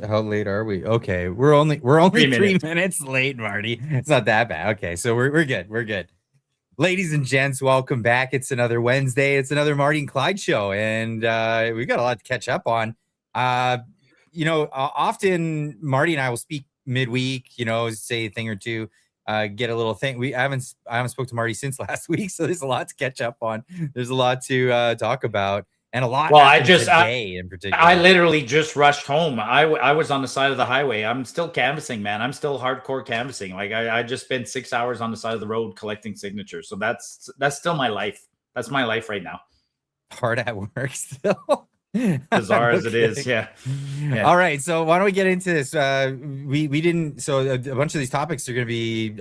How late are we? Okay, we're only 3 minutes late, Marty. It's not that bad. Okay, so we're good. We're good. Ladies and gents, welcome back. It's another Wednesday. It's another Marty and Clyde show, and we got a lot to catch up on. Often Marty and I will speak midweek. Say a thing or two, get a little thing. I haven't spoke to Marty since last week, so there's a lot to catch up on. There's a lot to talk about, and a lot happened today in particular. I literally just rushed home. I was on the side of the highway. I'm still canvassing, man. I'm still hardcore canvassing. Like I just spent 6 hours on the side of the road collecting signatures. So that's still my life. That's my life right now. Hard at work still. Bizarre as it is, yeah. All right, so why don't we get into this? We didn't. So a bunch of these topics are going to be.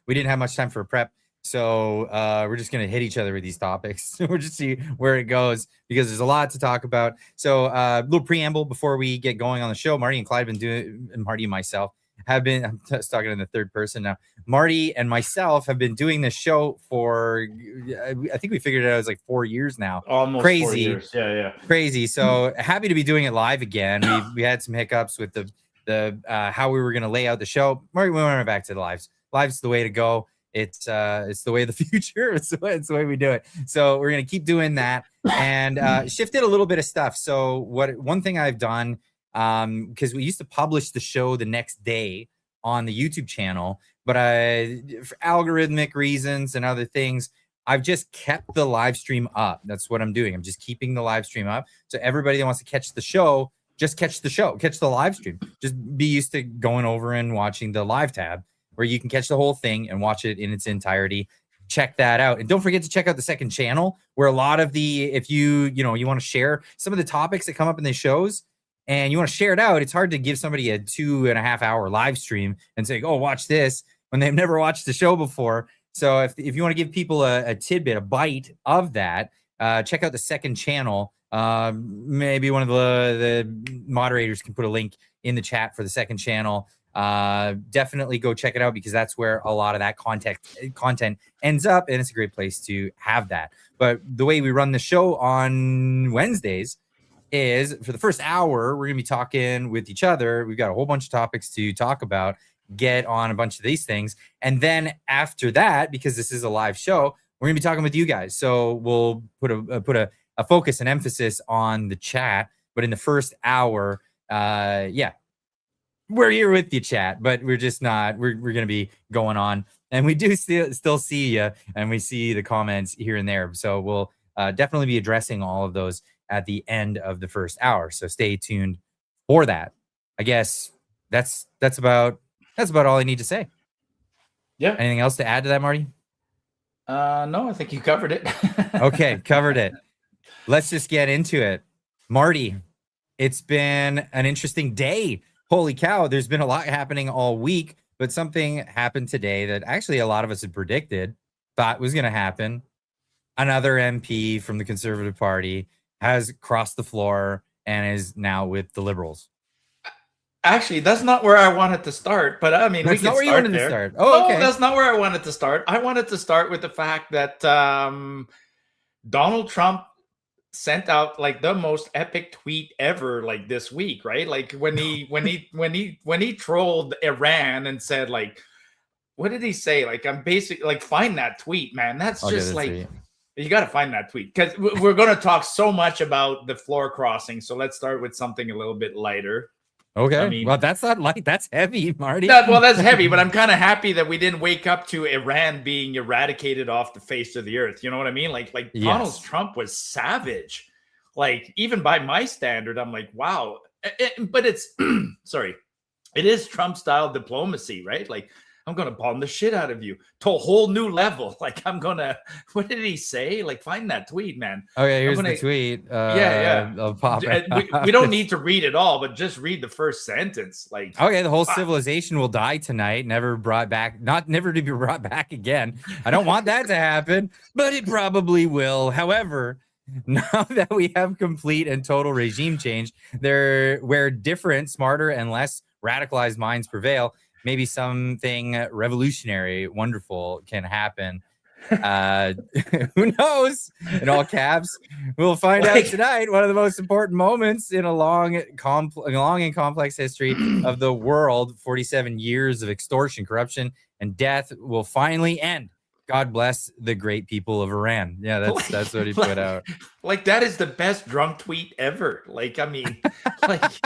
We didn't have much time for a prep. So we're just going to hit each other with these topics. We'll just see where it goes because there's a lot to talk about. So a little preamble before we get going on the show. Marty and Clyde have been doing, and Marty and myself have been, I'm just talking in the third person now. Marty and myself have been doing this show for, I think we figured it out, it was like 4 years now. Almost crazy. 4 years. Yeah. Crazy. So happy to be doing it live again. We had some hiccups with the how we were going to lay out the show. Marty, we went back to the lives. Live's the way to go. It's the way of the future. It's the way we do it. So we're going to keep doing that and shifted a little bit of stuff. So one thing I've done, because we used to publish the show the next day on the YouTube channel, but for algorithmic reasons and other things, I've just kept the live stream up. That's what I'm doing. I'm just keeping the live stream up. So everybody that wants to catch the show, just catch the show, catch the live stream. Just be used to going over and watching the live tab, where you can catch the whole thing and watch it in its entirety. Check that out. And don't forget to check out the second channel, where a lot of if you want to share some of the topics that come up in the shows and you want to share it out, it's hard to give somebody a 2.5 hour live stream and say, oh, watch this when they've never watched the show before. So if you want to give people a tidbit, a bite of that, check out the second channel. Maybe one of the moderators can put a link in the chat for the second channel. Definitely go check it out because that's where a lot of that content ends up, and it's a great place to have that. But the way we run the show on Wednesdays is for the first hour, we're gonna be talking with each other. We've got a whole bunch of topics to talk about, get on a bunch of these things, and then after that, because this is a live show, we're gonna be talking with you guys. So we'll put a focus and emphasis on the chat, but in the first hour, we're here with you, chat, but we're just not. We're going to be going on, and we do still see you, and we see the comments here and there. So we'll definitely be addressing all of those at the end of the first hour. So stay tuned for that. I guess that's about all I need to say. Yeah. Anything else to add to that, Marty? No, I think you covered it. Okay, covered it. Let's just get into it, Marty. It's been an interesting day. Holy cow, there's been a lot happening all week, but something happened today that actually a lot of us had predicted, thought was going to happen. Another MP from the Conservative Party has crossed the floor and is now with the Liberals. Actually, that's not where I wanted to start, but I mean, that's not where you wanted to start. Oh, okay. No, that's not where I wanted to start. I wanted to start with the fact that Donald Trump sent out like the most epic tweet ever, like this week, right? Like when he trolled Iran and said, like, what did he say? Like, I'm basically like, find that tweet, man. That's just like, you got to find that tweet, because we're going to talk so much about the floor crossing. So let's start with something a little bit lighter. Okay. I mean, well, that's not light. That's heavy, Marty. That's heavy, but I'm kind of happy that we didn't wake up to Iran being eradicated off the face of the earth. You know what I mean? Like yes. Donald Trump was savage. Like, even by my standard, I'm like, wow. But it's, sorry, it is Trump-style diplomacy, right? Like, I'm going to bomb the shit out of you to a whole new level. Like, I'm going to, what did he say? Like, find that tweet, man. Okay, here's the tweet. I'll pop we don't need to read it all, but just read the first sentence. Like, okay, the whole civilization will die tonight, never to be brought back again. I don't want that to happen, but it probably will. However, now that we have complete and total regime change, where different, smarter, and less radicalized minds prevail, maybe something revolutionary, wonderful can happen. Who knows? In all caps, we'll find out tonight. One of the most important moments in a long and complex history of the world. 47 years of extortion, corruption, and death will finally end. God bless the great people of Iran. Yeah, that's what he put out. Like, that is the best drunk tweet ever. Like, I mean, like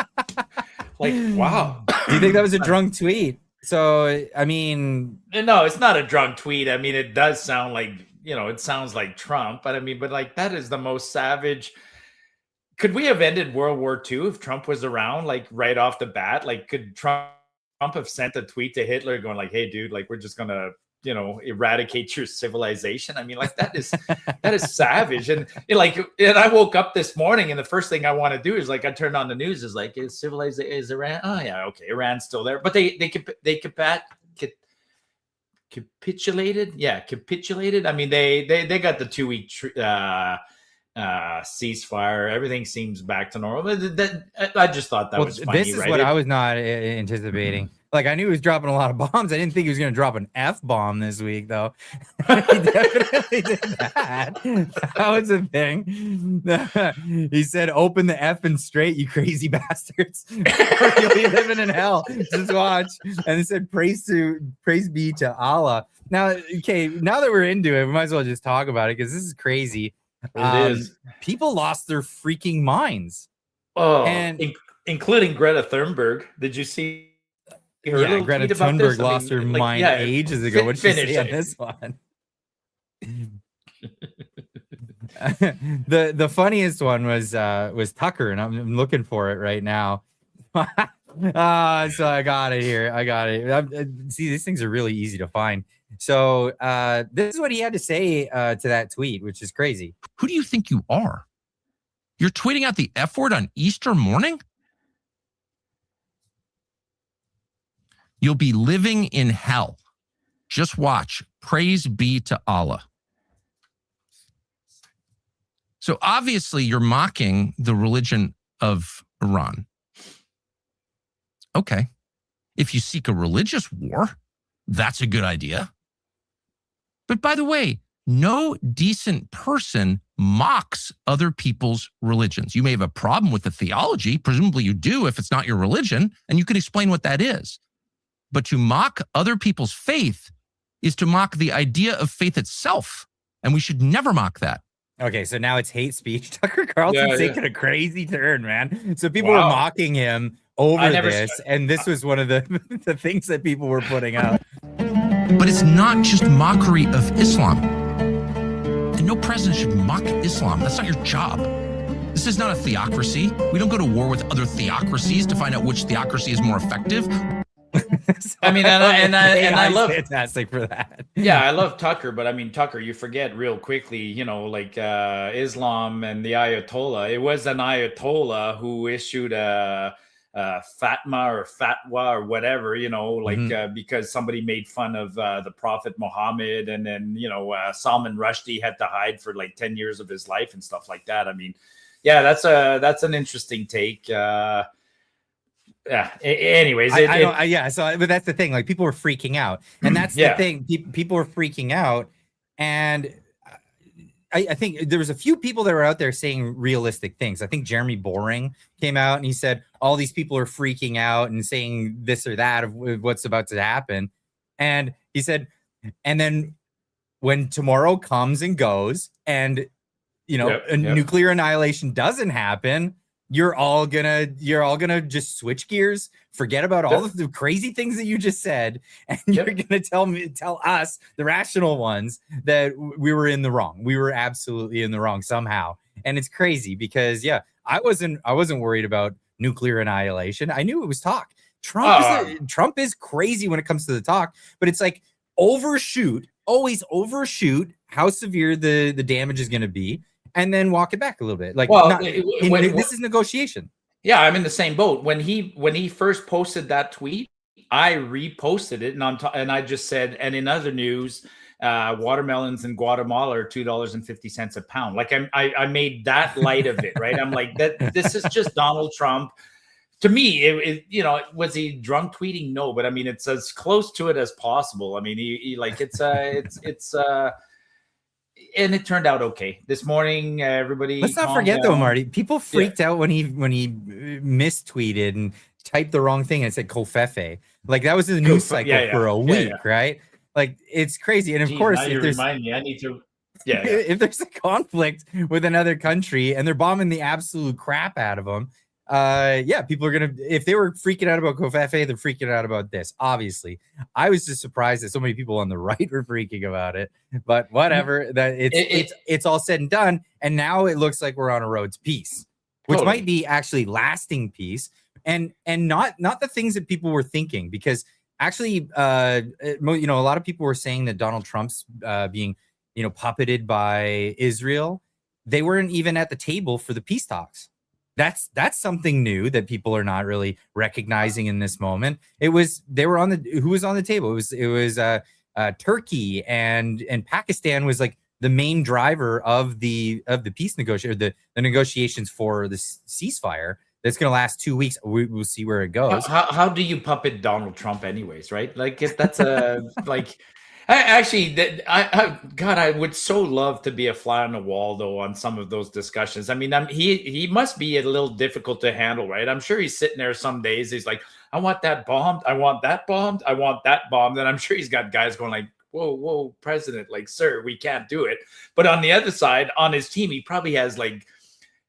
wow. Do you think that was a drunk tweet? So, I mean, no, it's not a drunk tweet. I mean, it does sound like, it sounds like Trump, but I mean, like, that is the most savage. Could we have ended World War II if Trump was around, like, right off the bat? Like, could Trump have sent a tweet to Hitler going like, hey, dude, like, we're just going to, eradicate your civilization? I mean, like, that is savage. And I woke up this morning and the first thing I want to do is, like, I turned on the news, is like, is Iran? Oh yeah, okay, Iran's still there, but they capitulated. Yeah, capitulated. I mean, they got the 2-week ceasefire. Everything seems back to normal. I just thought that was funny. This is what I was not anticipating. Like, I knew he was dropping a lot of bombs. I didn't think he was going to drop an F-bomb this week, though. He definitely did that. That was a thing. He said, open the effing straight, you crazy bastards. Or you'll be living in hell. Just watch. And he said, praise be to Allah. Now, okay, now that we're into it, we might as well just talk about it, because this is crazy. It is. People lost their freaking minds. Oh, and including Greta Thunberg. Did you see? Yeah, Greta Thunberg lost her mind ages ago. What did you say on this one? The funniest one was Tucker, and I'm looking for it right now. So I got it here. I got it. See, these things are really easy to find. So this is what he had to say to that tweet, which is crazy. Who do you think you are? You're tweeting out the F word on Easter morning? You'll be living in hell. Just watch. Praise be to Allah. So obviously you're mocking the religion of Iran. Okay. If you seek a religious war, that's a good idea. But by the way, no decent person mocks other people's religions. You may have a problem with the theology. Presumably you do if it's not your religion, and you can explain what that is. But to mock other people's faith is to mock the idea of faith itself. And we should never mock that. Okay, so now it's hate speech. Tucker Carlson's taking a crazy turn, man. So people were mocking him over this, and this was one of the things that people were putting out. But it's not just mockery of Islam. And no president should mock Islam. That's not your job. This is not a theocracy. We don't go to war with other theocracies to find out which theocracy is more effective. So I mean, I love fantastic for that. Yeah, I love Tucker, but I mean, Tucker, you forget real quickly, like Islam and the Ayatollah. It was an Ayatollah who issued a fatwa or whatever, because somebody made fun of the Prophet Muhammad, and then Salman Rushdie had to hide for like 10 years of his life and stuff like that. I mean, yeah, that's an interesting take. Yeah. Anyways, but that's the thing. Like, people were freaking out, and that's the thing. People were freaking out, and I think there was a few people that were out there saying realistic things. I think Jeremy Boring came out and he said all these people are freaking out and saying this or that of what's about to happen, and he said, and then when tomorrow comes and goes, and nuclear annihilation doesnn happen, you're all gonna just switch gears, forget about all of the crazy things that you just said, and you're gonna tell us, the rational ones, that we were in the wrong. We were absolutely in the wrong somehow. And it's crazy because I wasn't worried about nuclear annihilation. I knew it was talk. Trump is crazy when it comes to the talk, but it's like always overshoot how severe the damage is gonna be, and then walk it back a little bit. Like, this is negotiation. Yeah, I'm in the same boat. When he first posted that tweet, I reposted it, and I just said, and in other news, watermelons in Guatemala are $2.50 a pound. Like, I made that light of it, right? I'm like, this is just Donald Trump. To me, was he drunk tweeting? No, but I mean, it's as close to it as possible. I mean, and it turned out okay. This morning, everybody. Let's not forget though, Marty. People freaked out when he mistweeted and typed the wrong thing and said "Kofefe." Like that was the news cycle for a week, right? Like it's crazy. And of course, if there's remind me, I need to. If there's a conflict with another country and they're bombing the absolute crap out of them, people are gonna. If they were freaking out about Kofefe, they're freaking out about this. Obviously, I was just surprised that so many people on the right were freaking about it. But whatever, that it's all said and done, and now it looks like we're on a road to peace, which might be actually lasting peace, and not the things that people were thinking. Because actually, a lot of people were saying that Donald Trump's being puppeted by Israel. They weren't even at the table for the peace talks. That's something new that people are not really recognizing in this moment. Who was on the table? It was Turkey and Pakistan was like the main driver of the peace negotiation, the negotiations for the ceasefire. That's going to last 2 weeks. We'll see where it goes. How do you puppet Donald Trump anyways, right? Like if that's a like. I would so love to be a fly on the wall, though, on some of those discussions. I mean, he must be a little difficult to handle, right? I'm sure he's sitting there some days. He's like, I want that bombed. I want that bombed. I want that bombed. And I'm sure he's got guys going like, whoa, President, like, sir, we can't do it. But on the other side, on his team, he probably has like,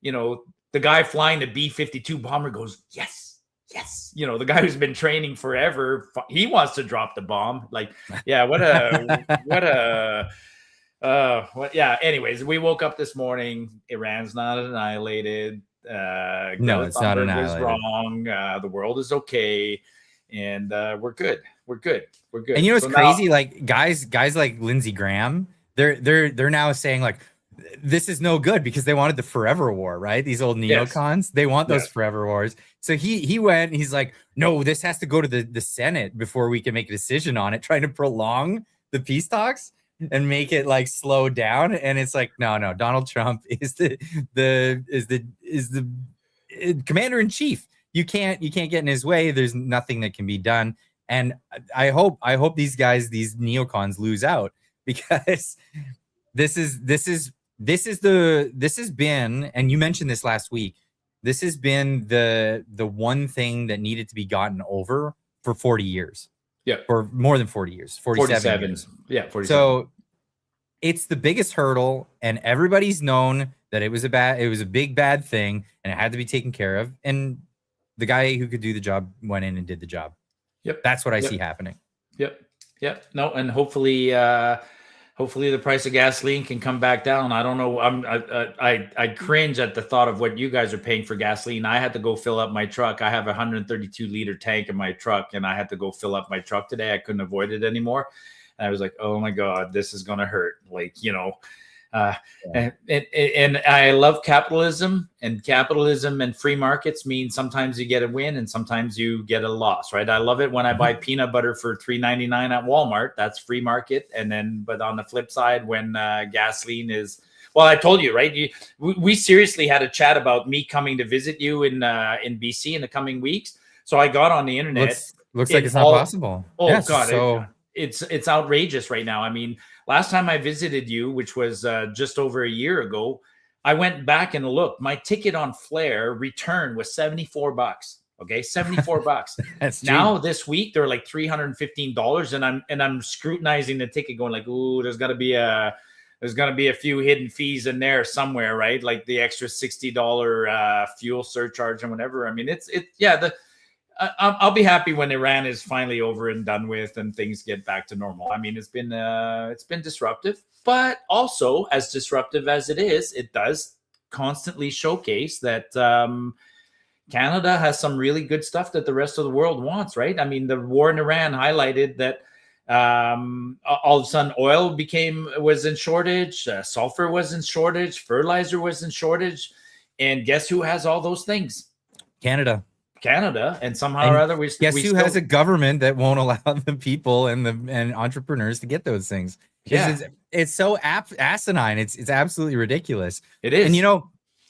the guy flying the B-52 bomber goes, yes. The guy who's been training forever, he wants to drop the bomb. Like, yeah, anyways, we woke up this morning. Iran's not annihilated. No, it's not annihilated. Wrong. The world is okay. And we're good. And it's crazy? Now, like guys like Lindsey Graham, they're now saying like, this is no good because they wanted the forever war, right? These old neocons, they want those forever wars. So he went, he's like, no, this has to go to the Senate before we can make a decision on it, trying to prolong the peace talks and make it like slow down. And it's like, no, Donald Trump is the commander in chief. You can't get in his way. There's nothing that can be done. And I hope these guys, these neocons, lose out, because this has been, and you mentioned this last week, this has been the one thing that needed to be gotten over for 40 years. Yeah. For more than 40 years. 47 years. Yeah, 47. So it's the biggest hurdle, and everybody's known that it was a big bad thing and it had to be taken care of. And the guy who could do the job went in and did the job. Yep. That's what I see happening. Yep. No, and hopefully the price of gasoline can come back down. I don't know. I cringe at the thought of what you guys are paying for gasoline. I had to go fill up my truck. I have a 132-liter tank in my truck, and I had to go fill up my truck today. I couldn't avoid it anymore. And I was like, oh my God, this is going to hurt. Like, and I love capitalism, and free markets mean sometimes you get a win and sometimes you get a loss, right? I love it when I buy peanut butter for $3.99 at Walmart. That's free market. And then, but on the flip side, when gasoline is, well, I told you, right? We seriously had a chat about me coming to visit you in BC in the coming weeks. So I got on the internet. Looks like it's not possible. Oh yes, God. So it's outrageous right now. I mean, last time I visited you, which was just over a year ago, I went back and looked. My ticket on Flair return was $74. Okay, $74. That's now cheap. This week they're like $315, and I'm scrutinizing the ticket, going like, ooh, there's gonna be a few hidden fees in there somewhere, right? Like the extra $60 fuel surcharge and whatever. I mean, I'll be happy when Iran is finally over and done with and things get back to normal. I mean, it's been disruptive, but also as disruptive as it is, it does constantly showcase that Canada has some really good stuff that the rest of the world wants, right? I mean, the war in Iran highlighted that all of a sudden oil was in shortage, sulfur was in shortage, fertilizer was in shortage, and guess who has all those things? Canada, and somehow or other we still has a government that won't allow the people and entrepreneurs to get those things. It's so asinine. It's absolutely ridiculous. It is. And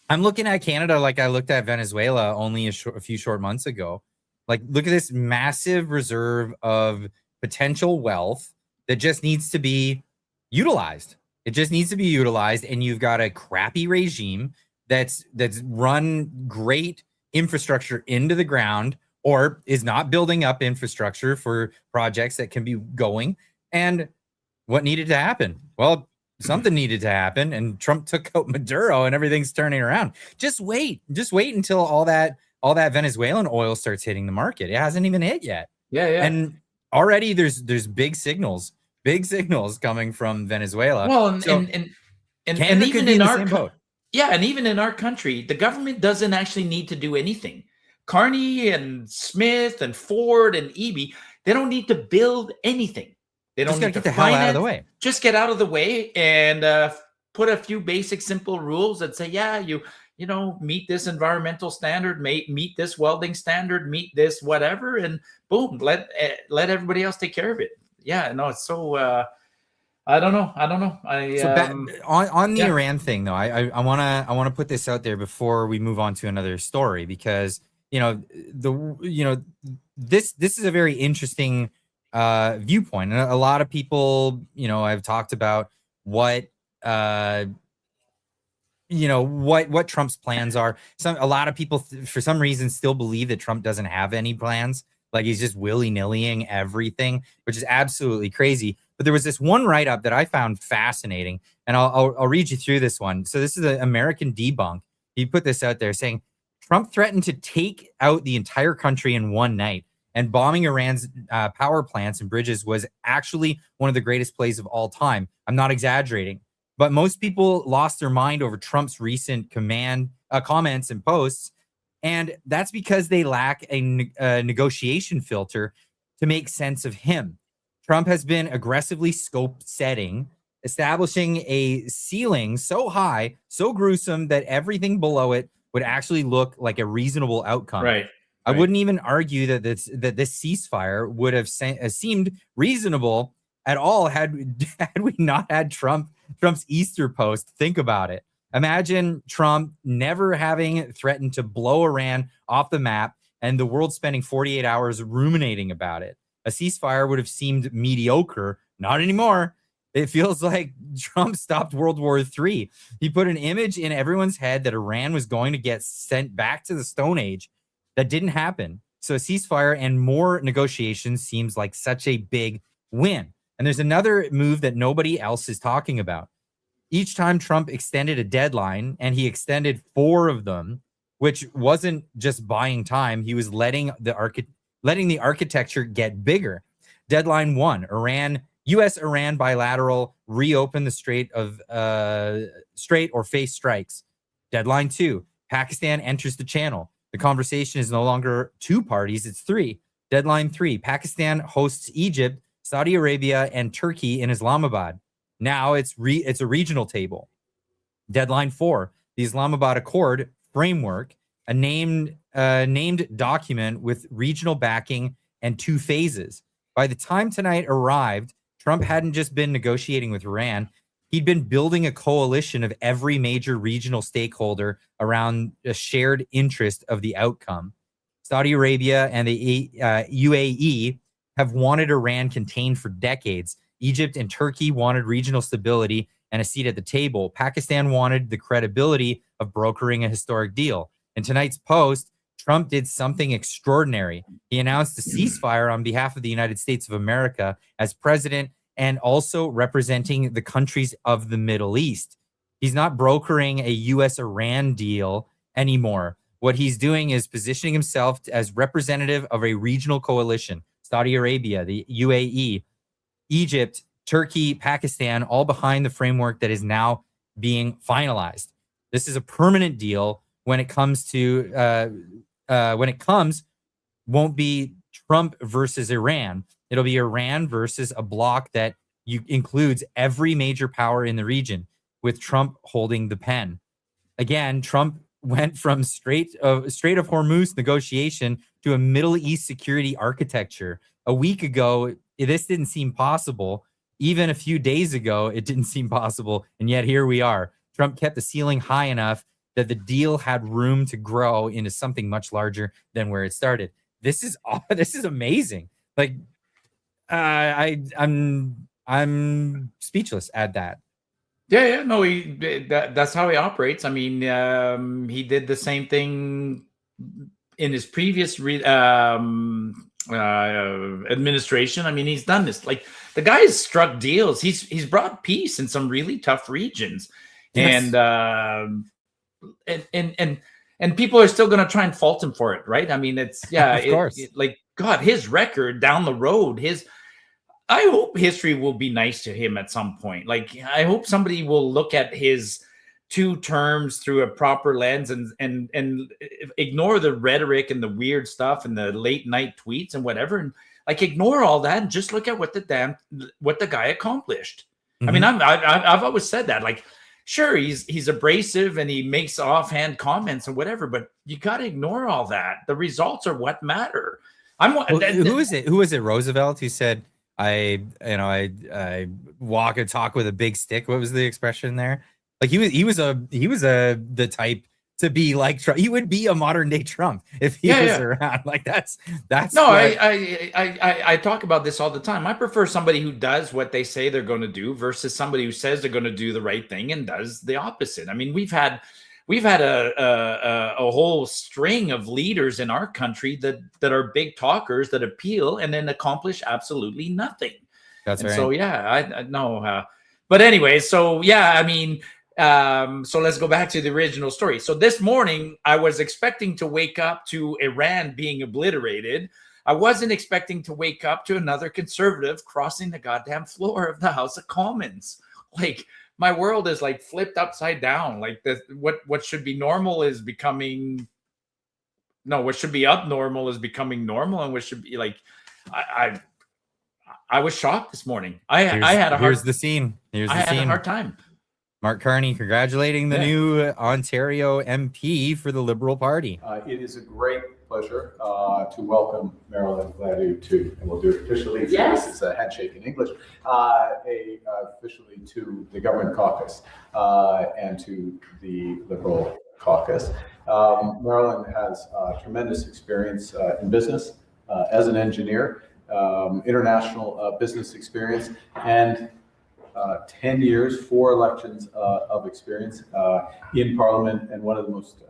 I'm looking at Canada like I looked at Venezuela only a few short months ago. Like, look at this massive reserve of potential wealth that just needs to be utilized. It just needs to be utilized, and you've got a crappy regime that's run great infrastructure into the ground or is not building up infrastructure for projects that can be going. And what needed to happen? Well, something needed to happen, and Trump took out Maduro, and everything's turning around. Just wait until all that Venezuelan oil starts hitting the market. It hasn't even hit yet. Yeah. And already there's big signals coming from Venezuela. Well, and even in our and even in our country, the government doesn't actually need to do anything. Carney and Smith and Ford and Eby, they don't need to build anything. They don't need to get the hell out of the way. Just get out of the way and put a few basic, simple rules that say, yeah, you meet this environmental standard, meet this welding standard, meet this whatever, and boom, let everybody else take care of it. Yeah, no, it's so. I don't know. On the Iran thing, though, I wanna put this out there before we move on to another story, because this is a very interesting viewpoint, and a lot of people, I've talked about what Trump's plans are. A lot of people for some reason still believe that Trump doesn't have any plans, like he's just willy-nillying everything, which is absolutely crazy. But there was this one write-up that I found fascinating, and I'll read you through this one. So this is an American Debunk. He put this out there saying Trump threatened to take out the entire country in one night, and bombing Iran's power plants and bridges was actually one of the greatest plays of all time. I'm not exaggerating, but most people lost their mind over Trump's recent comments and posts, and that's because they lack a negotiation filter to make sense of him. Trump has been aggressively scope setting, establishing a ceiling so high, so gruesome that everything below it would actually look like a reasonable outcome. Right. I wouldn't even argue that this ceasefire would have seemed reasonable at all had we not had Trump's Easter post. Think about it. Imagine Trump never having threatened to blow Iran off the map and the world spending 48 hours ruminating about it. A ceasefire would have seemed mediocre. Not anymore. It feels like Trump stopped World War III. He put an image in everyone's head that Iran was going to get sent back to the Stone Age. That didn't happen. So a ceasefire and more negotiations seems like such a big win. And there's another move that nobody else is talking about. Each time Trump extended a deadline, and he extended 4 of them, which wasn't just buying time, he was letting the architecture get bigger. Deadline 1, U.S.-Iran bilateral, reopen the Strait or face strikes. Deadline 2, Pakistan enters the channel. The conversation is no longer 2 parties, it's 3. Deadline 3, Pakistan hosts Egypt, Saudi Arabia, and Turkey in Islamabad. Now it's a regional table. Deadline 4, the Islamabad Accord framework, a named document with regional backing and 2 phases. By the time tonight arrived, Trump hadn't just been negotiating with Iran. He'd been building a coalition of every major regional stakeholder around a shared interest of the outcome. Saudi Arabia and the UAE have wanted Iran contained for decades. Egypt and Turkey wanted regional stability and a seat at the table. Pakistan wanted the credibility of brokering a historic deal. In tonight's post, Trump did something extraordinary. He announced a ceasefire on behalf of the United States of America as president, and also representing the countries of the Middle East. He's not brokering a U.S.-Iran deal anymore. What he's doing is positioning himself as representative of a regional coalition. Saudi Arabia, the UAE, Egypt, Turkey, Pakistan, all behind the framework that is now being finalized. This is a permanent deal. When it comes, won't be Trump versus Iran. It'll be Iran versus a bloc that includes every major power in the region, with Trump holding the pen. Again, Trump went from Strait of Hormuz negotiation to a Middle East security architecture. A week ago, this didn't seem possible. Even a few days ago, it didn't seem possible. And yet here we are. Trump kept the ceiling high enough that the deal had room to grow into something much larger than where it started. This is amazing. Like, I'm speechless at that. Yeah, no, that's how he operates. I mean, he did the same thing in his previous administration. I mean, he's done this. Like, the guy has struck deals. He's brought peace in some really tough regions, Yes. and people are still going to try and fault him for it, right? I mean, it's Of course. like, God, his record down the road, I hope history will be nice to him at some point. Like, I hope somebody will look at his 2 terms through a proper lens and ignore the rhetoric and the weird stuff and the late night tweets and whatever, and like ignore all that and just look at what the guy accomplished. I mean, I've always said that. Like, sure, he's abrasive and he makes offhand comments and whatever, but you got to ignore all that. The results are what matter. Who is it? Who was it? Roosevelt who said, I walk and talk with a big stick. What was the expression there? Like, he was the type to be like Trump. He would be a modern day Trump if he was around. Like, that's no, I talk about this all the time. I prefer somebody who does what they say they're going to do versus somebody who says they're going to do the right thing and does the opposite. I mean, we've had a whole string of leaders in our country that are big talkers that appeal and then accomplish absolutely nothing. That's right. So I know. But anyway, so yeah, I mean, so let's go back to the original story. So this morning, I was expecting to wake up to Iran being obliterated. I wasn't expecting to wake up to another conservative crossing the goddamn floor of the House of Commons. Like, my world is like flipped upside down. Like, what should be normal is becoming what should be abnormal is becoming normal, and what should be like, I was shocked this morning. Here's the scene. I had a hard time. Mark Carney congratulating the new Ontario MP for the Liberal Party. It is a great pleasure to welcome Marilyn Gladu to, and we'll do it officially. Yes. This is a handshake in English. Officially to the Government Caucus and to the Liberal Caucus. Marilyn has tremendous experience in business as an engineer, international business experience, and 10 years, 4 elections of experience in Parliament, and one of the most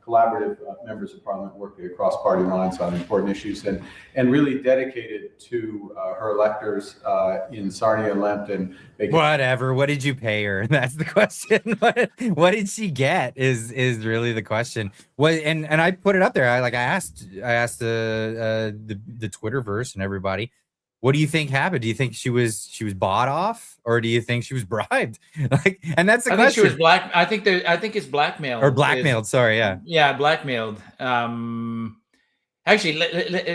collaborative members of Parliament, working across party lines on important issues, and really dedicated to her electors in Sarnia and Lambton. Whatever. What did you pay her? That's the question. What did she get? Is really the question. What and I put it up there. I asked the Twitterverse and everybody, what do you think happened? Do you think she was bought off, or do you think she was bribed? Like, and that's the question. I think she was black. I think it's blackmailed or blackmailed. Sorry, blackmailed. Actually,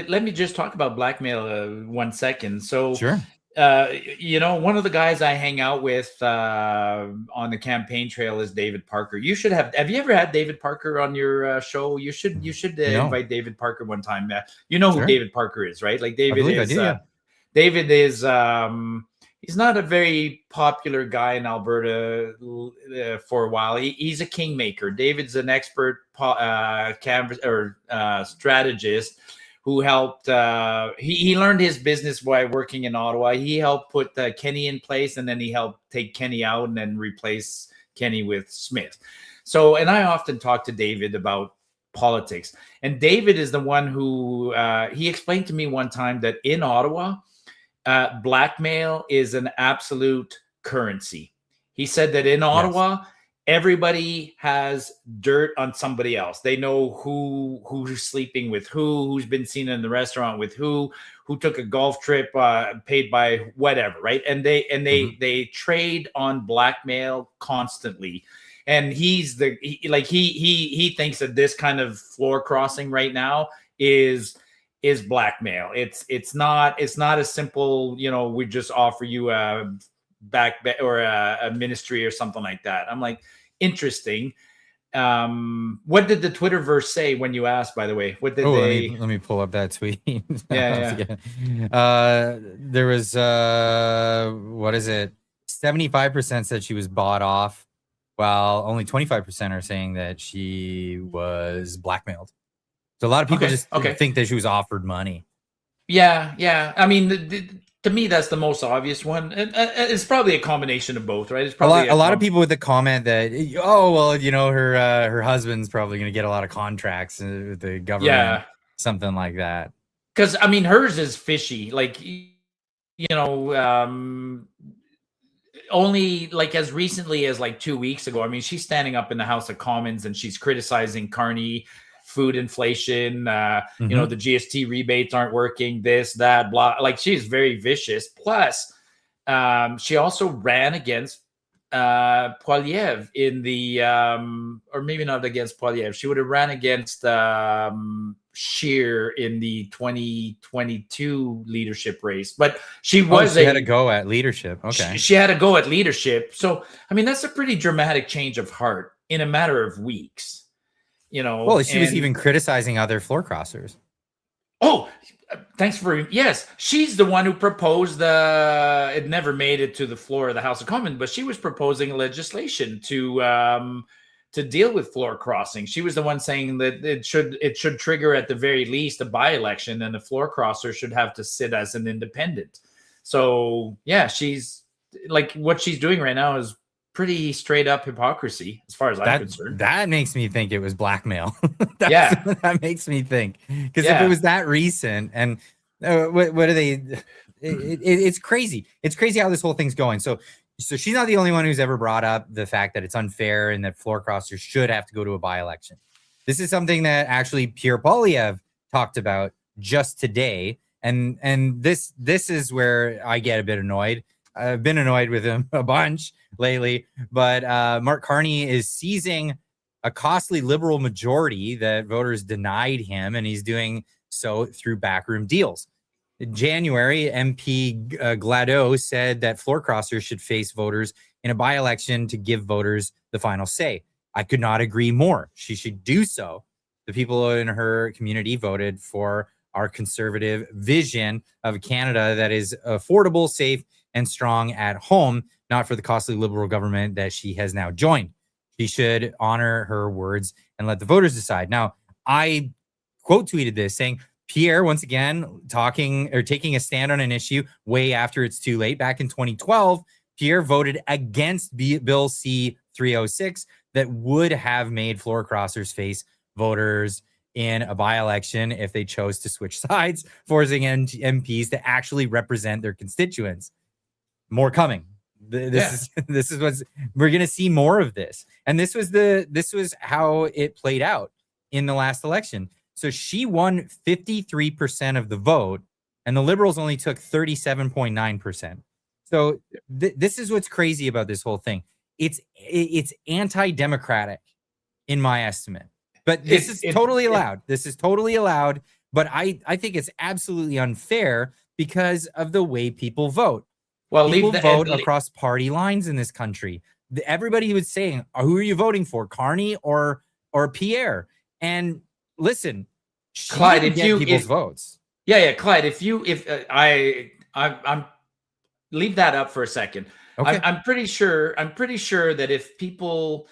let me just talk about blackmail 1 second. So, sure. One of the guys I hang out with on the campaign trail is David Parker. You should have you ever had David Parker on your show? You should invite David Parker one time. You know who David Parker is, right? Like, David is. David is he's not a very popular guy in Alberta for a while. He's a kingmaker. David's an expert strategist who helped. He learned his business by working in Ottawa. He helped put Kenny in place, and then he helped take Kenny out and then replace Kenny with Smith. So, and I often talk to David about politics, and David is the one who he explained to me one time that in Ottawa, blackmail is an absolute currency. He said that in Ottawa, everybody has dirt on somebody else. They know who's sleeping with who's been seen in the restaurant with who took a golf trip paid by whatever, right? And they trade on blackmail constantly. And he thinks that this kind of floor crossing right now is blackmail. It's not as simple, we just offer you a or a ministry or something like that. I'm like, interesting. What did the Twitterverse say when you asked, by the way? What did they let me pull up that tweet. Yeah. There was what is it? 75% said she was bought off, while only 25% are saying that she was blackmailed. So a lot of people think that she was offered money. Yeah. I mean, To me, that's the most obvious one. And it's probably a combination of both, right? It's probably a lot of people with the comment that, oh, well, you know, her husband's probably going to get a lot of contracts with the government, something like that. Because I mean, hers is fishy. Like, you know, only like as recently as like 2 weeks ago. I mean, she's standing up in the House of Commons and she's criticizing Carney, food inflation, you know, the GST rebates aren't working, this, that, blah. Like, she's very vicious. Plus, she also ran against Poiliev in the, or maybe not against Poiliev. She would have ran against Scheer in the 2022 leadership race. But she had a go at leadership. Okay. She had a go at leadership. So, I mean, that's a pretty dramatic change of heart in a matter of weeks. You know, well, she was even criticizing other floor crossers. Oh, thanks for, yes. She's the one who proposed it never made it to the floor of the House of Commons, but she was proposing legislation to deal with floor crossing. She was the one saying that it should trigger at the very least a by-election, and the floor crosser should have to sit as an independent. So yeah, she's like, what she's doing right now is pretty straight up hypocrisy as far as I'm concerned. That makes me think it was blackmail. That makes me think, because if it was that recent, and what are they? It's crazy. It's crazy how this whole thing's going. So she's not the only one who's ever brought up the fact that it's unfair and that floor crossers should have to go to a by-election. This is something that actually Pierre Poilievre talked about just today, and this is where I get a bit annoyed. I've been annoyed with him a bunch lately, but Mark Carney is seizing a costly Liberal majority that voters denied him, and he's doing so through backroom deals. In January, MP Gladeau said that floor crossers should face voters in a by-election to give voters the final say. I could not agree more. She should do so. The people in her community voted for our conservative vision of Canada that is affordable, safe, and strong at home, not for the costly Liberal government that she has now joined. She should honor her words and let the voters decide. Now, I quote tweeted this saying, Pierre, once again, taking a stand on an issue way after it's too late. Back in 2012, Pierre voted against Bill C-306 that would have made floor crossers face voters in a by-election if they chose to switch sides, forcing MPs to actually represent their constituents. More coming. This is what's, we're gonna see more of this, and this was how it played out in the last election. So she won 53% of the vote, and the Liberals only took 37.9%. So this is what's crazy about this whole thing. It's anti-democratic, in my estimate. But this is totally allowed. This is totally allowed. But I think it's absolutely unfair because of the way people vote. Well, people vote across party lines in this country. Everybody was saying, "Who are you voting for, Carney or Pierre?" And listen, Clyde, if people's votes, Clyde, I'm leave that up for a second. Okay. I'm pretty sure that if people,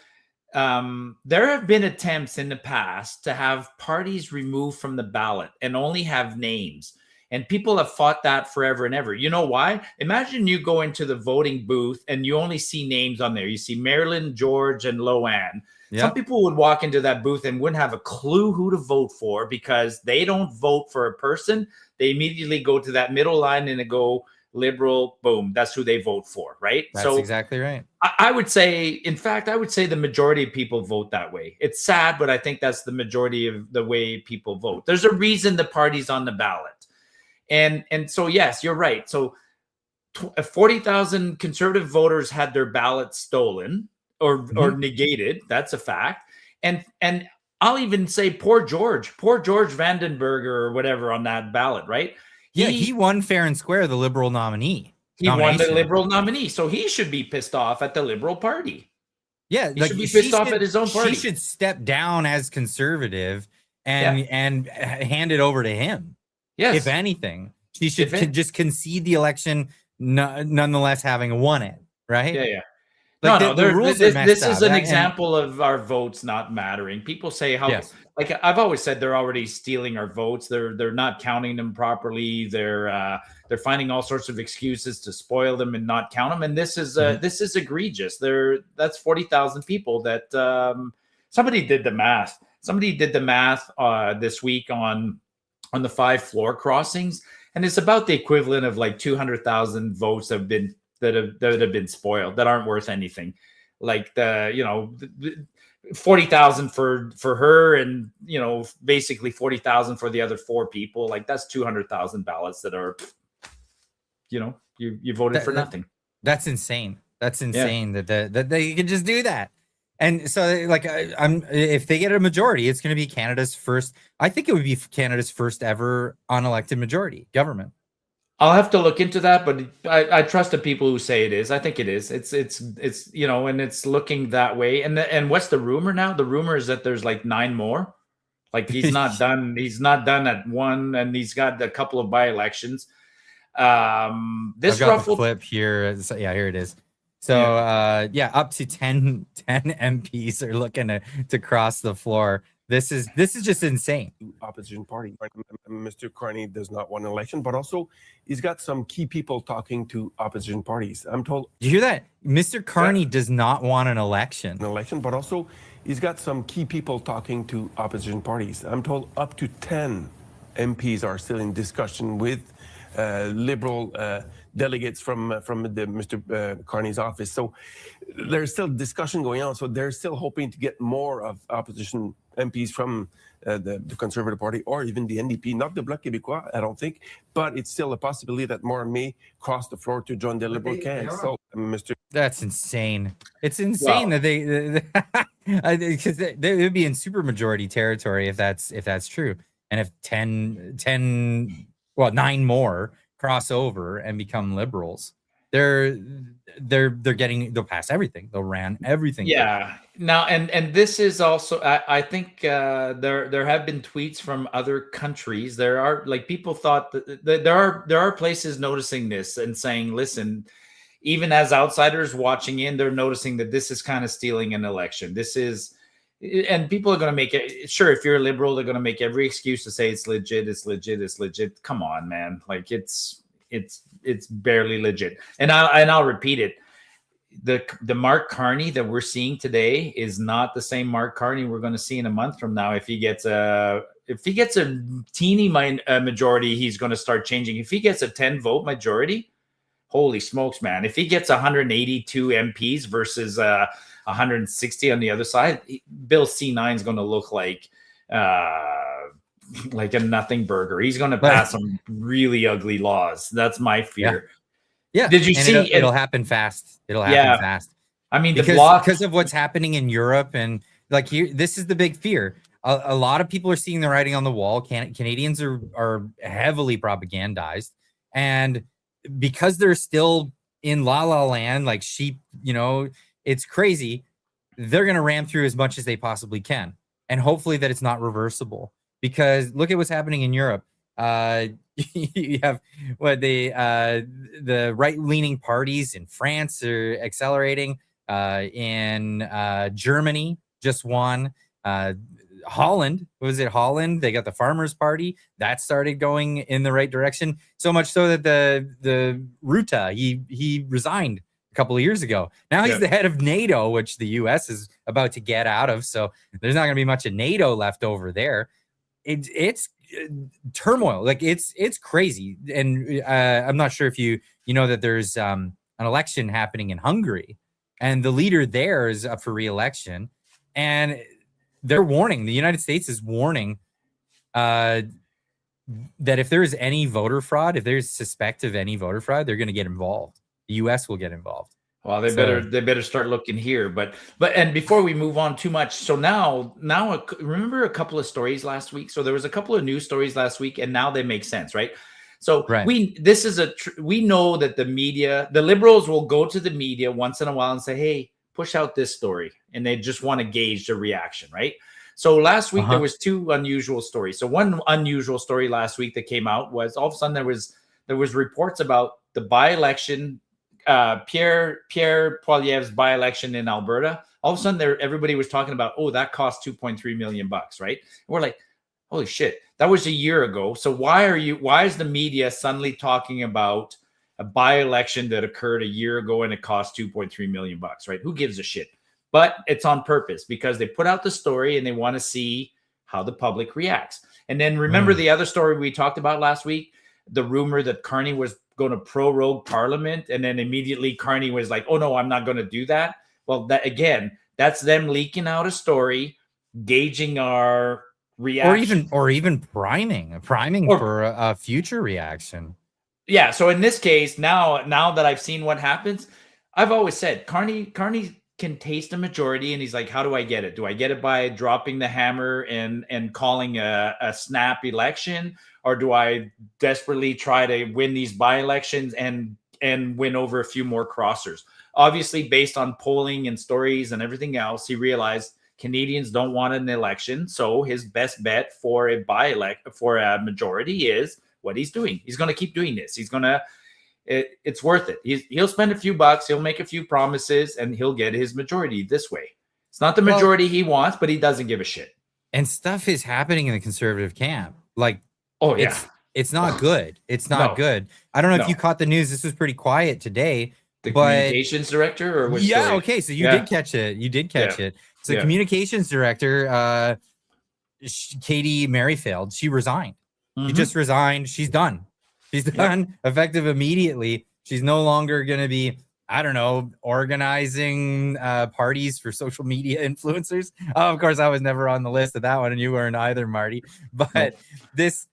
there have been attempts in the past to have parties removed from the ballot and only have names. And people have fought that forever and ever. You know why? Imagine you go into the voting booth and you only see names on there. You see Marilyn, George, and Loanne. Yep. Some people would walk into that booth and wouldn't have a clue who to vote for because they don't vote for a person. They immediately go to that middle line and they go Liberal, boom, that's who they vote for, right? That's exactly right. I would say, in fact, I would say the majority of people vote that way. It's sad, but I think that's the majority of the way people vote. There's a reason the party's on the ballot. And so, yes, you're right. So 40,000 conservative voters had their ballots stolen or negated. That's a fact. And I'll even say poor George Vandenberger or whatever on that ballot, right? He won fair and square, the Liberal nominee. He won the Liberal nominee. So he should be pissed off at the Liberal Party. Yeah, he should be pissed off at his own party. She should step down as conservative and hand it over to him. Yes. If anything, she should just concede the election, nonetheless having won it, right? Yeah. Like the rules are messed this up. is an And example of our votes not mattering. People say how, yes. like I've always said, they're already stealing our votes. They're not counting them properly. They're finding all sorts of excuses to spoil them and not count them. And this is egregious. That's 40,000 people that somebody did the math. Somebody did the math this week on the 5 floor crossings, and it's about the equivalent of like 200,000 votes that have been spoiled, that aren't worth anything. Like 40,000 for her, and basically 40,000 for the other 4 people. Like that's 200,000 ballots that are, you voted for nothing. That's insane. That's insane that they can just do that. And so, like, if they get a majority, it's going to be Canada's first. I think it would be Canada's first ever unelected majority government. I'll have to look into that, but I trust the people who say it is. I think it is. It's and it's looking that way. And what's the rumor now? The rumor is that there's like 9 more. Like he's not done. He's not done at 1, and he's got a couple of by-elections. This I've got the clip here. So, yeah, here it is. So up to 10 MPs are looking to cross the floor. This is just insane. Opposition party. Mr. Carney does not want an election, but also he's got some key people talking to opposition parties. I'm told. Did you hear that? Mr. Carney does not want an election. But also he's got some key people talking to opposition parties. I'm told up to 10 MPs are still in discussion with Liberal delegates from the Mr. Carney's office. So there's still discussion going on. So they're still hoping to get more of opposition MPs from the Conservative Party or even the NDP, not the Bloc Québécois, I don't think, but it's still a possibility that more may cross the floor to join the Liberal candidate. So, Mr. That's insane. It's insane that they because they would be in supermajority territory if that's true. And if 9 more cross over and become Liberals, they'll pass everything. They'll ran everything. Yeah. Now, and this is also, I think there have been tweets from other countries. There are, like, people thought that there are places noticing this and saying, listen, even as outsiders watching in, they're noticing that this is kind of stealing an election. This is, and people are going to make it. Sure, if you're a Liberal, they're going to make every excuse to say it's legit. It's legit. It's legit. Come on, man. Like it's barely legit. And I'll repeat it. The Mark Carney that we're seeing today is not the same Mark Carney we're going to see in a month from now. If he gets a teeny majority, he's going to start changing. If he gets a 10 vote majority, holy smokes, man. If he gets 182 MPs versus 160 on the other side, Bill C9 is going to look like a nothing burger. He's going to pass some really ugly laws. That's my fear. Yeah. Did you see? It'll happen fast. It'll happen fast. I mean, because of what's happening in Europe, and like here, this is the big fear. A lot of people are seeing the writing on the wall. Canadians are heavily propagandized, and because they're still in la la land like sheep, it's crazy. They're going to ram through as much as they possibly can, and hopefully that it's not reversible. Because look at what's happening in Europe. You have the right-leaning parties in France are accelerating. In Germany just won. Holland, Holland? They got the Farmers Party that started going in the right direction. So much so that the Rutte he resigned a couple of years ago. Now he's the head of NATO, which the U.S. is about to get out of. So there's not going to be much of NATO left over there. It's turmoil. Like it's crazy. And I'm not sure if you know that there's an election happening in Hungary, and the leader there is up for re-election, and they're warning. The United States is warning that if there is any voter fraud, if there's suspect of any voter fraud, they're going to get involved. The U.S. will get involved. Well, they better start looking here. But and before we move on too much, so now remember a couple of stories last week. So there was a couple of news stories last week, and now they make sense, right? So we know that the media, the Liberals will go to the media once in a while and say, hey, push out this story, and they just want to gauge the reaction, right? So last week there was 2 unusual stories. So one unusual story last week that came out was all of a sudden there was reports about the by-election Pierre Poilievre's by-election in Alberta, all of a sudden everybody was talking about, oh, that cost $2.3 million, right? And we're like, holy shit, that was a year ago. So why is the media suddenly talking about a by-election that occurred a year ago and it cost $2.3 million, right? Who gives a shit? But it's on purpose because they put out the story and they want to see how the public reacts. And then remember the other story we talked about last week, the rumor that Carney was going to prorogue Parliament, and then immediately Carney was like, oh no, I'm not going to do that. Well, that's them leaking out a story, gauging our reaction. Or even priming for a future reaction. Yeah. So in this case, now that I've seen what happens, I've always said Carney can taste a majority, and he's like, how do I get it? Do I get it by dropping the hammer and calling a snap election, or do I desperately try to win these by-elections and win over a few more crossers? Obviously, based on polling and stories and everything else, he realized Canadians don't want an election, so his best bet for a majority is what he's doing. He's going to keep doing this. It's worth it. He'll spend a few bucks, he'll make a few promises, and he'll get his majority this way. It's not the majority he wants, but he doesn't give a shit. And stuff is happening in the conservative camp. Like, oh yeah, it's not good. It's not good. I don't know if you caught the news. This was pretty quiet today. The communications director, or what? Yeah, story? okay. So you did catch it. You did catch it. So the communications director, Katie Merrifield, she resigned. She just resigned. She's done. She's done, effective immediately. She's no longer going to be, I don't know, organizing parties for social media influencers. Of course, I was never on the list of that one, and you weren't either, Marty. But this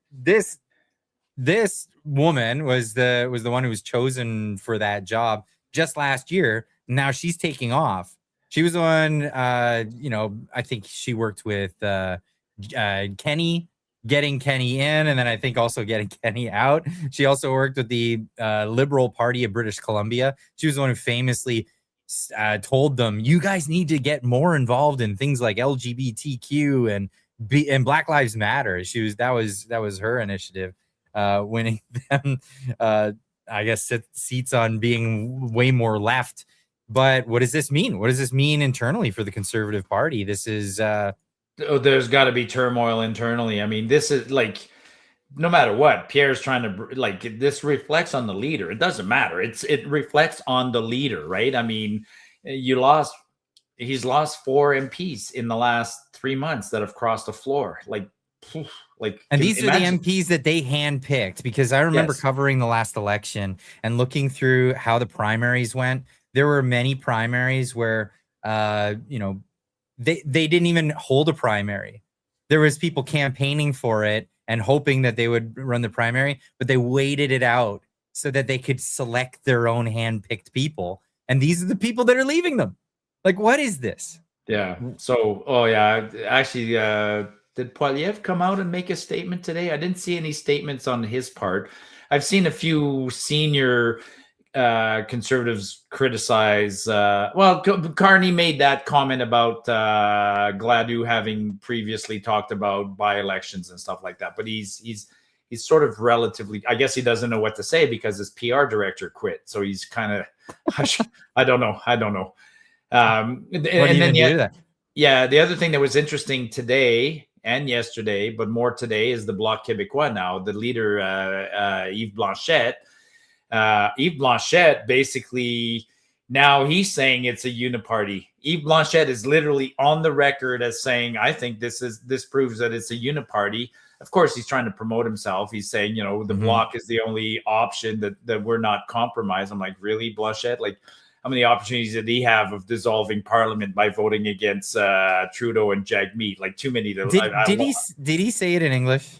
woman was the one who was chosen for that job just last year. Now she's taking off. She was the one, I think she worked with Kenny, getting Kenny in, and then I think also getting Kenny out. She also worked with the Liberal Party of British Columbia. She was the one who famously told them, you guys need to get more involved in things like LGBTQ and Black Lives Matter. That was her initiative, winning them, I guess, seats on being way more left. But what does this mean? What does this mean internally for the Conservative Party? This is there's got to be turmoil internally. I mean, this is like, no matter what, Pierre's trying to, this reflects on the leader. It doesn't matter. It reflects on the leader, right? I mean, he's lost 4 MPs in the last 3 months that have crossed the floor. And these are the MPs that they handpicked, because I remember covering the last election and looking through how the primaries went. There were many primaries where, they didn't even hold a primary. There was people campaigning for it and hoping that they would run the primary, but they waited it out so that they could select their own hand-picked people. And these are the people that are leaving them. Like, what is this? Yeah. So, actually, did Poilievre come out and make a statement today? I didn't see any statements on his part. I've seen a few senior conservatives criticize. Carney made that comment about Gladue having previously talked about by-elections and stuff like that. But he's sort of relatively, I guess he doesn't know what to say because his PR director quit. So he's kind of, I don't know. The other thing that was interesting today and yesterday, but more today, is the Bloc Québécois now. The leader, Yves Blanchette. Yves Blanchette basically, now he's saying it's a uniparty. Yves Blanchette is literally on the record as saying, I think this proves that it's a uniparty. Of course, he's trying to promote himself. He's saying, the Bloc is the only option that we're not compromised. I'm like, really, Blanchette? Like, how many opportunities did he have of dissolving Parliament by voting against Trudeau and Jagmeet? Like, too many. Did he say it in English?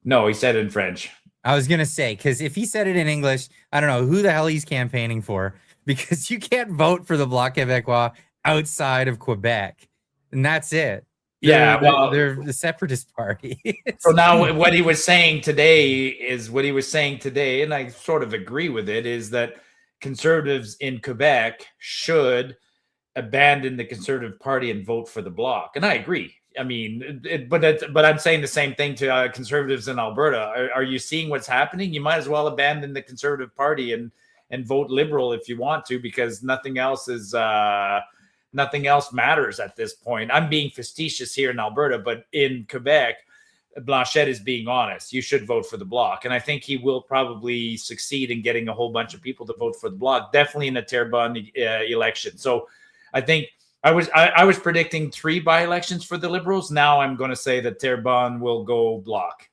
No, he said it in French. I was going to say, because if he said it in English, I don't know who the hell he's campaigning for, because you can't vote for the Bloc Québécois outside of Quebec. And that's it. They're the separatist party. So now what he was saying today, and I sort of agree with it, is that conservatives in Quebec should abandon the Conservative Party and vote for the Bloc. And I agree. I mean, but I'm saying the same thing to conservatives in Alberta. Are you seeing what's happening? You might as well abandon the Conservative Party and and vote Liberal if you want to, because nothing else matters at this point. I'm being facetious here in Alberta, but in Quebec, Blanchette is being honest. You should vote for the Bloc. And I think he will probably succeed in getting a whole bunch of people to vote for the Bloc, definitely in a Terrebonne election. So I think I was predicting 3 by-elections for the Liberals. Now I'm going to say that Terrebonne will go Bloc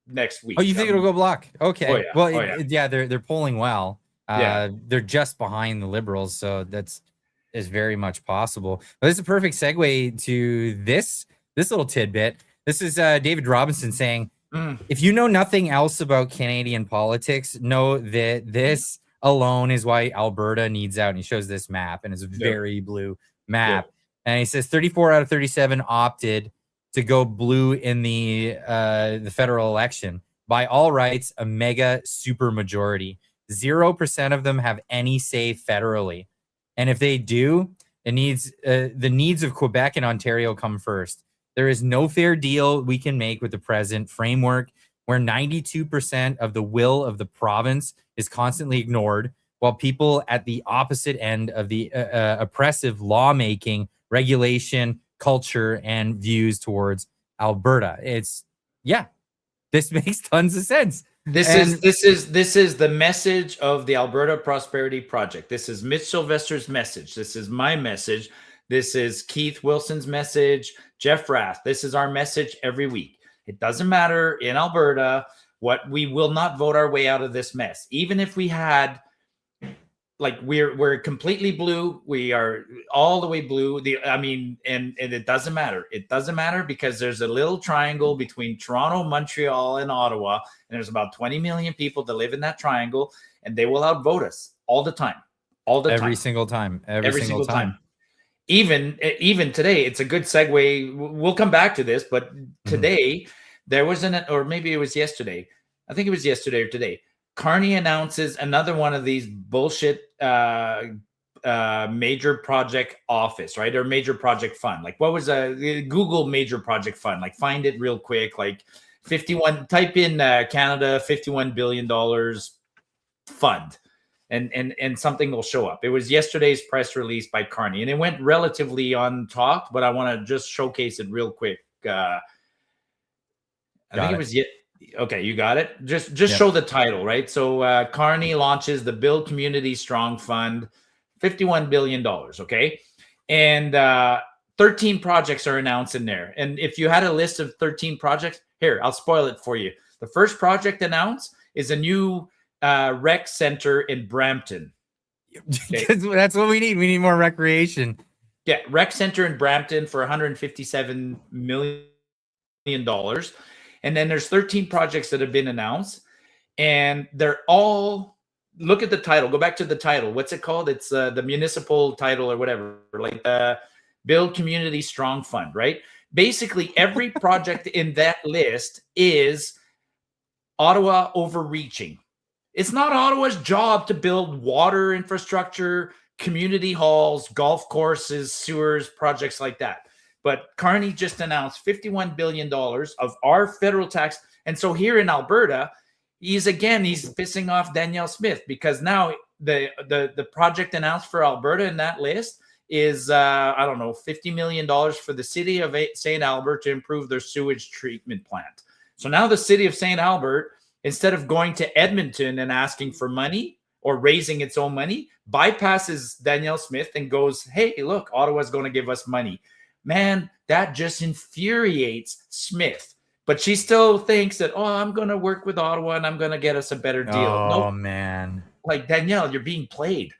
next week. Oh, you think it'll go Bloc? Okay. Oh, yeah. Well, they're polling well. Yeah. They're just behind the Liberals, so that's is very much possible. But this is a perfect segue to this little tidbit. This is David Robinson saying, if you know nothing else about Canadian politics, know that this alone is why Alberta needs out. And he shows this map, and it's a very blue map. And he says 34 out of 37 opted to go blue in the federal election. By all rights, a mega super majority. 0% of them have any say federally. And if they do, it needs the needs of Quebec and Ontario come first. There is no fair deal we can make with the present framework where 92% of the will of the province is constantly ignored, while people at the opposite end of the oppressive lawmaking, regulation, culture, and views towards Alberta. This makes tons of sense. This is the message of the Alberta Prosperity Project. This is Mitch Sylvester's message. This is my message. This is Keith Wilson's message, Jeff Rath. This is our message every week. It doesn't matter in Alberta what, we will not vote our way out of this mess. Even if we had, like, we're completely blue. We are all the way blue. And it doesn't matter. It doesn't matter because there's a little triangle between Toronto, Montreal, and Ottawa. And there's about 20 million people that live in that triangle, and they will outvote us all the time. Every single time. Every single time. Even today, it's a good segue. We'll come back to this, but today there was or maybe it was yesterday. I think it was yesterday or today. Carney announces another one of these bullshit major project office, right? Or major project fund. Like, what was Google major project fund? Like, find it real quick. Like 51, type in Canada, $51 billion fund. And something will show up. It was yesterday's press release by Carney, and it went relatively untalked, but I want to just showcase it real quick. I think it was okay. You got it. Just show the title, right? So Carney launches the Build Community Strong Fund, $51 billion. Okay, and 13 projects are announced in there. And if you had a list of 13 projects, here, I'll spoil it for you. The first project announced is a new rec center in Brampton. Okay. That's what we need. We need more recreation. Yeah, rec center in Brampton for $157 million. And then there's 13 projects that have been announced, and they're all, look at the title. Go back to the title. What's it called? It's the municipal title or whatever, like Build Community Strong Fund, right? Basically, every project in that list is Ottawa overreaching. It's not Ottawa's job to build water infrastructure, community halls, golf courses, sewers, projects like that. But Carney just announced $51 billion of our federal tax. And so here in Alberta, he's pissing off Danielle Smith, because now the project announced for Alberta in that list is, $50 million for the city of St. Albert to improve their sewage treatment plant. So now the city of St. Albert, instead of going to Edmonton and asking for money or raising its own money, bypasses Danielle Smith and goes, hey, look, Ottawa's going to give us money. Man, that just infuriates Smith. But she still thinks that, I'm going to work with Ottawa and I'm going to get us a better deal. Oh, man. Like, Danielle, you're being played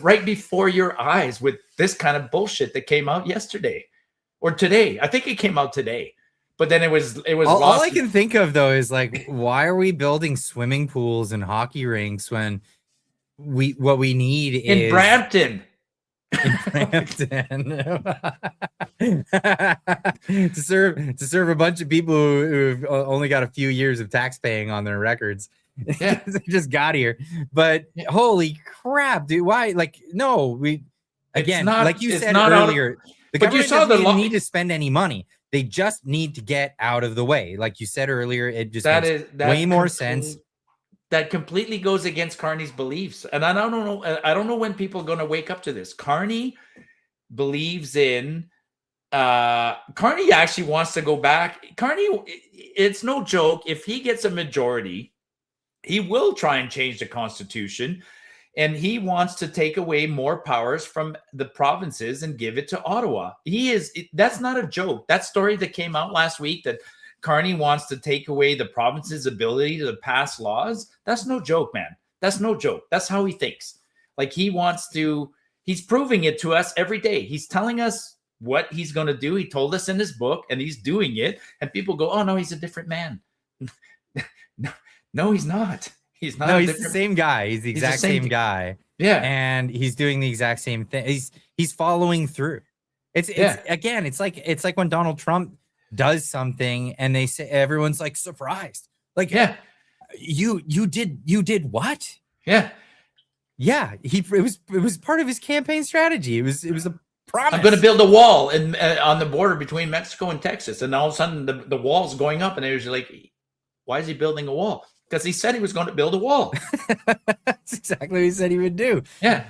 right before your eyes with this kind of bullshit that came out yesterday or today. I think it came out today. But then it was all I can think of, though, is like, why are we building swimming pools and hockey rinks when what we need is in Brampton. to serve a bunch of people who've only got a few years of tax paying on their records. Yeah. They just got here. But holy crap, dude! Why? Like, no, we again, like you said earlier, the government doesn't even need to spend any money. They just need to get out of the way. Like you said earlier, it just makes way more sense. that completely goes against Carney's beliefs. And I don't know when people are going to wake up to this. Carney believes in Carney actually wants to go back. Carney, it's no joke. If he gets a majority, he will try and change the Constitution, and he wants to take away more powers from the provinces and give it to Ottawa. That's not a joke. That story that came out last week that Carney wants to take away the province's ability to pass laws, that's no joke, man. That's no joke. That's how he thinks. Like, he's proving it to us every day. He's telling us what he's going to do. He told us in his book, and he's doing it. And people go, oh, no, he's a different man. No, he's not. He's not. No, he's the same guy. He's the exact same guy. Yeah. And he's doing the exact same thing. He's following through. Again, it's like when Donald Trump does something and they say, everyone's like surprised. Like, yeah, you did what? Yeah. Yeah. It was part of his campaign strategy. It was a promise. I'm going to build a wall on the border between Mexico and Texas. And all of a sudden the wall's going up, and it was like, why is he building a wall? Because he said he was going to build a wall. That's exactly what he said he would do. Yeah.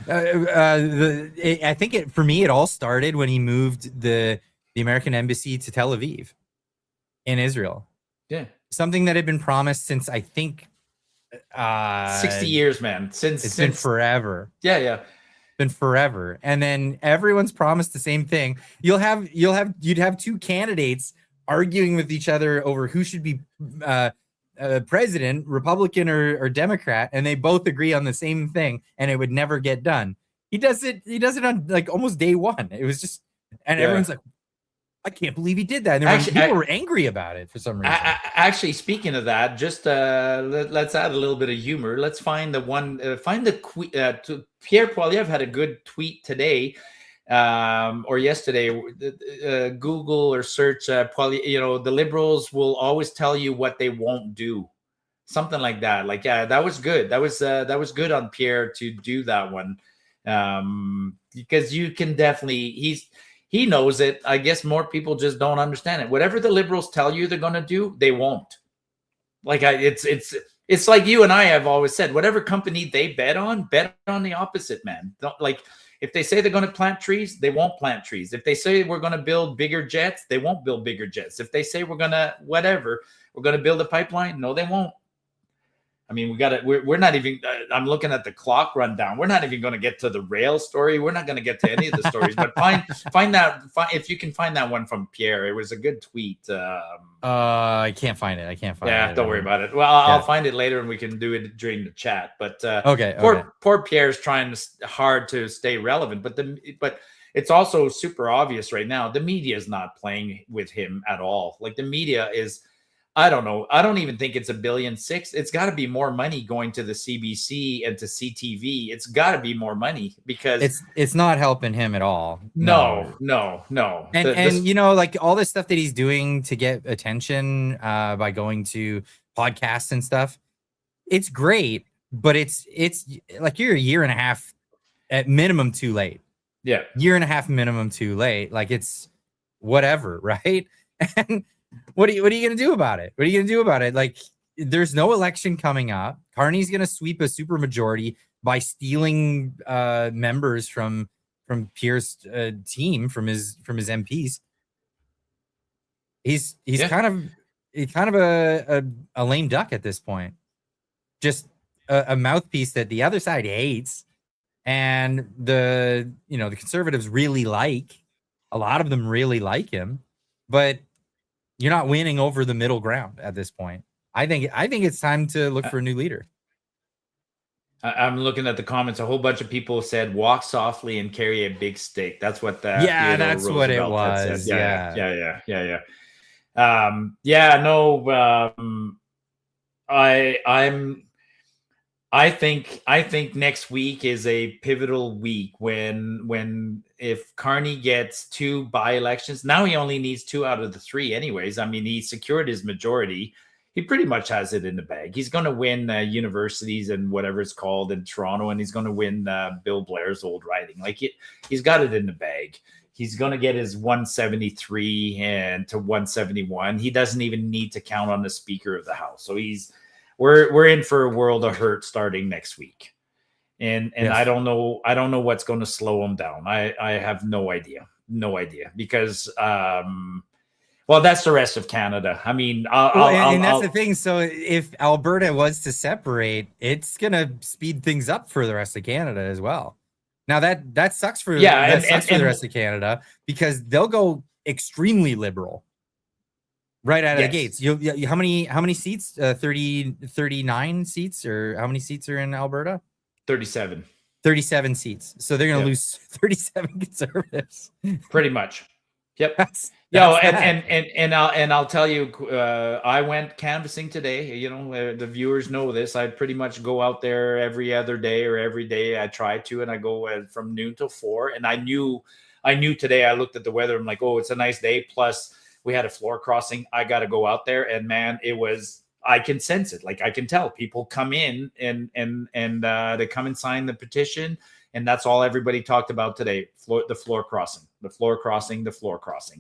I think for me, it all started when he moved the American embassy to Tel Aviv in Israel. Yeah. Something that had been promised since, I think, 60 years, man. Since been forever. Yeah, yeah. Been forever. And then everyone's promised the same thing. You'd have two candidates arguing with each other over who should be president, Republican or Democrat, and they both agree on the same thing, and it would never get done. He does it on like almost day one. It was just, and everyone's like, I can't believe he did that. And people were angry about it for some reason. Actually, speaking of that, just let's add a little bit of humor. Let's find Pierre Poilievre had a good tweet today or yesterday. Google or search Poilievre, the Liberals will always tell you what they won't do. Something like that. Like, yeah, that was good. That was good on Pierre to do that one. Because you can definitely, he knows it. I guess more people just don't understand it. Whatever the Liberals tell you they're going to do, they won't. Like, it's like you and I have always said, whatever company they bet on the opposite, man. If they say they're going to plant trees, they won't plant trees. If they say we're going to build bigger jets, they won't build bigger jets. If they say we're going to build a pipeline, no, they won't. I mean, we're not even, I'm looking at the clock rundown. We're not even going to get to the rail story. We're not going to get to any of the stories, but if you can find that one from Pierre. It was a good tweet. I can't find it. Yeah, don't worry about it. Well, I'll find it later and we can do it during the chat. But okay. Poor Pierre's trying hard to stay relevant, but it's also super obvious right now. The media is not playing with him at all. Like, the media is, I don't know. I don't even think it's $1.6 billion. It's got to be more money going to the CBC and to CTV. It's got to be more money because it's not helping him at all. No. And you know, like all this stuff that he's doing to get attention by going to podcasts and stuff, it's great, but it's like you're a year and a half at minimum too late. Yeah, year and a half minimum too late. Like, it's whatever, right? And what are you going to do about it? What are you going to do about it? Like, there's no election coming up. Carney's going to sweep a super majority by stealing members from Pierre's team, from his MPs. He's kind of a lame duck at this point. Just a mouthpiece that the other side hates, and the conservatives really like. A lot of them really like him, but you're not winning over the middle ground at this point. I think it's time to look for a new leader. I'm looking at the comments. A whole bunch of people said, "Walk softly and carry a big stick." That's what that. Yeah, that's what it was. Yeah. I think next week is a pivotal week when if Carney gets 2 by-elections, now he only needs 2 out of the 3 anyways. I mean, he secured his majority. He pretty much has it in the bag. He's going to win universities and whatever it's called in Toronto, and he's going to win Bill Blair's old riding. Like, he's got it in the bag. He's going to get his 173 and to 171. He doesn't even need to count on the Speaker of the House. So we're in for a world of hurt starting next week. And Yes. I don't know what's going to slow them down. I have no idea because well, that's the rest of Canada. I mean, and that's the thing. So if Alberta was to separate, it's gonna speed things up for the rest of Canada as well. Now that sucks for the rest of Canada because they'll go extremely liberal right out of the gates. How many seats? 39 seats, or how many seats are in Alberta? 37 seats. So they're gonna lose 37 Conservatives. Pretty much. Yep. And I'll tell you, I went canvassing today. You know, the viewers know this. I pretty much go out there every other day or every day. I try to, and I go from noon till 4. And I knew today. I looked at the weather. I'm like, oh, it's a nice day. Plus, we had a floor crossing. I got to go out there, and man, it was. I can sense it. Like I can tell people come in and they come and sign the petition. And that's all everybody talked about today. The floor crossing.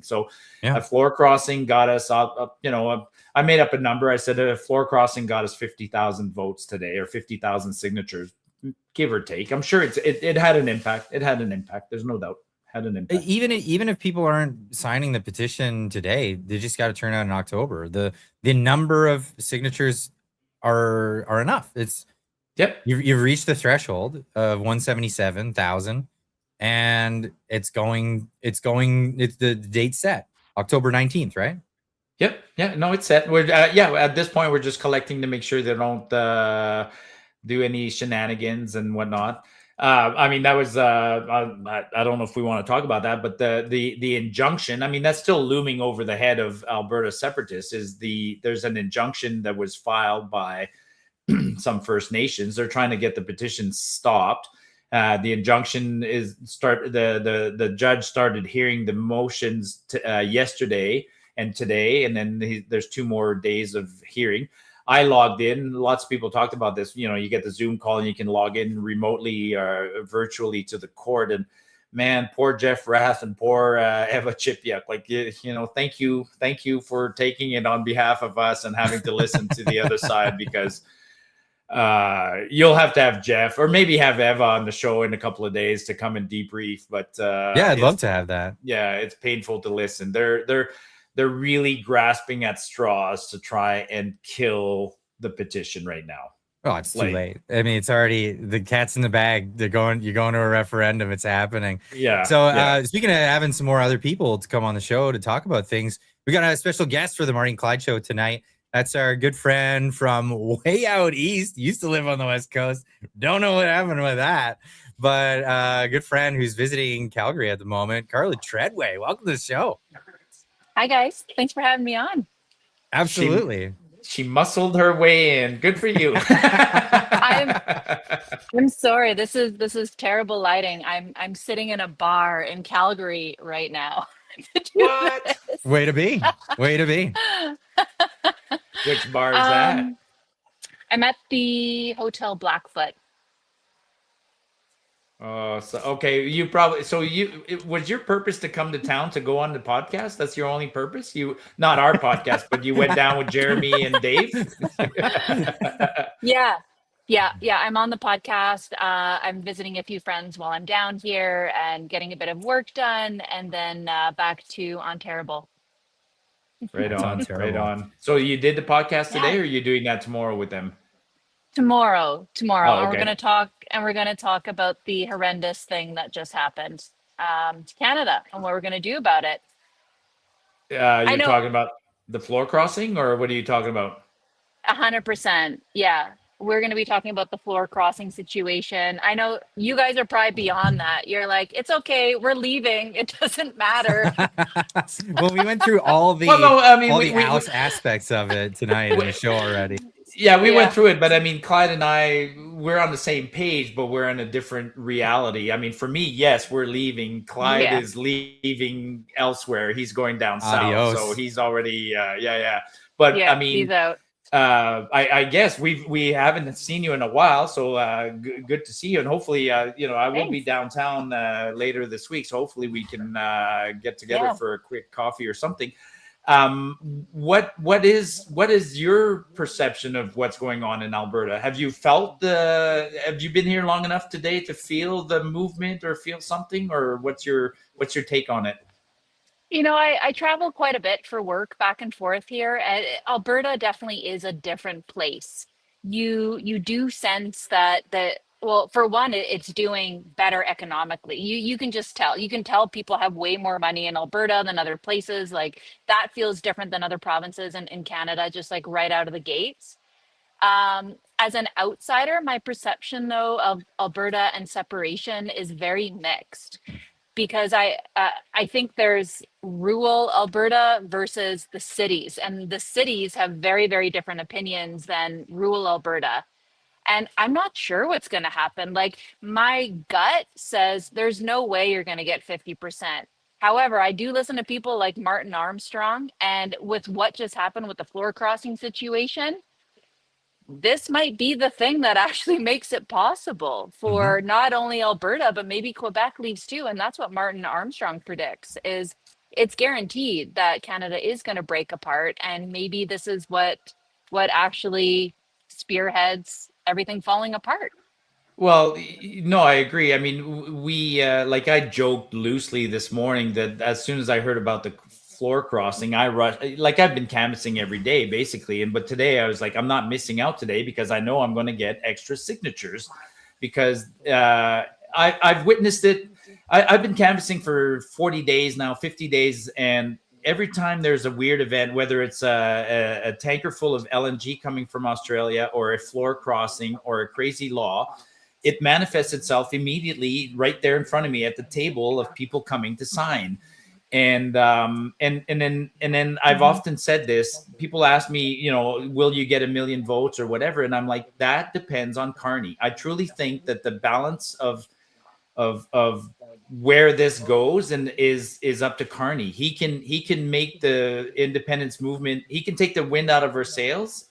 So a floor crossing got us up. You know, I made up a number. I said a floor crossing got us 50,000 votes today, or 50,000 signatures, give or take. I'm sure it had an impact. It had an impact. There's no doubt. Had an impact. Even if people aren't signing the petition today, they just got to turn out in October. The number of signatures are enough. It's you've reached the threshold of 177,000, and it's the date set October 19th, right? Yep. Yeah. No, it's set. We're at this point we're just collecting to make sure they don't do any shenanigans and whatnot. I mean, that was I don't know if we want to talk about that, but the injunction, I mean, that's still looming over the head of Alberta separatists. There's an injunction that was filed by some First Nations. They're trying to get the petition stopped. The injunction is the judge started hearing the motions yesterday and today, and then there's 2 more days of hearing. I logged in. Lots of people talked about this. You know, you get the Zoom call and you can log in remotely or virtually to the court. And man, poor Jeff Rath and poor Eva Chipiuk. Like, you know, thank you for taking it on behalf of us and having to listen to the other side, because you'll have to have Jeff or maybe have Eva on the show in a couple of days to come and debrief. But I'd love to have that. Yeah, it's painful to listen. They're really grasping at straws to try and kill the petition right now. Oh, it's too late. I mean, it's already, the cat's in the bag. You're going to a referendum. It's happening. Yeah. So speaking of having some more other people to come on the show to talk about things, we got a special guest for the Marty and Clyde show tonight. That's our good friend from way out east. Used to live on the West Coast. Don't know what happened with that. But a good friend who's visiting Calgary at the moment, Carly Treadway. Welcome to the show. Hi, guys. Thanks for having me on. Absolutely. She muscled her way in. Good for you. I'm sorry. This is terrible lighting. I'm sitting in a bar in Calgary right now. What? Way to be. Which bar is that? I'm at the Hotel Blackfoot. Oh, so okay. You probably it was your purpose to come to town to go on the podcast? That's your only purpose? Not our podcast, but you went down with Jeremy and Dave? Yeah. I'm on the podcast. I'm visiting a few friends while I'm down here and getting a bit of work done, and then back to Ontario. Right on. So you did the podcast today, or are you doing that tomorrow with them? Tomorrow. Oh, okay. And we're gonna talk about the horrendous thing that just happened to Canada and what we're gonna do about it. You're talking about the floor crossing, or what are you talking about? 100%. Yeah. We're going to be talking about the floor crossing situation. I know you guys are probably beyond that. You're like, it's okay. We're leaving. It doesn't matter. Well, we went through all the Alice aspects of it tonight in the show already. Yeah, we went through it, but I mean, Clyde and I, we're on the same page, but we're in a different reality. I mean, for me, yes, we're leaving. Clyde is leaving elsewhere. He's going down south, so he's already, But I mean, he's out. I guess we haven't seen you in a while, so good to see you, and hopefully, I will be downtown later this week, so hopefully we can get together for a quick coffee or something. What is your perception of what's going on in Alberta? Have you been here long enough today to feel the movement or feel something, or what's your take on it? I travel quite a bit for work back and forth here. And Alberta definitely is a different place. You do sense that well, for one, it's doing better economically. You can just tell. You can tell people have way more money in Alberta than other places. Like that feels different than other provinces in Canada, just like right out of the gates. As an outsider, my perception though of Alberta and separation is very mixed because I think there's rural Alberta versus the cities, and the cities have very, very different opinions than rural Alberta. And I'm not sure what's going to happen. Like my gut says there's no way you're going to get 50%. However, I do listen to people like Martin Armstrong, and with what just happened with the floor crossing situation, this might be the thing that actually makes it possible for not only Alberta, but maybe Quebec leaves too. And that's what Martin Armstrong predicts is it's guaranteed that Canada is going to break apart. And maybe this is what actually spearheads everything falling apart. Well, no, I agree. I mean, we like I joked loosely this morning that as soon as I heard about the floor crossing, I rushed. Like I've been canvassing every day, basically, but today I was like, I'm not missing out today because I know I'm going to get extra signatures because I've witnessed it. I've been canvassing for 40 days now, 50 days, and every time there's a weird event, whether it's a tanker full of LNG coming from Australia or a floor crossing or a crazy law, it manifests itself immediately right there in front of me at the table of people coming to sign. And then I've often said this. People ask me, will you get 1 million votes or whatever? And I'm like, that depends on Carney. I truly think that the balance of where this goes and is up to Carney. He can make the independence movement. He can take the wind out of our sails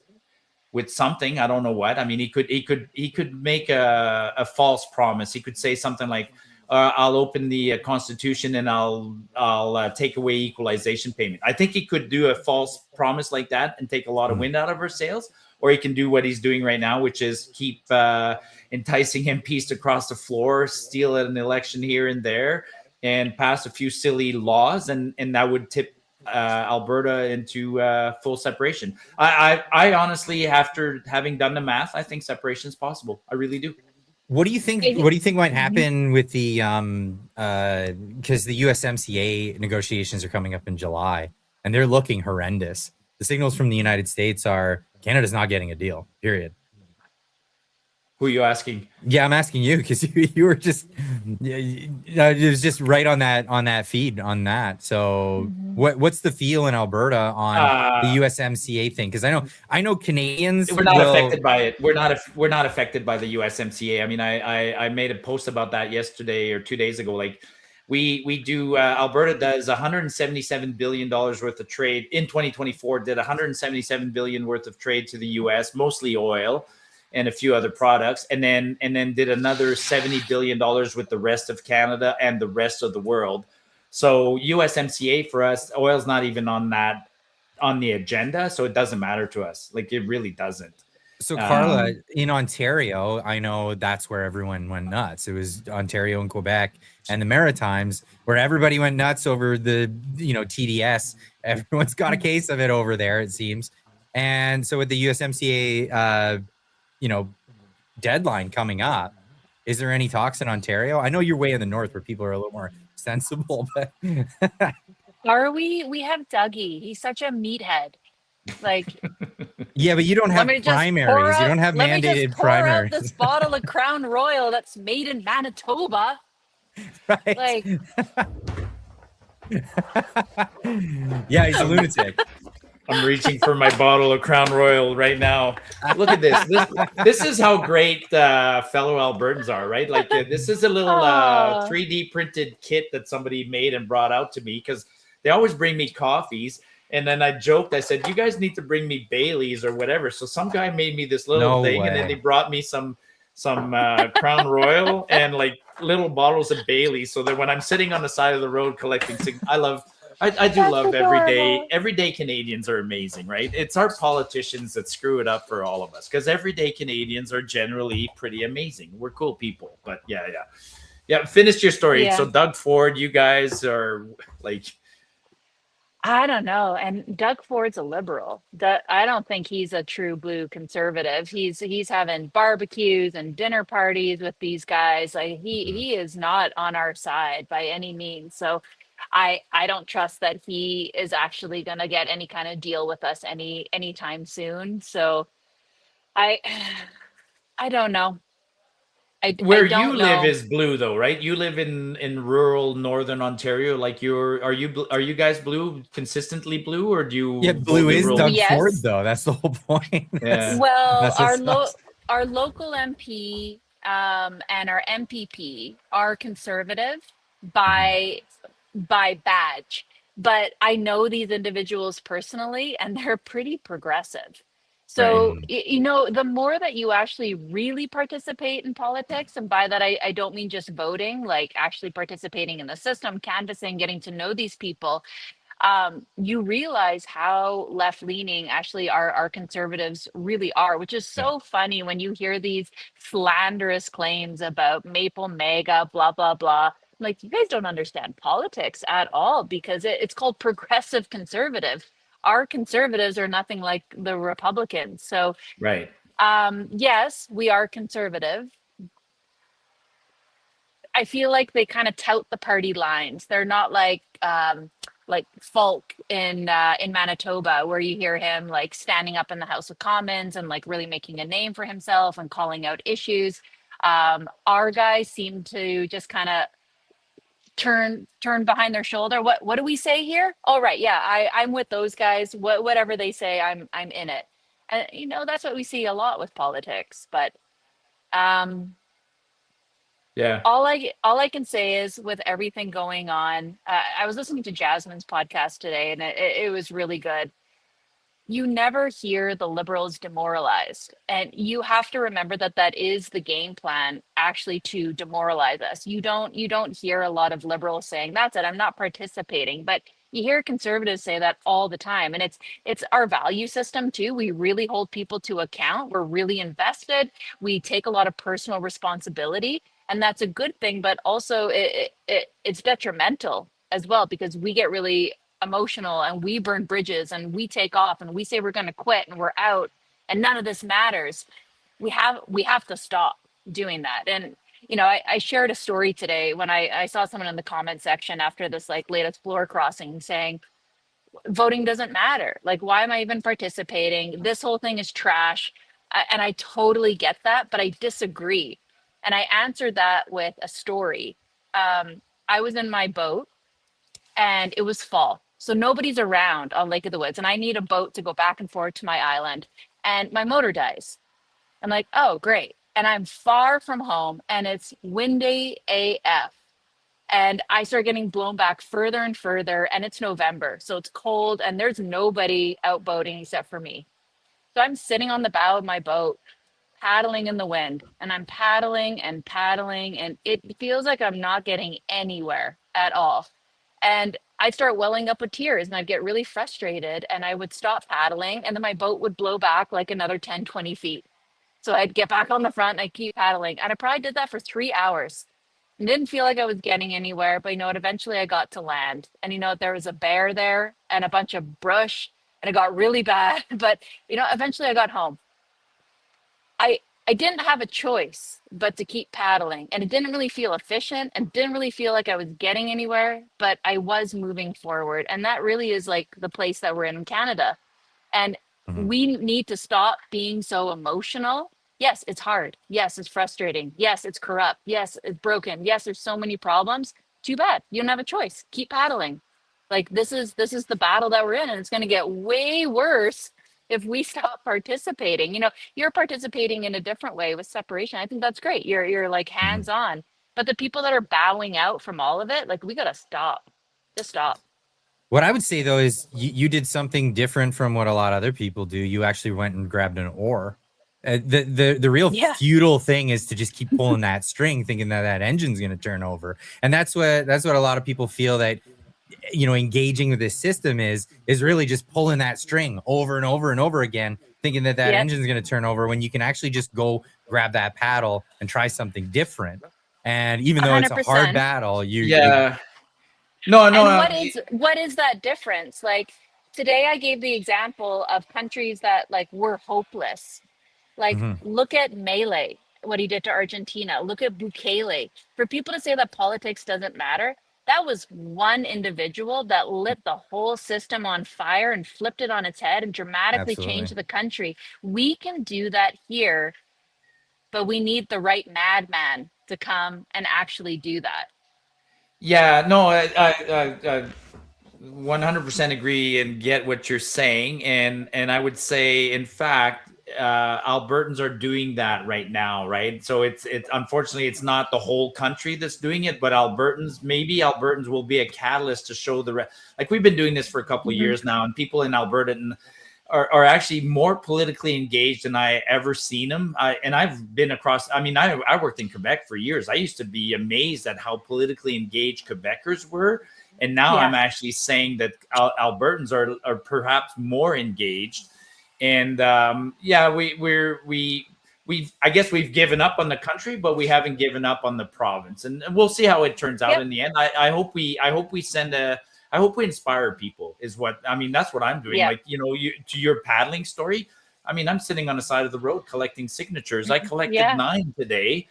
with something. I don't know what. I mean, he could make a false promise. He could say something like, I'll open the Constitution and I'll take away equalization payment. I think he could do a false promise like that and take a lot of wind out of our sails, or he can do what he's doing right now, which is keep enticing MPs to cross the floor, steal an election here and there, and pass a few silly laws, and that would tip Alberta into full separation. I honestly, after having done the math, I think separation is possible. I really do. What do you think? What do you think might happen with the because the USMCA negotiations are coming up in July and they're looking horrendous. The signals from the United States are Canada's not getting a deal. Period. Who are you asking? Yeah, I'm asking you because you were just it was just right on that feed on that. So what's the feel in Alberta on the USMCA thing? Because I know Canadians. We're not affected by it. We're not affected by the USMCA. I mean, I made a post about that yesterday or 2 days ago. Like we do. Alberta does $177 billion worth of trade in 2024. Did $177 billion worth of trade to the US, mostly oil and a few other products, and then did another $70 billion with the rest of Canada and the rest of the world. So USMCA for us, oil's not even on the agenda, so it doesn't matter to us. Like it really doesn't. So Carla, in Ontario, I know that's where everyone went nuts. It was Ontario and Quebec and the Maritimes where everybody went nuts over the TDS. Everyone's got a case of it over there, it seems. And so with the USMCA deadline coming up, is there any talks in Ontario? I know you're way in the north where people are a little more sensible, but Are we? We have Dougie. He's such a meathead. Like, yeah, but you don't have primaries. You don't have mandated primaries. Out this bottle of Crown Royal that's made in Manitoba. Right. Like, yeah, he's a lunatic. I'm reaching for my bottle of Crown Royal right now. Look at this. This is how great fellow Albertans are, right? Like this is a little 3D printed kit that somebody made and brought out to me because they always bring me coffees. And then I joked, I said, you guys need to bring me Baileys or whatever. So some guy made me this little thing and then they brought me some Crown Royal and like little bottles of Baileys so that when I'm sitting on the side of the road collecting, I love I do That's love adorable. everyday Canadians are amazing, right? It's our politicians that screw it up for all of us, because everyday Canadians are generally pretty amazing. We're cool people. But yeah, finish your story. Yeah. So Doug Ford, you guys are like, I don't know. And Doug Ford's a liberal. I don't think he's a true blue conservative. He's having barbecues and dinner parties with these guys. Like he is not on our side by any means. So I don't trust that he is actually going to get any kind of deal with us anytime soon. So I I don't know. I where you don't live know. is blue though, right? You live in rural northern Ontario. Like are you guys blue, consistently blue, or do Yeah, you vote blue is liberal? Doug Ford Yes. though. That's the whole point. Yeah. Well, That's what sucks. our local MP and our MPP are conservative Mhm. by badge, but I know these individuals personally, and they're pretty progressive. Right. So you know, the more that you actually really participate in politics, and by that I don't mean just voting, like actually participating in the system, canvassing, getting to know these people, you realize how left leaning actually our conservatives really are, which is Yeah. so funny when you hear these slanderous claims about Maple Mega, blah, blah, blah. Like, you guys don't understand politics at all, because it's called progressive conservative. Our conservatives are nothing like the Republicans. So, Right. yes, we are conservative. I feel like they kind of tout the party lines. They're not like Falk in Manitoba, where you hear him like standing up in the House of Commons and like really making a name for himself and calling out issues. Our guys seem to just kind of turn behind their shoulder. What do we say here? All right, yeah, I'm with those guys. Whatever they say, I'm in it. And you know, that's what we see a lot with politics. But um Yeah. all I can say is, with everything going on, I was listening to Jasmine's podcast today, and it was really good. You never hear the liberals demoralized, and you have to remember that that is the game plan, actually, to demoralize us. You don't hear a lot of liberals saying, that's it, I'm not participating. But you hear conservatives say that all the time, and it's our value system too. We really hold people to account. We're really invested. We take a lot of personal responsibility, and that's a good thing. But also it's detrimental as well, because we get really emotional and we burn bridges and we take off and we say we're going to quit and we're out and none of this matters. We have to stop doing that. And you know, I shared a story today when I saw someone in the comment section after this like latest floor crossing saying voting doesn't matter, like why am I even participating, this whole thing is trash. And I totally get that, but I disagree. And I answered that with a story. I was in my boat and it was fall. So nobody's around on Lake of the Woods, and I need a boat to go back and forth to my island. And my motor dies. I'm like, oh, great. And I'm far from home, and it's windy AF. And I start getting blown back further and further, and it's November. So it's cold, and there's nobody out boating except for me. So I'm sitting on the bow of my boat, paddling in the wind, and I'm paddling, and it feels like I'm not getting anywhere at all. And I'd start welling up with tears, and I'd get really frustrated, and I would stop paddling, and then my boat would blow back like another 10, 20 feet. So I'd get back on the front and I'd keep paddling. And I probably did that for 3 hours. And didn't feel like I was getting anywhere, but you know what? Eventually I got to land. And you know, there was a bear there and a bunch of brush, and it got really bad. But you know, eventually I got home. I I didn't have a choice but to keep paddling, and it didn't really feel efficient and didn't really feel like I was getting anywhere, but I was moving forward. And that really is like the place that we're in Canada. And Mhm. we need to stop being so emotional. Yes, it's hard. Yes, it's frustrating. Yes, it's corrupt. Yes, it's broken. Yes, there's so many problems. Too bad. You don't have a choice. Keep paddling. Like this is the battle that we're in, and it's going to get way worse if we stop participating. You know, you're participating in a different way with separation. I think that's great. You're like Mhm. hands on. But the people that are bowing out from all of it, like we got to stop. Just stop. What I would say though is you did something different from what a lot of other people do. You actually went and grabbed an oar. The real Yeah. futile thing is to just keep pulling that string, thinking that that engine's going to turn over, and that's what a lot of people feel that engaging with this system is really just pulling that string over and over and over again, thinking that engine is going to turn over, when you can actually just go grab that paddle and try something different. And even though it's a hard 100%. battle, No, and what is that difference? Like today I gave the example of countries that like were hopeless. Like look at Melee, what he did to Argentina. Look at Bukele. For people to say that politics doesn't matter, that was one individual that lit the whole system on fire and flipped it on its head and dramatically changed the country. We can do that here, but we need the right madman to come and actually do that. Yeah, no, I 100% agree and get what you're saying, and I would say, in fact, Albertans are doing that right now, right? So it's unfortunately it's not the whole country that's doing it, but Albertans will be a catalyst to show like we've been doing this for a couple of years now, and people in Alberta are actually more politically engaged than I ever seen them. And I've been across, I worked in Quebec for years. I used to be amazed at how politically engaged Quebecers were. And now I'm actually saying that Albertans are perhaps more engaged. And we've I guess we've given up on the country, but we haven't given up on the province. And we'll see how it turns out in the end. I hope we inspire people is what, that's what I'm doing. Yeah. Like, to your paddling story, I'm sitting on the side of the road collecting signatures. I collected 9 today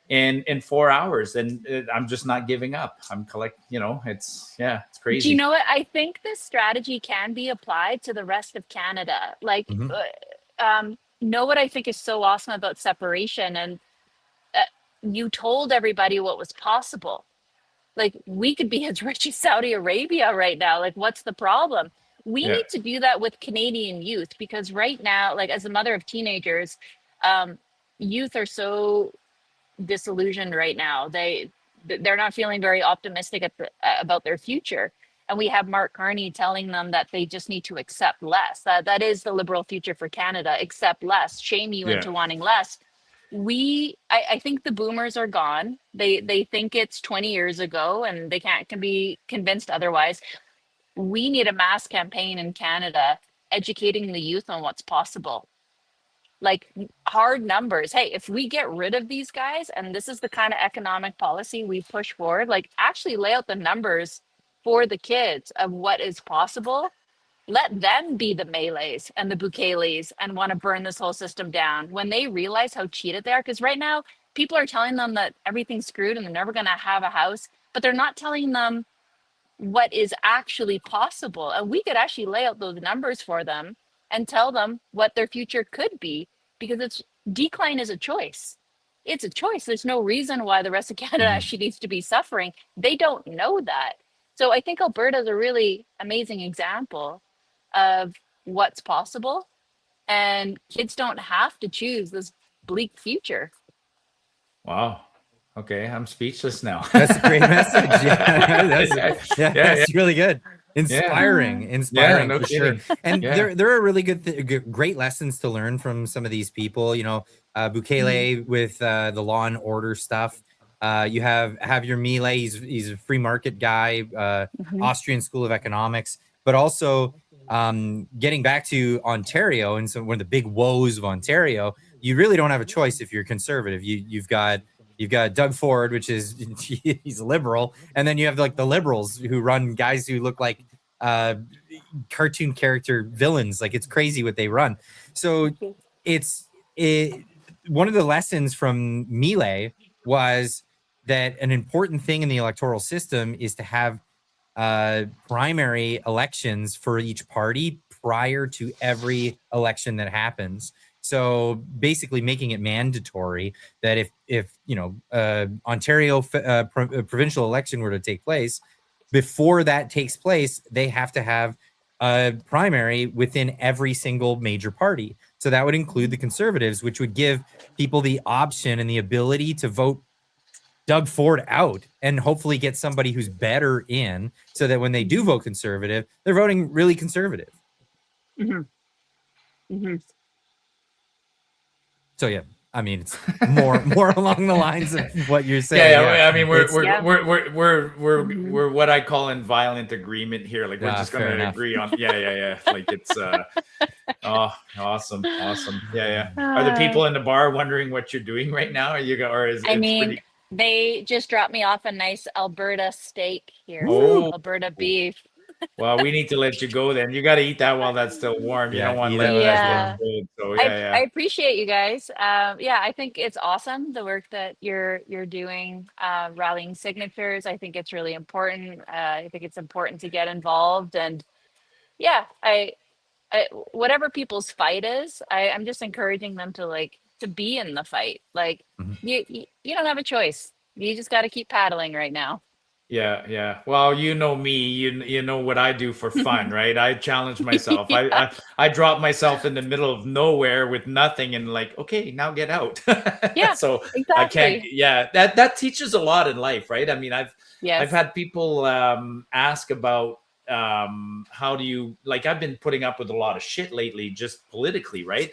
in 4 hours, and I'm just not giving up. I'm it's crazy. Do you know what? I think this strategy can be applied to the rest of Canada. Like, know what I think is so awesome about separation, and you told everybody what was possible. Like, we could be as rich as Saudi Arabia right now. Like, what's the problem? We need to do that with Canadian youth, because right now, like as a mother of teenagers, youth are so disillusioned right now. They're not feeling very optimistic about their future. And we have Mark Carney telling them that they just need to accept less. That is the liberal future for Canada. Accept less, shame you into wanting less. I think the boomers are gone. They think it's 20 years ago and they can't be convinced otherwise. We need a mass campaign in Canada educating the youth on what's possible. Like hard numbers. Hey, if we get rid of these guys, and this is the kind of economic policy we push forward, like actually lay out the numbers for the kids of what is possible. Let them be the Melees and the Bukeles and want to burn this whole system down when they realize how cheated they are. Because right now, people are telling them that everything's screwed and they're never going to have a house, but they're not telling them what is actually possible. And we could actually lay out those numbers for them and tell them what their future could be, because decline is a choice. It's a choice. There's no reason why the rest of Canada actually needs to be suffering. They don't know that. So I think Alberta is a really amazing example of what's possible, and kids don't have to choose this bleak future. Wow. Okay, I'm speechless now. That's a great message. That's really good. Inspiring no for kidding. sure. And there are really great lessons to learn from some of these people. Bukele with the law and order stuff. You have your Mile. He's a free market guy, Austrian School of Economics, but also getting back to Ontario and one of the big woes of Ontario. You really don't have a choice if you're conservative. You've got Doug Ford, which is he's a liberal, and then you have like the Liberals who run guys who look like cartoon character villains. Like, it's crazy what they run. So one of the lessons from Mile was that an important thing in the electoral system is to have primary elections for each party prior to every election that happens. So basically making it mandatory that if Ontario provincial election were to take place, before that takes place, they have to have a primary within every single major party. So that would include the Conservatives, which would give people the option and the ability to vote Doug Ford out and hopefully get somebody who's better in, so that when they do vote Conservative, they're voting really conservative. So I mean, it's more along the lines of what you're saying. Yeah. I mean, we're Mhm. we're what I call in violent agreement here. Like we're just fair gonna enough. agree on. Yeah. Like it's oh, awesome. Yeah. Are the people in the bar wondering what you're doing right now? Are you or is I it's mean, pretty? they just dropped me off a nice Alberta steak here. Oh, Alberta beef. well, we need to let you go then. You got to eat that while that's still warm. You Yeah, don't want to eat let it it while get it's Yeah. cold. So I appreciate you guys. Yeah, I think it's awesome the work that you're doing, rallying signatures. I think it's really important. I think it's important to get involved, and yeah, I whatever people's fight is, I'm just encouraging them to to be in the fight. Like Mhm. you don't have a choice. You just got to keep paddling right now. Yeah. Well, you know me. You know what I do for fun, right? I challenge myself. Yeah. I drop myself in the middle of nowhere with nothing, and like, okay, now get out. Yeah, So I can't. exactly. Yeah, that teaches a lot in life, right? I mean, I've Yes. had people ask about how do you like. I've been putting up with a lot of shit lately, just politically, right?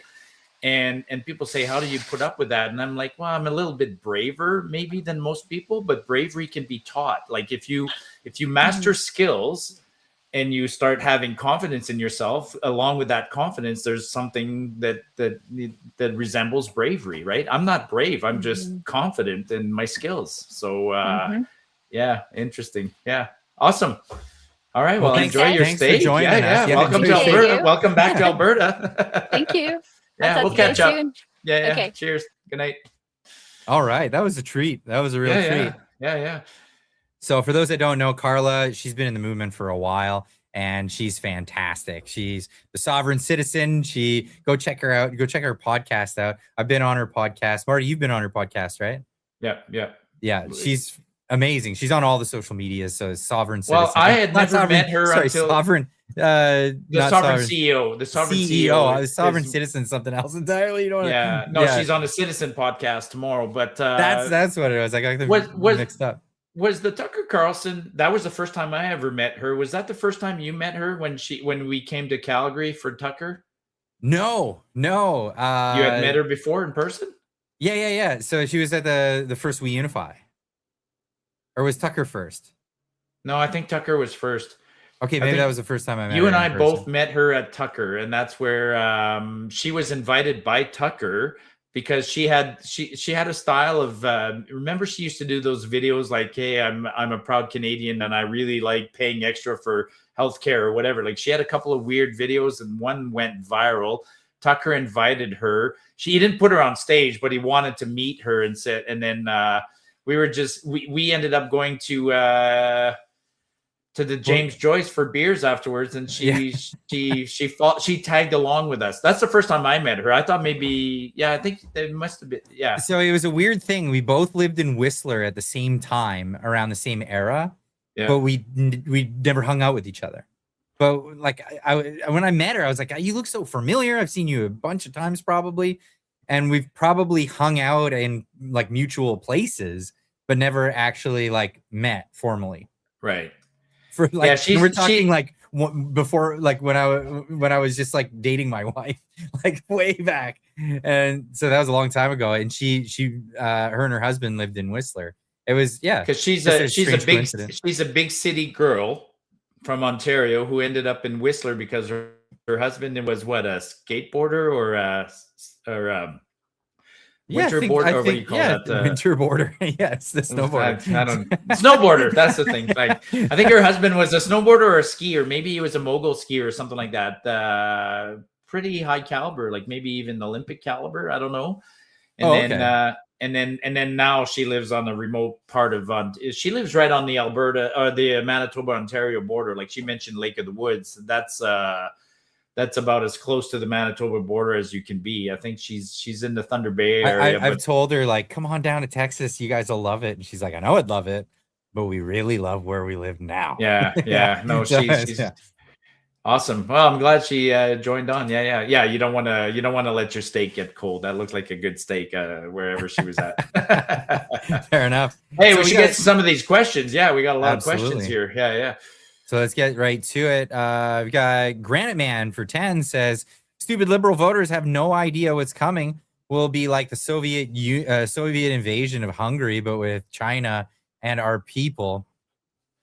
And people say, how do you put up with that? And I'm like, well, I'm a little bit braver maybe than most people, but bravery can be taught. Like if you master skills and you start having confidence in yourself, along with that confidence, there's something that resembles bravery, right? I'm not brave, I'm just Mhm. confident in my skills. So Mhm. yeah, interesting. Yeah, awesome. All right, Well, well, Thanks, enjoy guys. your thanks for steak. joining us. Yeah. Yeah, Welcome to enjoy your Appreciate Alberta. you. Welcome back to Alberta. Thank you. I'll Yeah, talk we'll to you guys catch up. soon. Yeah. Okay. Cheers. Good night. All right, that was a treat. That was a real treat. Yeah. So for those that don't know, Carla, she's been in the movement for a while and she's fantastic. She's the sovereign citizen. Go check her out. Go check her podcast out. I've been on her podcast. Marty, you've been on her podcast, right? Yeah. Yeah, she's amazing. She's on all the social medias. So sovereign citizen. Well, I had Not never met her sorry, until sovereign. the Not sovereign CEO. The sovereign CEO. I was sovereign is- citizen, something else entirely. You know what? Yeah. No, she's on the Citizen podcast tomorrow. But That's what it was. I got them was mixed up. was the Tucker Carlson? That was the first time I ever met her. Was that the first time you met her when we came to Calgary for Tucker? No. You had met her before in person? Yeah. So she was at the first We Unify. Or was Tucker first? No, I think Tucker was first. Okay, maybe that was the first time I met you her and I in both person. met her at Tucker, and that's where she was invited by Tucker because she had a style of remember she used to do those videos like, hey, I'm a proud Canadian and I really like paying extra for healthcare or whatever. Like she had a couple of weird videos and one went viral. Tucker invited her. He didn't put her on stage, but he wanted to meet her and said, and then we ended up going to the James Joyce for beers afterwards, and she tagged along with us. That's the first time I met her. I thought maybe I think it must have been So it was a weird thing. We both lived in Whistler at the same time around the same era, but we never hung out with each other. But like when I met her, I was like, you look so familiar. I've seen you a bunch of times probably, and we've probably hung out in like mutual places, but never actually like met formally. Right. For like we're talking like before, like when I was just like dating my wife, like way back, and so that was a long time ago. And she her and her husband lived in Whistler. It was because she's a big city girl from Ontario who ended up in Whistler because her husband was what, a skateboarder or winter boarder, or what do you call that? Winter boarder. Yes, the snowboarder. I don't snowboarder. That's the thing. Like I think her husband was a snowboarder or a skier. Maybe he was a mogul skier or something like that. Pretty high caliber, like maybe even Olympic caliber. I don't know. And then now she lives on the remote part of she lives right on the Alberta or the Manitoba Ontario border. Like she mentioned Lake of the Woods. That's about as close to the Manitoba border as you can be. I think she's in the Thunder Bay area. I've told her like, come on down to Texas. You guys will love it. And she's like, I know I'd love it, but we really love where we live now. Yeah. No, she's awesome. Well, I'm glad she joined on. Yeah. You don't want to let your steak get cold. That looked like a good steak wherever she was at. Fair enough. Hey, we should get to some of these questions. Yeah, we got a lot of questions here. Yeah. So let's get right to it. We got Granite Man for 10 says, stupid Liberal voters have no idea what's coming. will be like the Soviet invasion of Hungary, but with China and our people.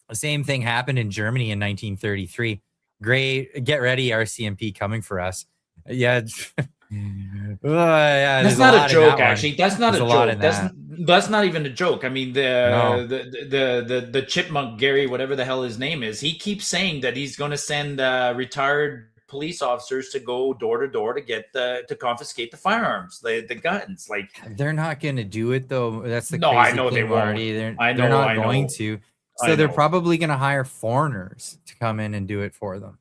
The same thing happened in Germany in 1933. Great, get ready, RCMP coming for us. Yeah. Yeah, That's not a joke, actually. That's not a joke. That's not even a joke. I mean, the chipmunk Gary, whatever the hell his name is, he keeps saying that he's going to send retired police officers to go door to door to get to confiscate the firearms, the guns. Like, they're not going to do it though. That's the no, crazy I know thing, they won't. Marty. They're not going to. So they're probably going to hire foreigners to come in and do it for them,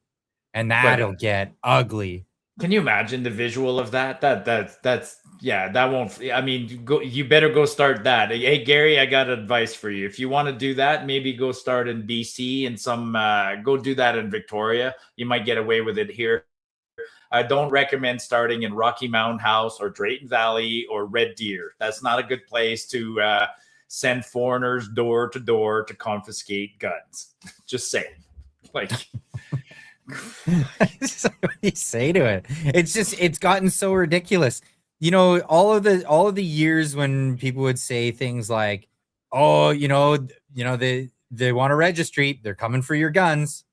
and that'll get ugly. Can you imagine the visual of that? That's yeah, that won't. I mean, you better go start that. Hey, Gary, I got advice for you. If you want to do that, maybe go start in BC and go do that in Victoria. You might get away with it here. I don't recommend starting in Rocky Mountain House or Drayton Valley or Red Deer. That's not a good place to send foreigners door to door to confiscate guns. Just saying. Like, what do you say to it? It's gotten so ridiculous. You know, all of the years when people would say things like, oh, they want a registry, they're coming for your guns.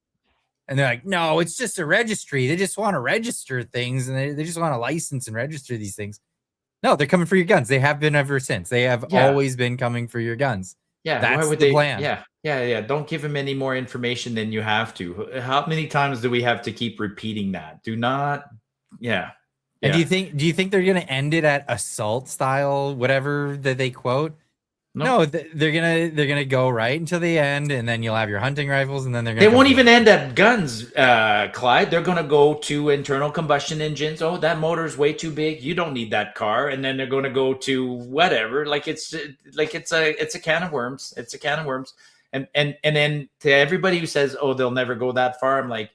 And they're like, no, it's just a registry. They just want to register things, and they just want to license and register these things. No, they're coming for your guns. They have been ever since. They have always been coming for your guns. Yeah, that's the plan. Yeah. Don't give them any more information than you have to. How many times do we have to keep repeating that? Do not. Yeah. And do you think they're going to end it at assault style, whatever that they quote? No, they're gonna go right until the end, and then you'll have your hunting rifles, and then they won't even end at guns, Clyde. They're gonna go to internal combustion engines. Oh, that motor's way too big. You don't need that car. And then they're gonna go to whatever. It's a can of worms. It's a can of worms. And then to everybody who says, oh, they'll never go that far, I'm like,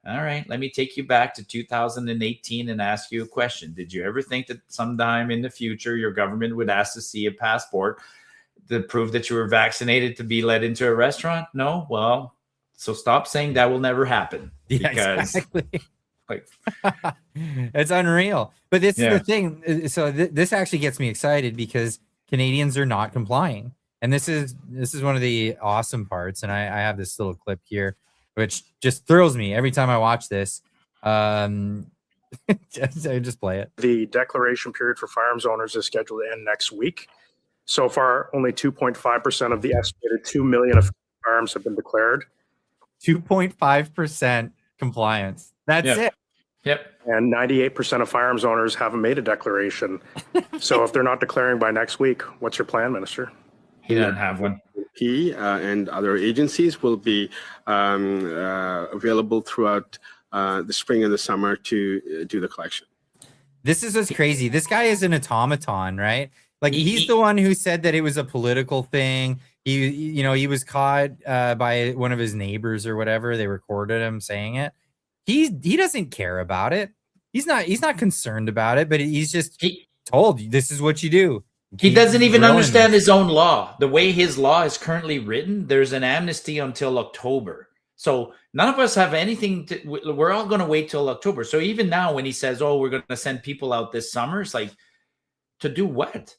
all right, let me take you back to 2018 and ask you a question. Did you ever think that sometime in the future your government would ask to see a passport to prove that you were vaccinated to be let into a restaurant? No? Well, so stop saying that will never happen. Because exactly. Like, it's unreal. But this is the thing. So this actually gets me excited because Canadians are not complying. And this is one of the awesome parts. And I have this little clip here, which just thrills me every time I watch this. Just play it. The declaration period for firearms owners is scheduled to end next week. So far, only 2.5% of the estimated 2 million of firearms have been declared. 2.5% compliance. That's it. Yep. And 98% of firearms owners haven't made a declaration. So if they're not declaring by next week, what's your plan, Minister? He doesn't have one. And other agencies will be available throughout the spring and the summer to do the collection. This is what's crazy. This guy is an automaton, right? Like, he's the one who said that it was a political thing. He was caught by one of his neighbors or whatever. They recorded him saying it. He doesn't care about it. He's not concerned about it, but he's just told, this is what you do. He doesn't even understand his own law. The way his law is currently written, there's an amnesty until October. So none of us have anything we're all going to wait till October. So even now when he says, oh, we're going to send people out this summer, it's like, to do what?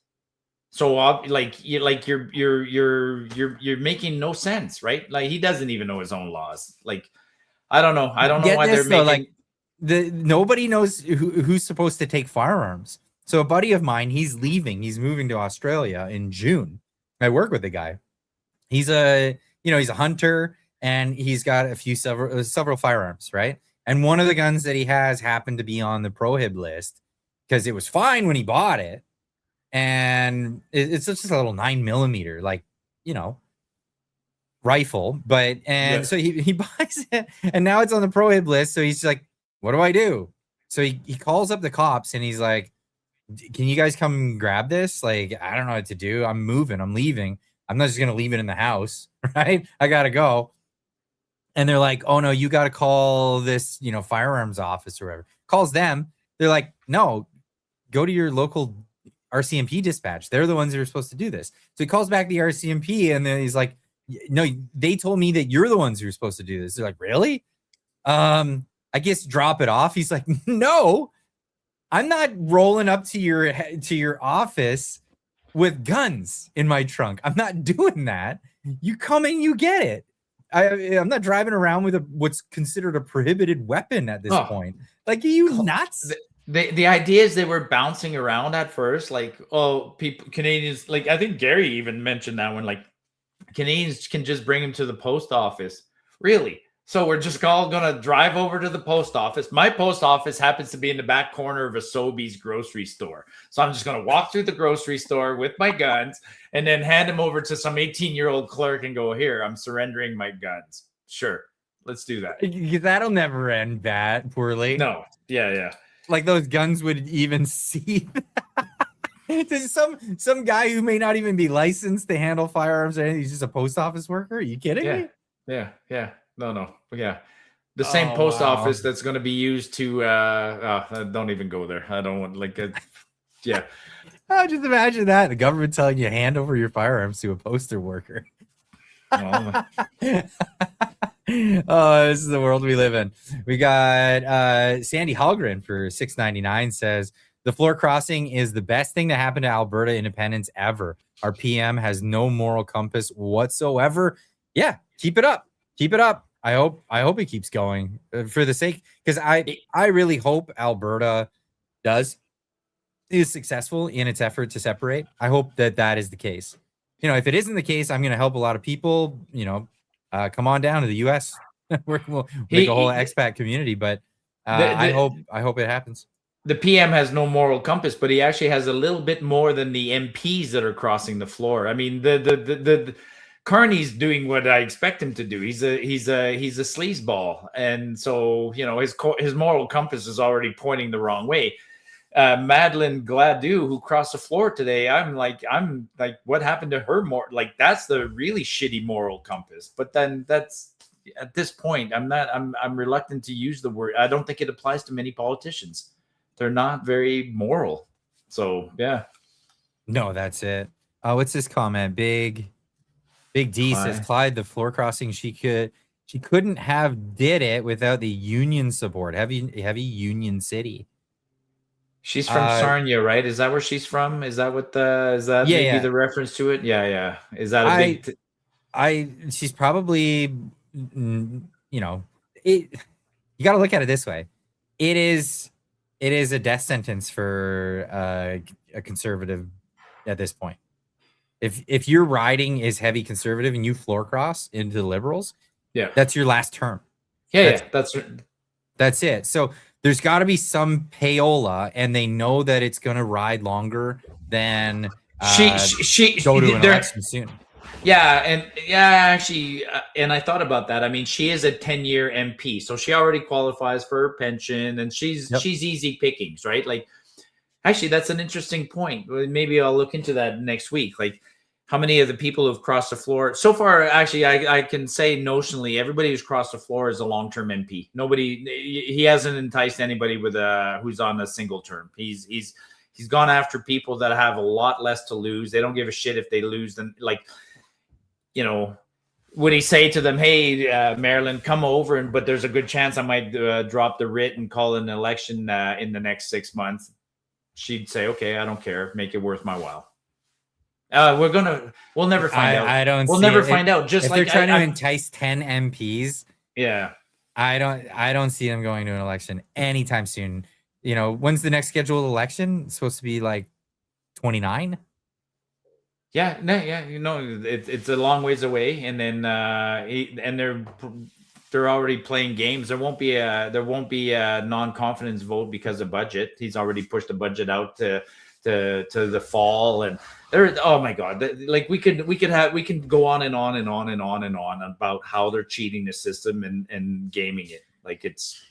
So you're making no sense, right? Like, he doesn't even know his own laws. Like, I don't know why they're making. Nobody knows who's supposed to take firearms. So a buddy of mine, he's leaving. He's moving to Australia in June. I work with the guy. He's a hunter, and he's got several firearms, right? And one of the guns that he has happened to be on the prohib list because it was fine when he bought it. And it's just a little 9mm, rifle. So he buys it, and now it's on the prohib list. So he's like, what do I do? So he calls up the cops, and he's like, can you guys come grab this? Like, I don't know what to do. I'm moving. I'm leaving. I'm not just going to leave it in the house, right? I got to go. And they're like, oh, no, you got to call this, firearms office or whatever. Calls them. They're like, no, go to your local RCMP dispatch. They're the ones that are supposed to do this. So he calls back the RCMP, and then he's like, no, they told me that you're the ones who are supposed to do this. They're like, really? I guess drop it off. He's like, no, I'm not rolling up to your office with guns in my trunk. I'm not doing that. You come and you get it. I'm not driving around with what's considered a prohibited weapon at this point. Like, are you nuts? The idea is they were bouncing around at first, like, oh, Canadians, like, I think Gary even mentioned that when, like, Canadians can just bring him to the post office. Really? So we're just all going to drive over to the post office. My post office happens to be in the back corner of a Sobeys grocery store. So I'm just going to walk through the grocery store with my guns and then hand them over to some 18-year-old clerk and go, here, I'm surrendering my guns. Sure. Let's do that. That'll never end that poorly. No. Yeah. Like, those guns would even see There's some guy who may not even be licensed to handle firearms or anything. He's just a post office worker. Are you kidding me? Yeah. No. Yeah. The same post office that's going to be used to don't even go there. I don't want yeah. Oh, just imagine that. The government telling you hand over your firearms to a poster worker. Oh, this is the world we live in. We got Sandy Hallgren for $6.99 says the floor crossing is the best thing to happen to Alberta independence ever. Our PM has no moral compass whatsoever. Yeah, keep it up. Keep it up. I hope it keeps going for the sake, because I really hope Alberta is successful in its effort to separate. I hope that is the case. You know, if it isn't the case, I'm going to help a lot of people. You know, come on down to the U.S. We'll make a whole expat community. But I hope it happens. The PM has no moral compass, but he actually has a little bit more than the MPs that are crossing the floor. I mean, the Carney's doing what I expect him to do. He's a sleazeball, and so, you know, his moral compass is already pointing the wrong way. Madeleine Gladue, who crossed the floor today, I'm like, what happened to her? Like, that's the really shitty moral compass. But then that's, at this point, I'm reluctant to use the word. I don't think it applies to many politicians. They're not very moral. So yeah. No, that's it. What's this comment? Big D says Clyde, the floor crossing, she couldn't have did it without the union support. Heavy Union City. She's from Sarnia, right? Is that where she's from? Is that what maybe the reference to it? Yeah. Is that a big she's probably, you know, you got to look at it this way. It is a death sentence for a conservative at this point. If your riding is heavy conservative and you floor cross into the Liberals, that's your last term. That's it. So there's got to be some payola, and they know that it's going to ride longer than she go to an election soon. Actually, and I thought about that. I mean, she is a 10-year MP, so she already qualifies for her pension, and she's easy pickings, right? Like, actually, that's an interesting point. Maybe I'll look into that next week. Like, how many of the people who've crossed the floor so far? Actually, I can say notionally, everybody who's crossed the floor is a long-term MP. He hasn't enticed anybody with who's on a single term. He's gone after people that have a lot less to lose. They don't give a shit if they lose. Then, like, you know, would he say to them, hey, Marilyn, come over, but there's a good chance I might drop the writ and call an election in the next 6 months? She'd say, okay, I don't care. Make it worth my while. We'll never find out. We'll never find out. Just if like they're trying to entice 10 MPs. Yeah. I don't see them going to an election anytime soon. You know, when's the next scheduled election? It's supposed to be like 29. Yeah, you know, it's a long ways away, and then they're already playing games. There won't be a non-confidence vote because of budget. He's already pushed the budget out to the fall, and oh my god, like we can go on and on and on and on and on about how they're cheating the system and gaming it. Like, it's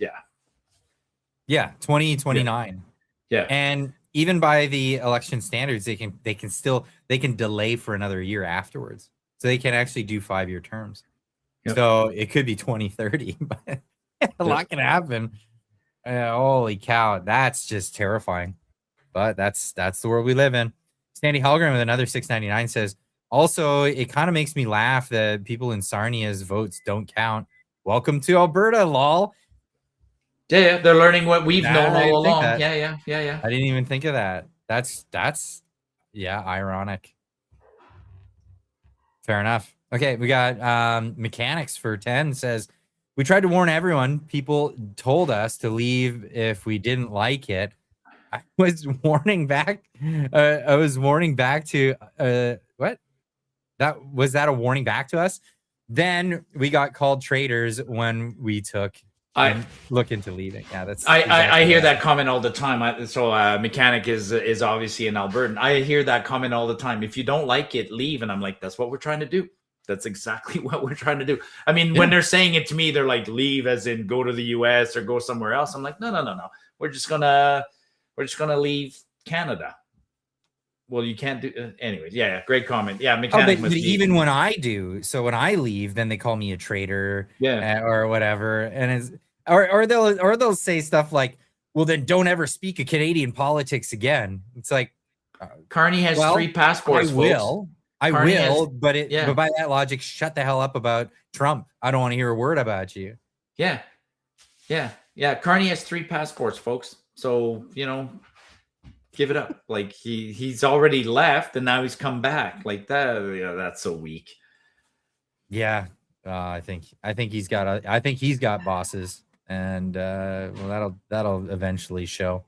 2029. Yeah. And even by the election standards, they can delay for another year afterwards. So they can actually do 5-year terms. Yep. So it could be 2030, but a lot can happen. Holy cow, that's just terrifying. But that's the world we live in. Sandy Hallgren with another $6.99 says, also, it kind of makes me laugh that people in Sarnia's votes don't count. Welcome to Alberta, lol. Yeah, they're learning what we've Nah, known I didn't all think along. that. Yeah. I didn't even think of that. That's ironic. Fair enough. Okay, we got mechanics for 10 says, we tried to warn everyone. People told us to leave if we didn't like it. I was warning back. I was warning back to what? That a warning back to us? Then we got called traitors when we look into leaving. Yeah, that's I hear that comment all the time. Mechanic is obviously an Albertan. I hear that comment all the time. If you don't like it, leave. And I'm like, that's what we're trying to do. That's exactly what we're trying to do. I mean, when they're saying it to me, they're like, leave as in go to the US or go somewhere else. I'm like, no. We're just gonna leave Canada. Well, you can't do anyways. Yeah, great comment. Yeah, mechanic. But even when I do, so when I leave, then they call me a traitor, or whatever, and they'll say stuff like, "Well, then don't ever speak of Canadian politics again." It's like, Carney has 3 passports. I will, but by that logic, shut the hell up about Trump. I don't want to hear a word about you. Yeah. Carney has 3 passports, folks. So give it up. Like he's already left and now he's come back. Like that. Yeah, that's so weak. Yeah, I think he's got bosses, and that'll eventually show.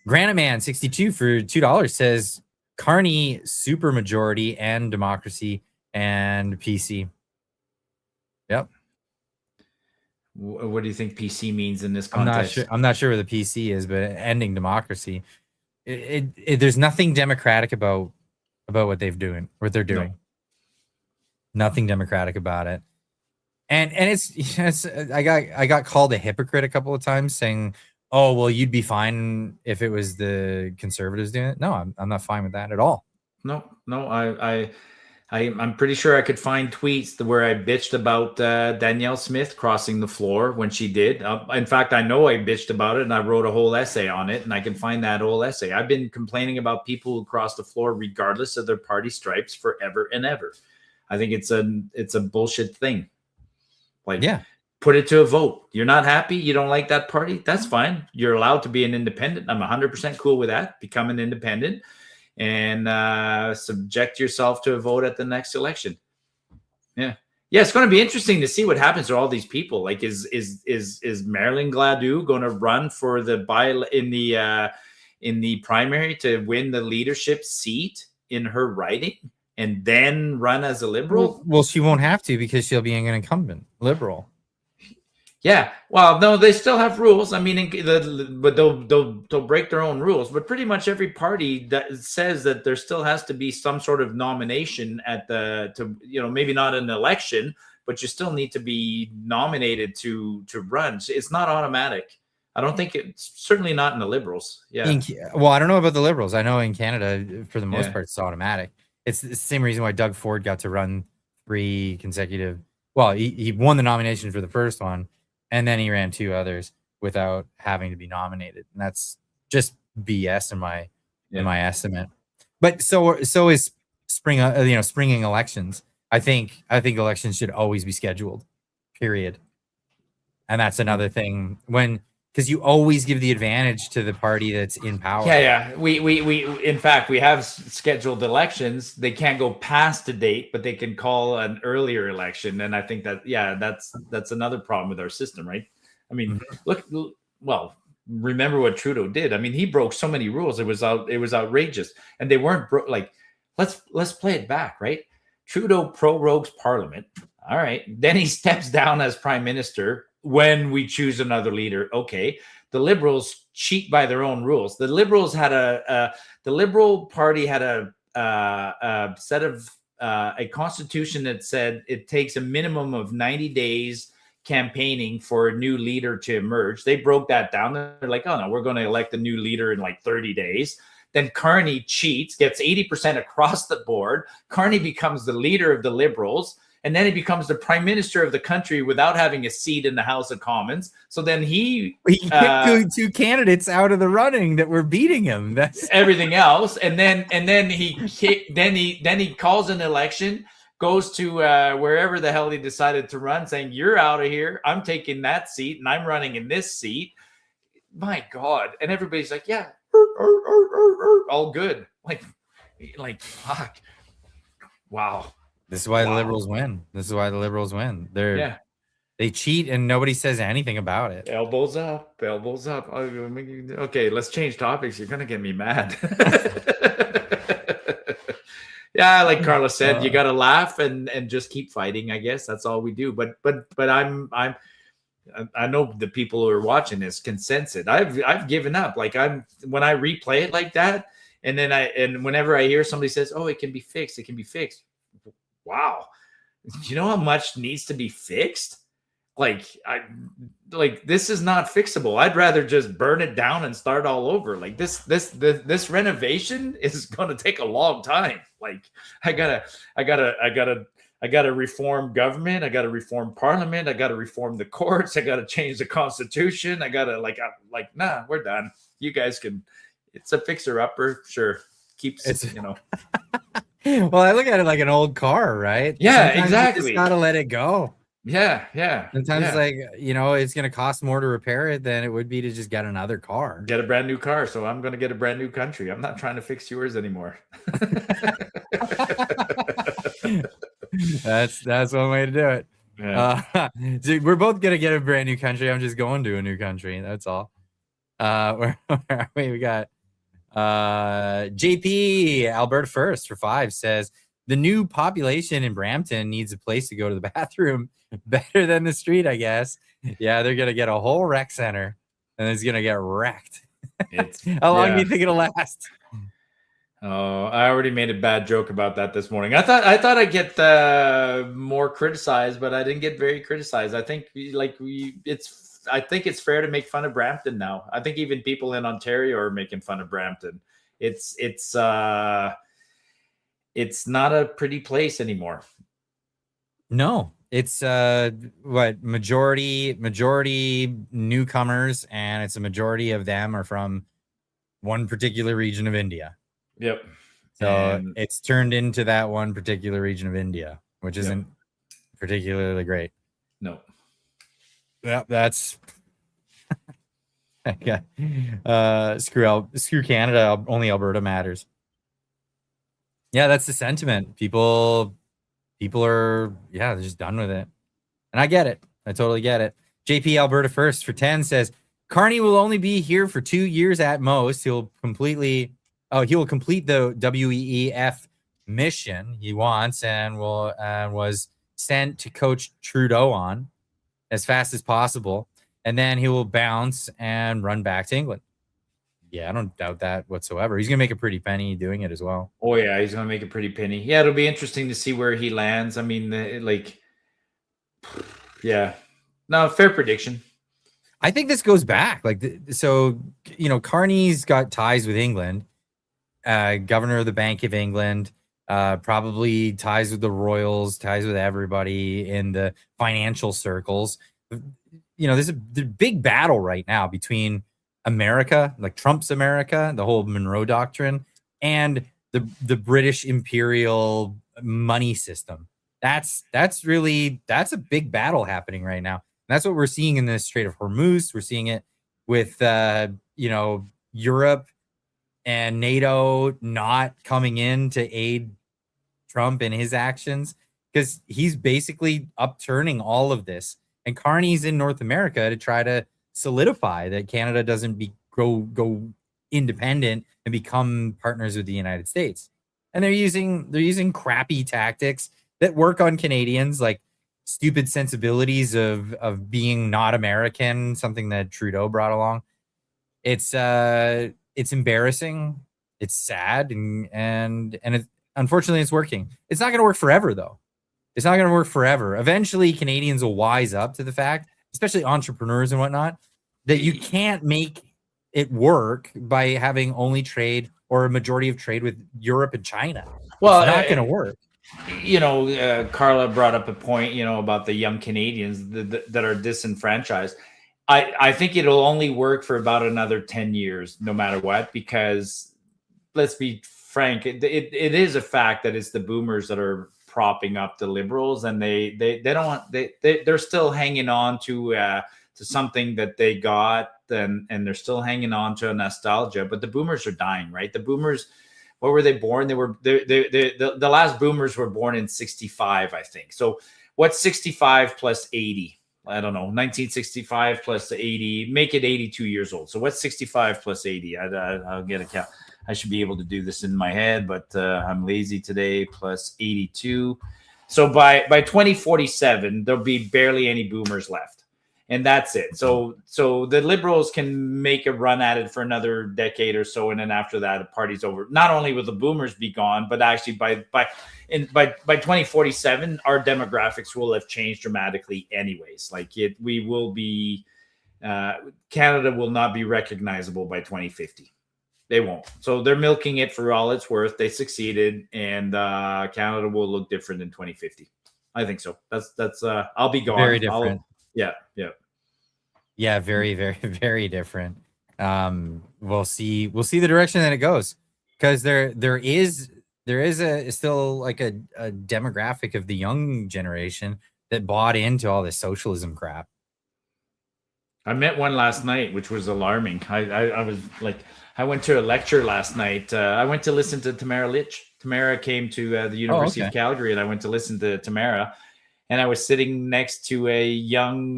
Granite Man 62 for $2 says Carney super majority and democracy and PC. Yep. What do you think PC means in this context? I'm not sure what the PC is, but ending democracy. There's nothing democratic about what they're doing. No. Nothing democratic about it. And it's I got called a hypocrite a couple of times saying, "Oh, well, you'd be fine if it was the conservatives doing it." No, I'm not fine with that at all. No, I'm pretty sure I could find tweets where I bitched about Danielle Smith crossing the floor when she did. In fact, I know I bitched about it and I wrote a whole essay on it, and I can find that whole essay. I've been complaining about people who cross the floor regardless of their party stripes forever and ever. I think it's a bullshit thing. Like, put it to a vote. You're not happy? You don't like that party? That's fine. You're allowed to be an independent. I'm 100% cool with that. Become an independent. And subject yourself to a vote at the next election. Yeah, it's going to be interesting to see what happens to all these people. Like, is Marilyn Gladue going to run for in the primary to win the leadership seat in her riding and then run as a Liberal? Well, she won't have to because she'll be an incumbent Liberal. Yeah, well, no, they still have rules. I mean, but they'll break their own rules. But pretty much every party that says that there still has to be some sort of nomination maybe not an election, but you still need to be nominated to run. It's not automatic. I don't think it's certainly not in the Liberals. Yeah. Well, I don't know about the Liberals. I know in Canada, for the most part, it's automatic. It's the same reason why Doug Ford got to run 3 consecutive. Well, he won the nomination for the first one. And then he ran 2 others without having to be nominated, and that's just BS in my estimate. But so is springing elections. I think elections should always be scheduled, period. And that's another thing because you always give the advantage to the party that's in power. Yeah. We in fact we have scheduled elections. They can't go past the date, but they can call an earlier election. And I think that's another problem with our system, right? I mean, remember what Trudeau did. I mean, he broke so many rules. It was outrageous, and they weren't let's play it back, right? Trudeau prorogues Parliament. All right, then he steps down as Prime Minister. When we choose another leader, okay. The Liberals cheat by their own rules. The Liberals had the Liberal Party had a set of a constitution that said it takes a minimum of 90 days campaigning for a new leader to emerge. They broke that down. They're like, oh no, we're going to elect a new leader in like 30 days. Then Carney cheats, gets 80% across the board. Carney becomes the leader of the Liberals. And then he becomes the prime minister of the country without having a seat in the House of Commons. So then he kicked 2 candidates out of the running that were beating him. That's everything else. And then he calls an election, goes to wherever the hell he decided to run, saying, "You're out of here. I'm taking that seat, and I'm running in this seat." My God! And everybody's like, "Yeah, all good." Like fuck. Wow. This is why the Liberals win. This is why the Liberals win. Yeah. They cheat and nobody says anything about it. Elbows up, elbows up. Okay, let's change topics. You're gonna get me mad. Yeah, like Carla said, you gotta laugh and just keep fighting. I guess that's all we do. But I know the people who are watching this can sense it. I've given up. Like when I replay it like that, and then whenever I hear somebody says, "Oh, it can be fixed," it can be fixed. Wow, you know how much needs to be fixed? Like this is not fixable. I'd rather just burn it down and start all over. Like this renovation is going to take a long time. Like I gotta reform government. I gotta reform parliament. I gotta reform the courts. I gotta change the constitution. I gotta nah, we're done. You guys can. It's a fixer upper, sure. Keeps you know. Well, I look at it like an old car, right? Yeah, Sometimes exactly. You just gotta let it go. Yeah. Sometimes, like, it's going to cost more to repair it than it would be to just get another car. Get a brand new car. So I'm going to get a brand new country. I'm not trying to fix yours anymore. That's one way to do it. Yeah. So we're both going to get a brand new country. I'm just going to a new country. That's all. Where are we? We got JP Alberta First for 5 says, the new population in Brampton needs a place to go to the bathroom better than the street, I guess. Yeah, they're going to get a whole rec center and it's going to get wrecked. How long do you think it'll last? Oh, I already made a bad joke about that this morning. I thought I'd get more criticized, but I didn't get very criticized. I think it's fair to make fun of Brampton now. I think even people in Ontario are making fun of Brampton. It's not a pretty place anymore. No, it's majority newcomers, and it's a majority of them are from one particular region of India. Yep. So it's turned into that one particular region of India, which isn't particularly great. No. Yeah, that's okay. Screw Canada. Only Alberta matters. Yeah, that's the sentiment. People are, they're just done with it. And I get it. I totally get it. JP Alberta First for 10 says, Carney will only be here for 2 years at most. He will complete the WEEF mission he wants and was sent to coach Trudeau on as fast as possible. And then he will bounce and run back to England. Yeah, I don't doubt that whatsoever. He's going to make a pretty penny doing it as well. Oh, yeah, he's going to make a pretty penny. Yeah, it'll be interesting to see where he lands. I mean, no, fair prediction. I think this goes back. Carney's got ties with England, governor of the Bank of England, probably ties with the Royals, ties with everybody in the financial circles. There's a big battle right now between America, like Trump's America, the whole Monroe Doctrine, and the British imperial money system. That's a big battle happening right now. And that's what we're seeing in the Strait of Hormuz. We're seeing it with Europe and NATO not coming in to aid Trump in his actions, because he's basically upturning all of this. And Carney's in North America to try to solidify that Canada doesn't go independent and become partners with the United States. And they're using crappy tactics that work on Canadians, like stupid sensibilities of being not American, something that Trudeau brought along. It's embarrassing, it's sad, and unfortunately it's working. It's not going to work forever though. It's not going to work forever. Eventually Canadians will wise up to the fact, especially entrepreneurs and whatnot, that you can't make it work by having only trade or a majority of trade with Europe and China. Well, it's not going to work. Carla brought up a point, about the young Canadians that are disenfranchised. I think it'll only work for about another 10 years, no matter what, because let's be frank, it is a fact that it's the boomers that are propping up the Liberals, and they're still hanging on to something that they got, and they're still hanging on to a nostalgia. But the boomers are dying, right? The boomers, what were they born? The last boomers were born in 65, I think. So what's 65 plus 80? I don't know, 1965 plus 80, make it 82 years old. So what's 65 plus 80? I'll get a count. I should be able to do this in my head, but I'm lazy today. Plus 82. So by 2047, there'll be barely any boomers left. And that's it. So the Liberals can make a run at it for another decade or so. And then after that, the party's over. Not only will the boomers be gone, but actually by 2047, our demographics will have changed dramatically anyways. Like we will be, Canada will not be recognizable by 2050. They won't. So they're milking it for all it's worth. They succeeded, and Canada will look different in 2050. I think so. That's I'll be gone. Very different. Yeah. Very, very, very different. We'll see the direction that it goes, because there is still like a demographic of the young generation that bought into all this socialism crap. I met one last night, which was alarming. I was like, I went to a lecture last night. I went to listen to Tamara Litch. Tamara came to the University of Calgary, and I went to listen to Tamara. And I was sitting next to a young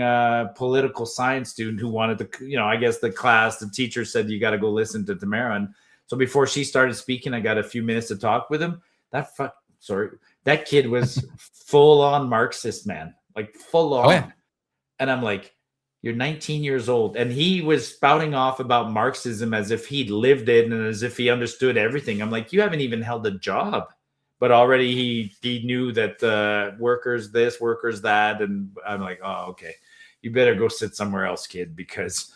political science student who wanted to, I guess the teacher said, you got to go listen to Tamara. And so before she started speaking, I got a few minutes to talk with him. That kid was full on Marxist, man, like full on. Oh, yeah. And I'm like, you're 19 years old. And he was spouting off about Marxism as if he'd lived it and as if he understood everything. I'm like, you haven't even held a job. But already he knew that workers this, workers that. And I'm like, oh, okay. You better go sit somewhere else, kid, because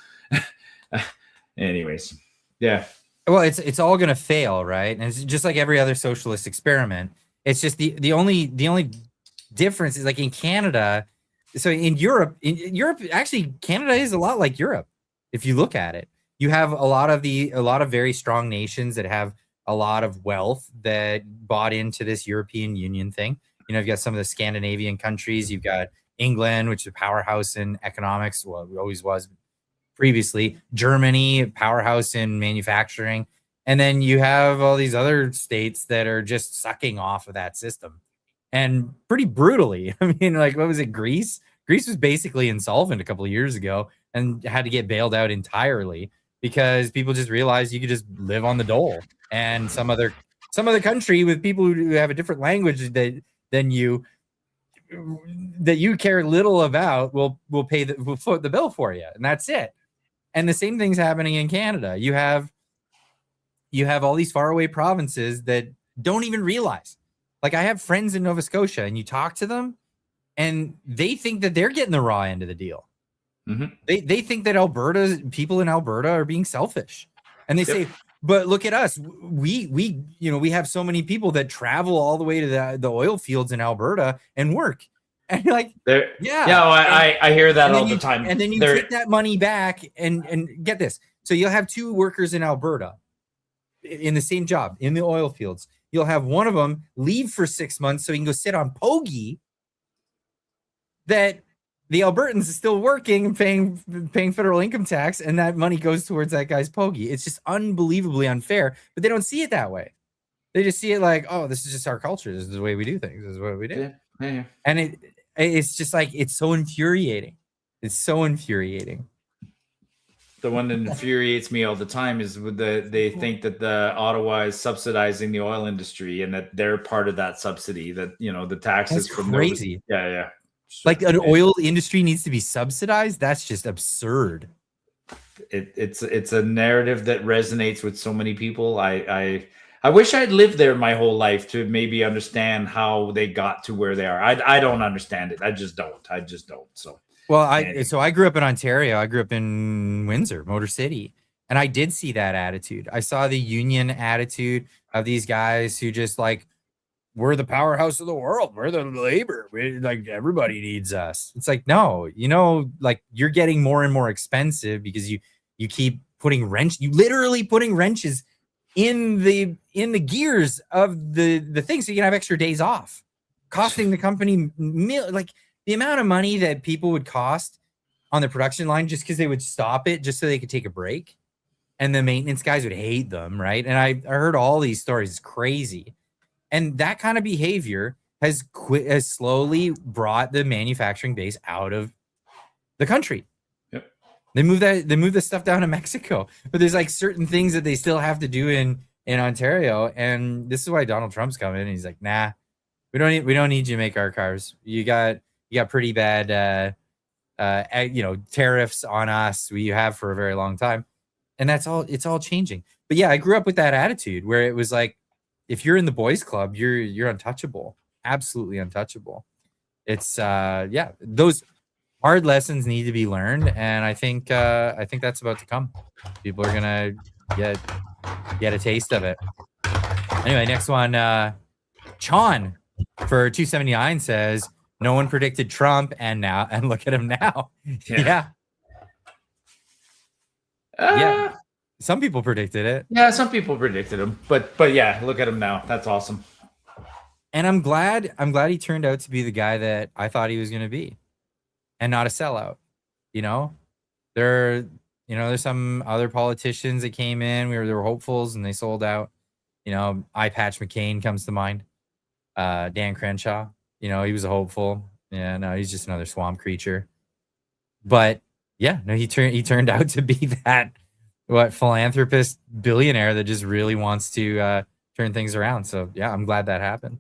anyways, yeah. Well, it's all going to fail, right? And it's just like every other socialist experiment. It's just the only difference is, like, in Canada. So in Europe, actually, Canada is a lot like Europe. If you look at it, you have a lot of very strong nations that have a lot of wealth that bought into this European Union thing. You've got some of the Scandinavian countries. You've got England, which is a powerhouse in economics. Well, it always was previously. Germany, powerhouse in manufacturing. And then you have all these other states that are just sucking off of that system. And pretty brutally. I mean, like, what was it? Greece? Greece was basically insolvent a couple of years ago and had to get bailed out entirely because people just realized you could just live on the dole. And some other country with people who have a different language than you, that you care little about, will foot the bill for you, and that's it. And the same thing's happening in Canada. You have all these faraway provinces that don't even realize. Like, I have friends in Nova Scotia, and you talk to them, and they think that they're getting the raw end of the deal. Mm-hmm. They think that people in Alberta are being selfish, and they say, but look at us. We have so many people that travel all the way to the oil fields in Alberta and work. And you're like, I hear that all the time. And then you take that money back and get this. So you'll have two workers in Alberta in the same job in the oil fields. You'll have one of them leave for 6 months so he can go sit on Pogie, that the Albertans is still working and paying federal income tax, and that money goes towards that guy's Pogie. It's just unbelievably unfair, but they don't see it that way. They just see it like, oh, this is just our culture. This is the way we do things. This is what we do. Yeah. And it's just like, it's so infuriating. It's so infuriating. The one that infuriates me all the time is they think that the Ottawa is subsidizing the oil industry and that they're part of that subsidy, that, the taxes. That's from crazy. Yeah. Like, an oil industry needs to be subsidized. That's just absurd. It's a narrative that resonates with so many people. I wish I'd lived there my whole life to maybe understand how they got to where they are. I don't understand it. I just don't. So. Well, I grew up in Ontario. I grew up in Windsor, Motor City, and I did see that attitude. I saw the union attitude of these guys who just like, we're the powerhouse of the world. We're the labor. Like, everybody needs us. It's like, no, like, you're getting more and more expensive because you keep putting literally putting wrenches in the gears of the thing so you can have extra days off. costing the company like the amount of money that people would cost on the production line just because they would stop it just so they could take a break. And the maintenance guys would hate them, right? And I heard all these stories. It's crazy. And that kind of behavior has slowly brought the manufacturing base out of the country. Yep. They move the stuff down to Mexico, but there's like certain things that they still have to do in Ontario. And this is why Donald Trump's coming. And he's like, nah, we don't need you to make our cars. You got pretty bad, tariffs on us. You have for a very long time. And it's all changing. But yeah, I grew up with that attitude where it was like, if you're in the boys club, you're untouchable, absolutely untouchable. It's those hard lessons need to be learned, and I think that's about to come. People are gonna get a taste of it. Anyway, next one, Chon for 279 says no one predicted Trump, and look at him now. Yeah. Yeah, some people predicted it. Yeah, some people predicted him, but yeah, look at him now. That's awesome. And I'm glad he turned out to be the guy that I thought he was going to be, and not a sellout. There's some other politicians that came in. They were hopefuls and they sold out. Eye Patch McCain comes to mind. Dan Crenshaw. He was a hopeful. Yeah, no, he's just another swamp creature. But yeah, no, he turned out to be that philanthropist billionaire that just really wants to turn things around. So yeah, I'm glad that happened.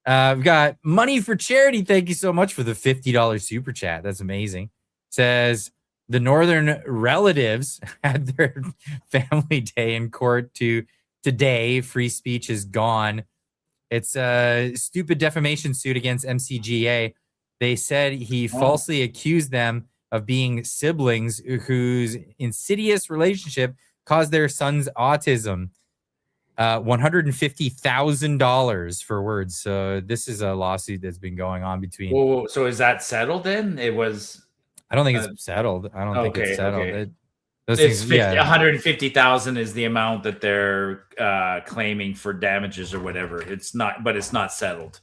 We've got money for charity. Thank you so much for the $50 super chat. That's amazing. Says the Northern relatives had their family day in court today. Free speech is gone. It's a stupid defamation suit against MCGA. They said he falsely accused them of being siblings whose insidious relationship caused their son's autism. $150,000 for words. So this is a lawsuit that's been going on between. Whoa, so is that settled then? It was. I don't think it's settled. I don't think it's settled. Okay. It's 150,000 is the amount that they're claiming for damages or whatever. It's not, but it's not settled.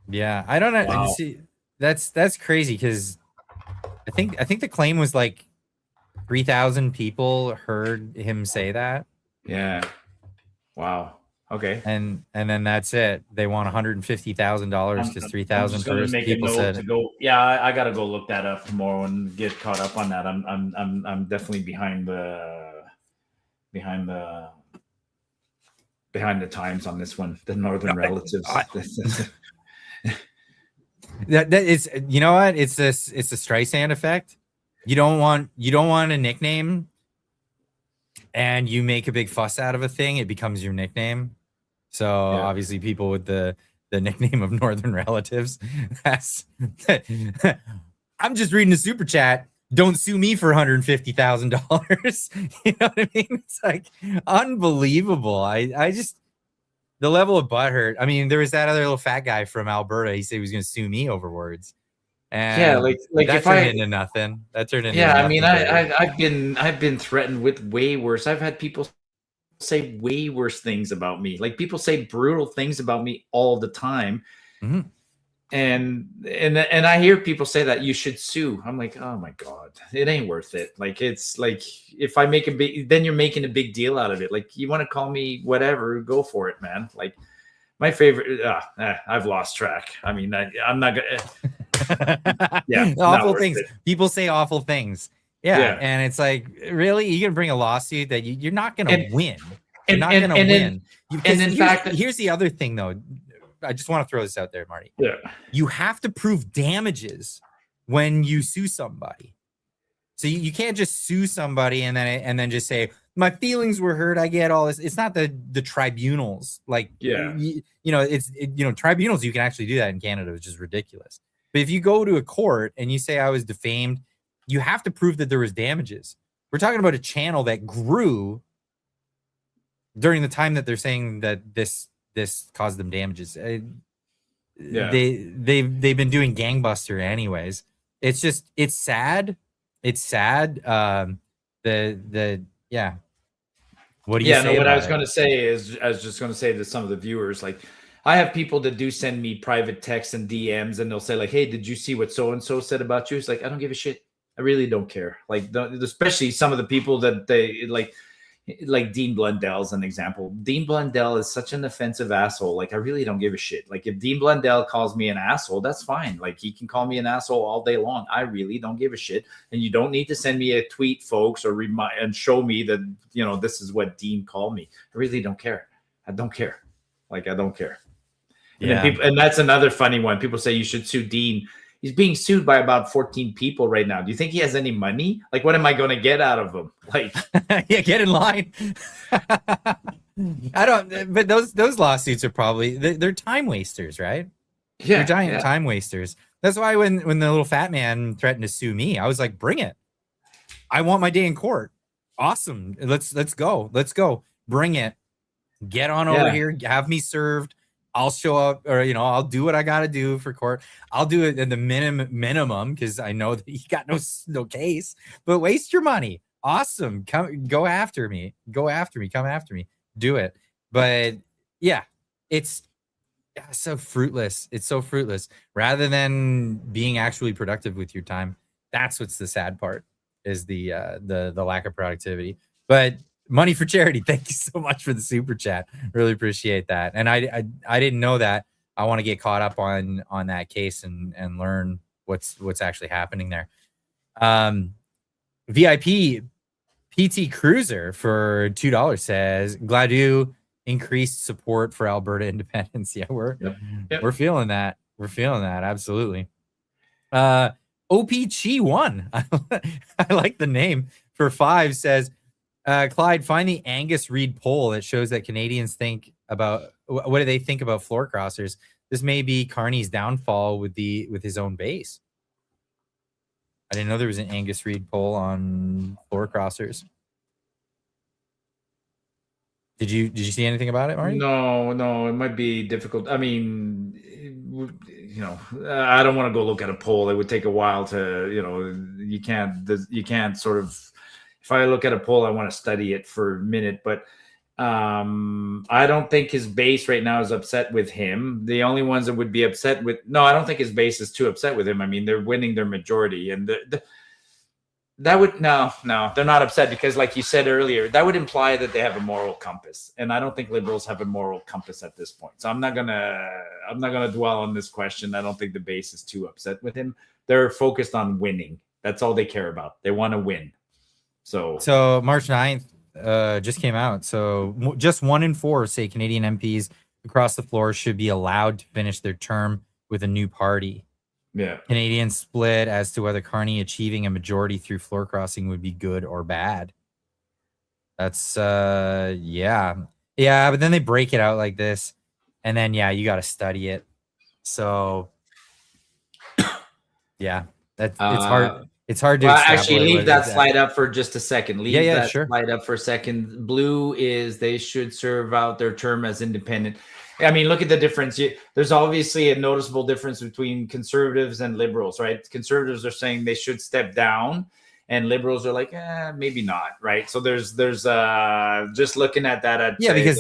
Yeah, I don't know. Wow. See, that's crazy because I think the claim was like 3,000 people heard him say that. Yeah. Wow. Okay. And then that's it. They want $150,000 because 3,000 people said it. Yeah, I gotta go look that up tomorrow and get caught up on that. I'm definitely behind the times on this one. The Northern relatives. That is, you know what? It's the Streisand effect. You don't want a nickname, and you make a big fuss out of a thing, it becomes your nickname. So obviously, people with the nickname of Northern relatives. I'm just reading the super chat. Don't sue me for $150,000. You know what I mean? It's like unbelievable. I just. The level of butthurt. I mean, there was that other little fat guy from Alberta. He said he was going to sue me over words. And yeah, like that if turned into nothing. That turned into I nothing. mean, I've been threatened with way worse. I've had people say way worse things about me. Like people say brutal things about me all the time. Mm-hmm. And I hear people say that you should sue. I'm like, oh my God, it ain't worth it. Like, it's like, if I make then you're making a big deal out of it. Like, you want to call me whatever, go for it, man. Like, my favorite, I've lost track. I mean, I'm not going to, awful things. People say awful things. Yeah. And it's like, really, you're going to bring a lawsuit that you're not going to win. You're not going to win. And in fact, here's the other thing though. I just want to throw this out there, Marty. Yeah. You have to prove damages when you sue somebody. So you can't just sue somebody and then just say, my feelings were hurt. I get all this. It's not the tribunals. Like, tribunals, you can actually do that in Canada, which is ridiculous. But if you go to a court and you say I was defamed, you have to prove that there was damages. We're talking about a channel that grew during the time that they're saying that this caused them damages. They've been doing gangbuster anyways. It's sad. It's sad. What do you say? What I was going to say is, I was just going to say to some of the viewers, like, I have people that do send me private texts and DMs, and they'll say like, "Hey, did you see what so and so said about you?" It's like, I don't give a shit. I really don't care. Like, especially some of the people that they like Dean Blundell's an example. Dean Blundell is such an offensive asshole. Like, I really don't give a shit. Like, if Dean Blundell calls me an asshole, that's fine. Like, he can call me an asshole all day long. I really don't give a shit. And you don't need to send me a tweet, folks, or and show me that, you know, this is what Dean called me. I really don't care. I don't care. Like, I don't care. And then people, and that's another funny one. People say you should sue Dean. He's being sued by about 14 people right now. Do you think he has any money? Like, what am I going to get out of him? Like, yeah, get in line. I don't. But those lawsuits are probably they're time wasters, right? Yeah, they're giant time wasters. That's why when the little fat man threatened to sue me, I was like, bring it. I want my day in court. Awesome. Let's go. Let's go. Bring it. Get on over here. Have me served. I'll show up, or I'll do what I got to do for court. I'll do it in the minimum because I know that you got no case. But waste your money. Awesome. Go after me. Come after me. Do it. But yeah, it's so fruitless. It's so fruitless. Rather than being actually productive with your time, that's what's the sad part, is the lack of productivity. But money for charity. Thank you so much for the super chat. Really appreciate that. And I didn't know that. I want to get caught up on that case and learn what's actually happening there. VIP PT Cruiser for $2 says, glad you increased support for Alberta independence. Yeah, we're feeling that. We're feeling that. Absolutely. OPG1. I like the name. For 5 says, Clyde, find the Angus Reid poll that shows that Canadians think about what do they think about floor crossers. This may be Carney's downfall with his own base. I didn't know there was an Angus Reid poll on floor crossers. Did you see anything about it, Marty? No, it might be difficult. I mean, I don't want to go look at a poll. It would take a while to, you can't sort of. If I look at a poll, I want to study it for a minute, but I don't think his base right now is upset with him. The only ones that would be upset with, I don't think his base is too upset with him. I mean, they're winning their majority, and that would, no, they're not upset because, like you said earlier, that would imply that they have a moral compass, and I don't think Liberals have a moral compass at this point. So I'm not gonna dwell on this question. I don't think the base is too upset with him. They're focused on winning. That's all they care about. They want to win. So March 9th just came out. So just 1 in 4 say Canadian MPs across the floor should be allowed to finish their term with a new party. Yeah. Canadians split as to whether Carney achieving a majority through floor crossing would be good or bad. That's yeah. But then they break it out like this, and then you got to study it. So yeah, it's hard. It's hard to actually leave that slide up for just a second. Leave that sure. slide up for a second. Blue is they should serve out their term as independent. I mean, look at the difference. There's obviously a noticeable difference between conservatives and Liberals, right? Conservatives are saying they should step down, and Liberals are like, maybe not, right? So there's just looking at that. Because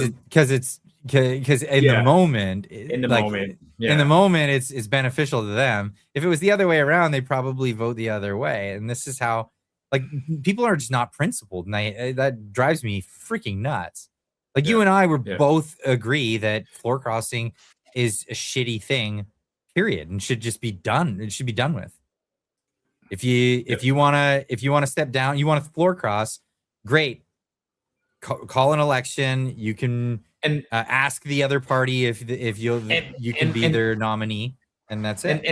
in the moment, in the moment, it's beneficial to them. If it was the other way around, they'd probably vote the other way. And this is how, like, people are just not principled, and that drives me freaking nuts. Like, you and I both agree that floor crossing is a shitty thing, period, and should just be done. It should be done with. If you want to step down, you want to floor cross, great. Call an election. You can ask the other party if you can be their nominee, and that's it.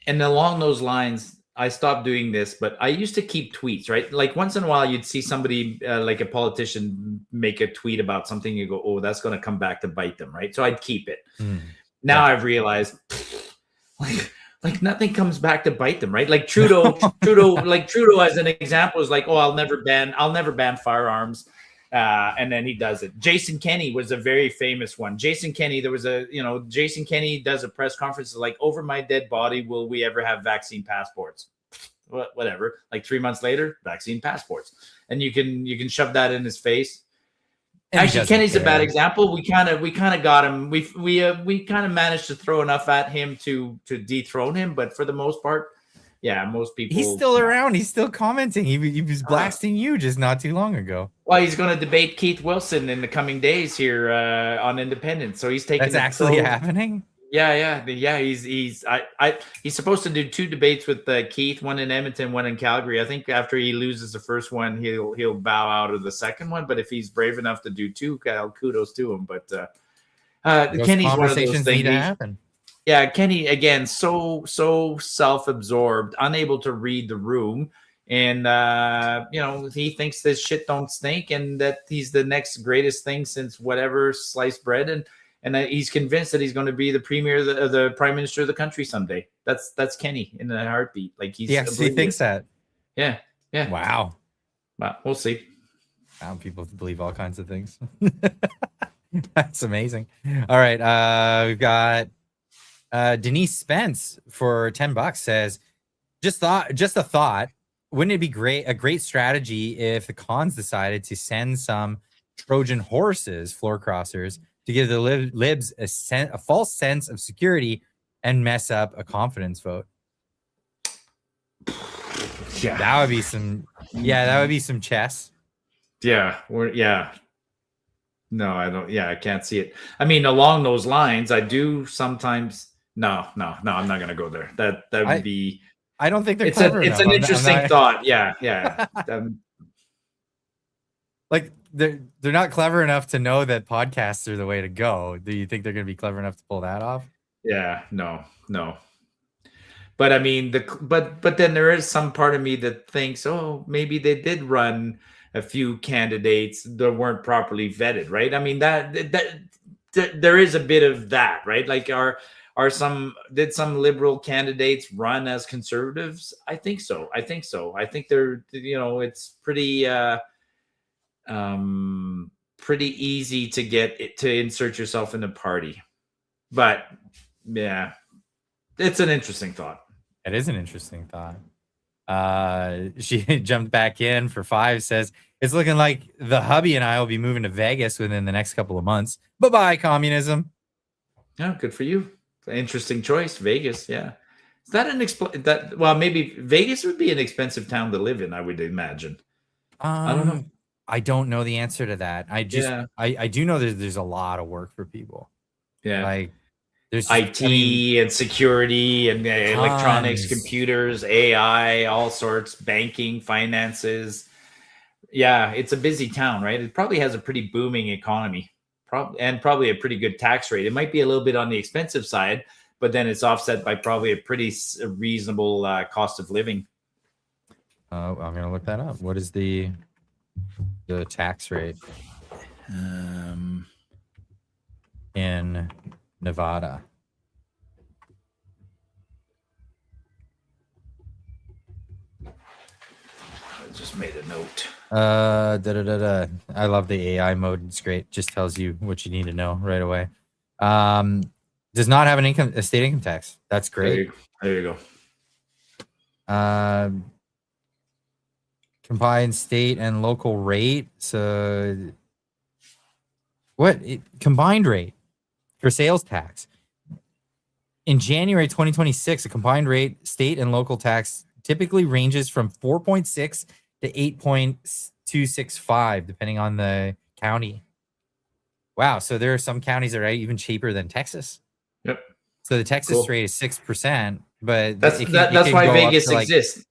And along those lines, I stopped doing this, but I used to keep tweets, right? Like, once in a while, you'd see somebody, like a politician, make a tweet about something. You go, oh, that's going to come back to bite them, right? So I'd keep it. Now I've realized, like nothing comes back to bite them, right? Like Trudeau as an example is like, oh, I'll never ban firearms. And then he does it. Jason Kenney was a very famous one. Jason Kenney does a press conference like, over my dead body, will we ever have vaccine passports? Whatever. Like 3 months later, vaccine passports. And you can shove that in his face. And he Actually, doesn't Kenny's a bad care. example. We kind of got him. We kind of managed to throw enough at him to dethrone him, but for the most part, yeah, most people. He's still around. He's still commenting. He was blasting you just not too long ago. Well, he's going to debate Keith Wilson in the coming days here on Independence. So he's taking. That's actually happening. Yeah. He's supposed to do 2 debates with Keith, one in Edmonton, one in Calgary. I think after he loses the first one, he'll bow out of the second one. But if he's brave enough to do 2, kudos to him. But Kenny's one of those things. Need to happen. Yeah, Kenny again, so self-absorbed, unable to read the room, and he thinks this shit don't stink, and that he's the next greatest thing since whatever sliced bread, and he's convinced that he's going to be the premier, the prime minister of the country someday. That's Kenny in a heartbeat. Like he actually thinks that. Yeah. Wow. Well, we'll see. Wow, people believe all kinds of things. That's amazing. All right, we've got Denise Spence for $10 says, just a thought. Wouldn't it be a great strategy if the cons decided to send some Trojan horses, floor crossers, to give the libs a false sense of security and mess up a confidence vote? Yeah, that would be some. Yeah, that would be some chess. Yeah, No, I don't. Yeah, I can't see it. I mean, along those lines, I do sometimes. No, I'm not going to go there. That would be. I don't think they're. It's an interesting thought. Yeah. Like they're not clever enough to know that podcasts are the way to go. Do you think they're going to be clever enough to pull that off? Yeah, no. But I mean, but then there is some part of me that thinks, oh, maybe they did run a few candidates that weren't properly vetted, right? I mean, that there is a bit of that, right? Like, did some liberal candidates run as conservatives? I think so. I think they're, it's pretty easy to to insert yourself in the party. But yeah, it's an interesting thought. It is an interesting thought. She jumped back in for 5, says, it's looking like the hubby and I will be moving to Vegas within the next couple of months. Bye-bye, communism. Yeah, good for you. Interesting choice, Vegas. Yeah, is that well, maybe Vegas would be an expensive town to live in, I would imagine. I don't know. I don't know the answer to that. I do know there's a lot of work for people. Yeah, like there's IT and security and electronics, computers, AI, all sorts, banking, finances. Yeah, it's a busy town, right? It probably has a pretty booming economy. Probably a pretty good tax rate. It might be a little bit on the expensive side, but then it's offset by probably a pretty reasonable cost of living. I'm going to look that up. What is the tax rate in Nevada? I just made a note. I love the AI mode. It's great. Just tells you what you need to know right away. Does not have a state income tax. That's great. There you go. Combined state and local rate. So combined rate for sales tax in January 2026, a combined rate state and local tax typically ranges from 4.6 to 8.265, depending on the county. Wow. So there are some counties that are even cheaper than Texas. Yep. So the Texas rate is 6%, but that's why Vegas exists.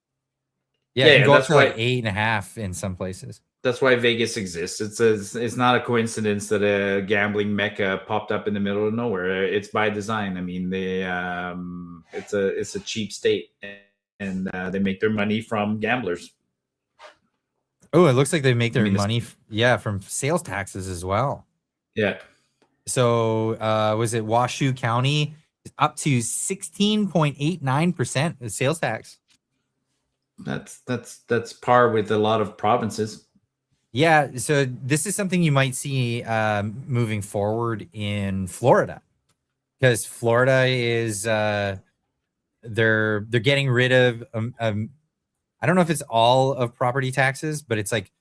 Yeah, it can go up to like 8.5 in some places. That's why Vegas exists. It's not a coincidence that a gambling mecca popped up in the middle of nowhere. It's by design. I mean, it's a cheap state, and they make their money from gamblers. Oh, it looks like they make their money, from sales taxes as well. Yeah. So was it Washoe County up to 16.89% of sales tax? That's par with a lot of provinces. Yeah. So this is something you might see moving forward in Florida, because Florida is they're getting rid of I don't know if it's all of property taxes, but it's like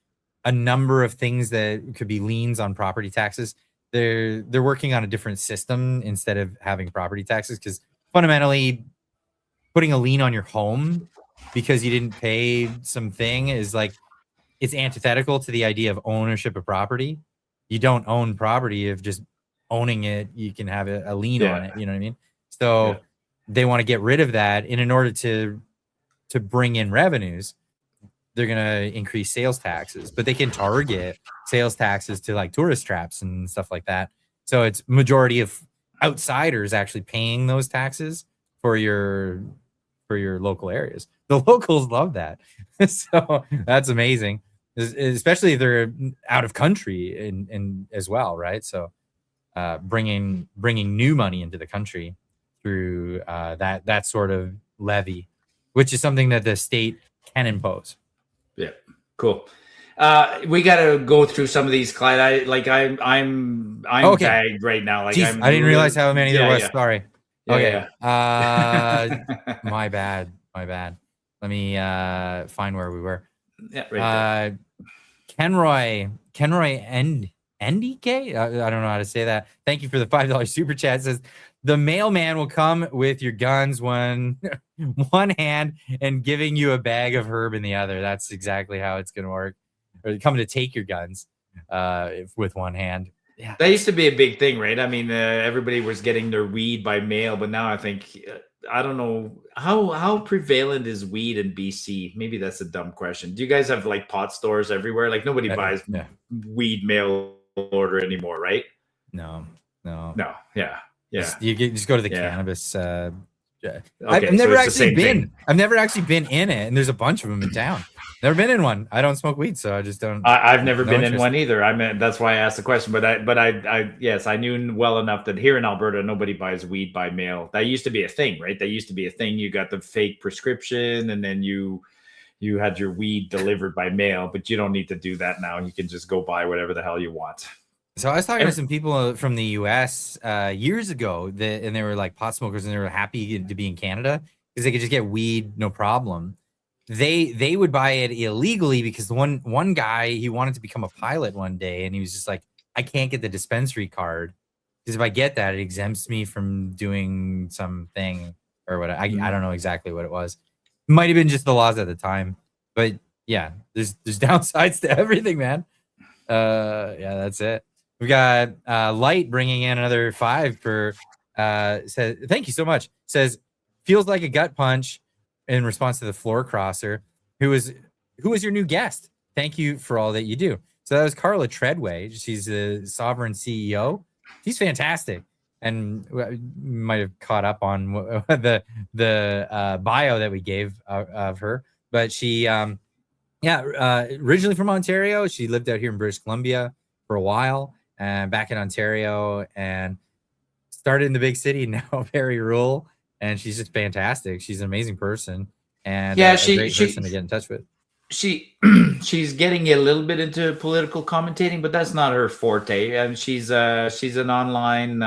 a number of things that could be liens on property taxes. They're working on a different system instead of having property taxes, because fundamentally putting a lien on your home because you didn't pay something is like, it's antithetical to the idea of ownership of property. You don't own property of just owning it. You can have a lien on it. You know what I mean? So they want to get rid of that. And in order to bring in revenues, they're going to increase sales taxes, but they can target sales taxes to like tourist traps and stuff like that. So it's majority of outsiders actually paying those taxes for your local areas. The locals love that. So that's amazing, especially if they're out of country and as well, right? So bringing new money into the country through that sort of levy, which is something that the state can impose. Yeah, cool. We got to go through some of these, Clyde. I'm Okay. bagged right now. Like, Jeez, I didn't realize how many there was. Sorry. Okay. My bad. Let me find where we were. Yeah, right there. Kenroy NDK? I don't know how to say that. Thank you for the $5 super chat. It says the mailman will come with your guns one hand and giving you a bag of herb in the other. That's exactly how it's gonna work. Or coming to take your guns with one hand. Yeah, that used to be a big thing, right? I mean, everybody was getting their weed by mail, but now I think I don't know how prevalent is weed in BC. Maybe that's a dumb question. Do you guys have like pot stores everywhere? Like nobody buys weed mail order anymore, right? No. Yeah. You just go to the cannabis. Okay, I've never actually been. I've never actually been in it, and there's a bunch of them in town. Never been in one. I don't smoke weed, so I just don't. I've never been in one either. I mean, that's why I asked the question. But I knew well enough that here in Alberta, nobody buys weed by mail. That used to be a thing, right? That used to be a thing. You got the fake prescription, and then you had your weed delivered by mail. But you don't need to do that now. You can just go buy whatever the hell you want. So I was talking to some people from the U.S. Years ago, and they were like pot smokers, and they were happy to be in Canada because they could just get weed, no problem. They would buy it illegally because one guy, he wanted to become a pilot one day, and he was just like, I can't get the dispensary card because if I get that, it exempts me from doing something or what. I don't know exactly what it was. Might have been just the laws at the time, but yeah, there's downsides to everything, man. That's it. We got Light bringing in another 5 for says thank you so much. Says feels like a gut punch in response to the floor crosser. Who is your new guest? Thank you for all that you do. So that was Carla Treadway. She's a Sovereign CEO. She's fantastic, and you might have caught up on the bio that we gave of her. But she, originally from Ontario. She lived out here in British Columbia for a while, and back in Ontario, and started in the big city. Now very rural. And she's just fantastic. She's an amazing person, and a great person to get in touch with. She's getting a little bit into political commentating, but that's not her forte. And she's an online.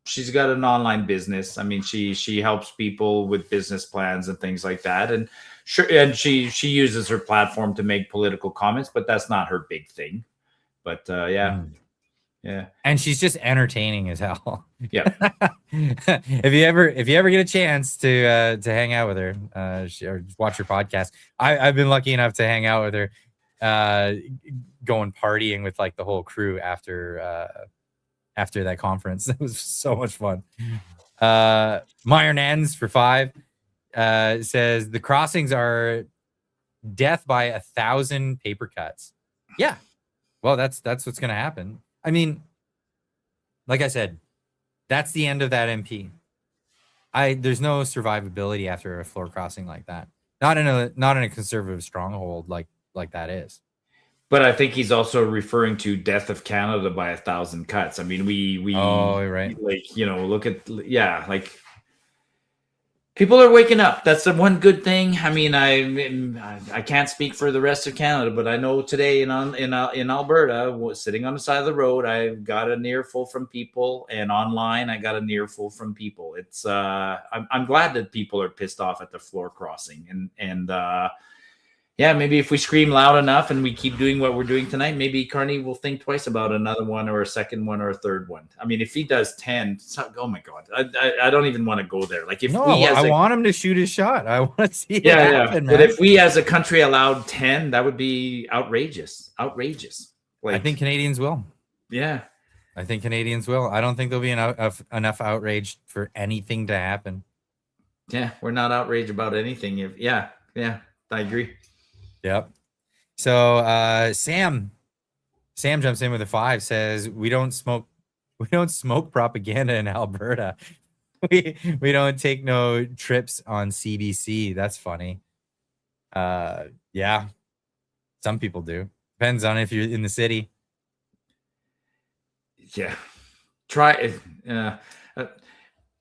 She's got an online business. I mean, she helps people with business plans and things like that. And she uses her platform to make political comments, but that's not her big thing. But Yeah. And she's just entertaining as hell. Yeah. If you ever get a chance to hang out with her, or watch her podcast. I've been lucky enough to hang out with her, going partying with like the whole crew after that conference. It was so much fun. Meyer Nans for 5 says the crossings are death by 1,000 paper cuts. Yeah. Well, that's what's gonna happen. I mean, like I said, that's the end of that MP. There's no survivability after a floor crossing like that. Not in a conservative stronghold like that is. But I think he's also referring to death of Canada by 1,000 cuts. I mean, we oh, right. Look at people are waking up. That's the one good thing. I mean, I can't speak for the rest of Canada, but I know today in Alberta, sitting on the side of the road, I got an earful from people, and online I got an earful from people. It's I'm glad that people are pissed off at the floor crossing, and Yeah, maybe if we scream loud enough and we keep doing what we're doing tonight, maybe Carney will think twice about another one or a second one or a third one. I mean, if he does 10, oh my God, I don't even want to go there. Like if I want him to shoot his shot. I want to see it happen, man. But if we as a country allowed 10, that would be outrageous. Outrageous. Like, I think Canadians will. Yeah. I think Canadians will. I don't think there'll be enough outrage for anything to happen. Yeah, we're not outraged about anything. Yeah, I agree. Yep. So Sam jumps in with a 5, says we don't smoke propaganda in Alberta. We don't take no trips on CBC. That's funny. Yeah. Some people do. Depends on if you're in the city. Yeah. Try it.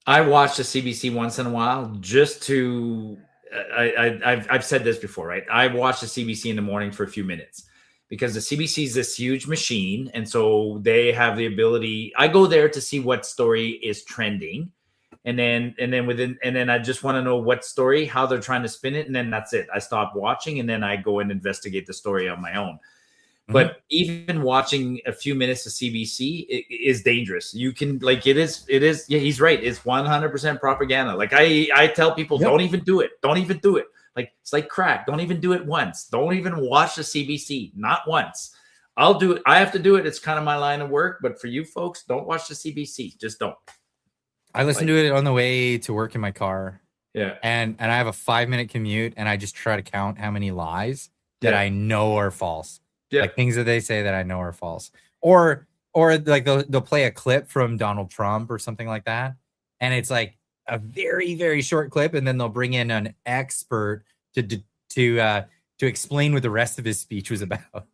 I watch the CBC once in a while just to I've said this before, right? I watch the CBC in the morning for a few minutes because the CBC is this huge machine. And so they have the ability. I go there to see what story is trending. And then I just want to know what story, how they're trying to spin it. And then that's it. I stop watching and then I go and investigate the story on my own. But even watching a few minutes of CBC is dangerous. You can it is. Yeah, he's right. It's 100% propaganda. Like I tell people, don't even do it. Don't even do it. Like it's like crack. Don't even do it once. Don't even watch the CBC. Not once. I'll do it. I have to do it. It's kind of my line of work. But for you folks, don't watch the CBC. Just don't. I listen to it on the way to work in my car. Yeah. And I have a 5-minute commute and I just try to count how many lies that I know are false. Yeah. Like things that they say that I know are false. Or like they'll play a clip from Donald Trump or something like that. And it's like a very, very short clip. And then they'll bring in an expert to explain what the rest of his speech was about.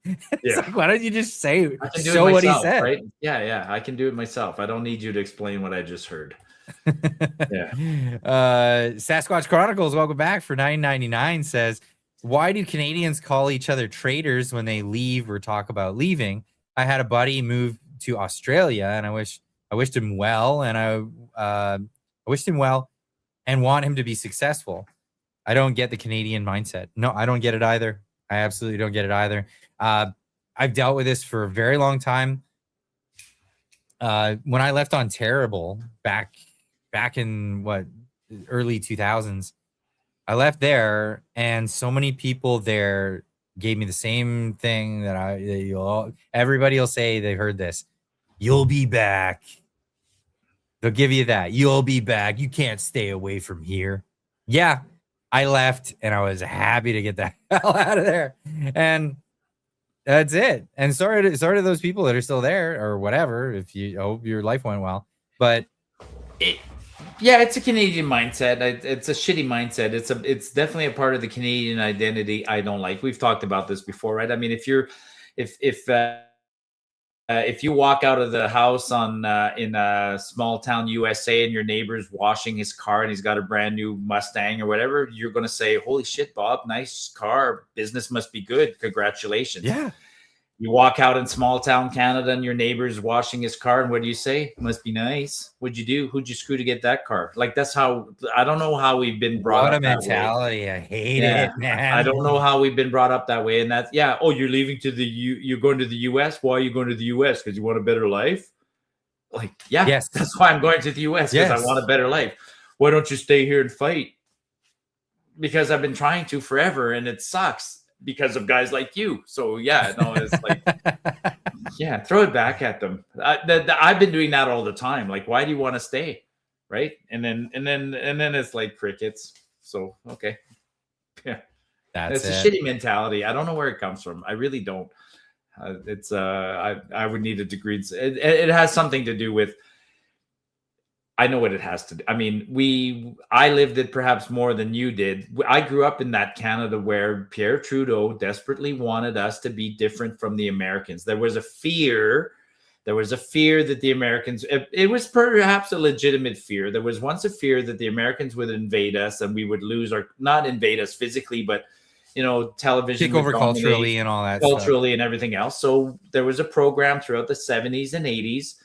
Yeah. Like, why don't you just say myself, what he said? Right? Yeah. I can do it myself. I don't need you to explain what I just heard. Yeah. Sasquatch Chronicles, welcome back for $9.99 says, why do Canadians call each other traitors when they leave or talk about leaving? I had a buddy move to Australia and I wished him well and I wished him well and want him to be successful. I don't get the Canadian mindset. No, I don't get it either. I absolutely don't get it either. I've dealt with this for a very long time. When I left on Terrible back in early 2000s, I left there, and so many people there gave me the same thing that everybody will say they heard this. You'll be back. They'll give you that. You'll be back. You can't stay away from here. Yeah, I left, and I was happy to get the hell out of there. And that's it. And sorry to those people that are still there or whatever. If you hope your life went well, but it's a Canadian mindset. It's a shitty mindset. It's definitely a part of the Canadian identity I don't like. We've talked about this before, right? I mean, if you walk out of the house in a small town USA and your neighbor's washing his car and he's got a brand new Mustang or whatever, you're going to say, "Holy shit, Bob, nice car. Business must be good. Congratulations." Yeah. You walk out in small town Canada and your neighbor's washing his car, and what do you say? Must be nice. What'd you do? Who'd you screw to get that car? Like, that's how, I don't know how we've been brought up. What a mentality. I hate it, man. I don't know how we've been brought up that way. And that's, oh, you're leaving you're going to the US. Why are you going to the US? Because you want a better life? Like, yes, that's why I'm going to the US, because I want a better life. Why don't you stay here and fight? Because I've been trying to forever and it sucks. Because of guys like you. So it's like, throw it back at them. I've been doing that all the time. Like, why do you want to stay? Right. And then it's like crickets. So, okay. Yeah. It's a shitty mentality. I don't know where it comes from. I really don't. I would need a degree. It has something to do with, I know what it has to do. I mean, I lived it perhaps more than you did. I grew up in that Canada where Pierre Trudeau desperately wanted us to be different from the Americans. There was a fear that the Americans, it was perhaps a legitimate fear. There was once a fear that the Americans would invade us and we would lose, or not invade us physically, but, television. Take over culturally and all that culturally stuff. And everything else. So there was a program throughout the 70s and 80s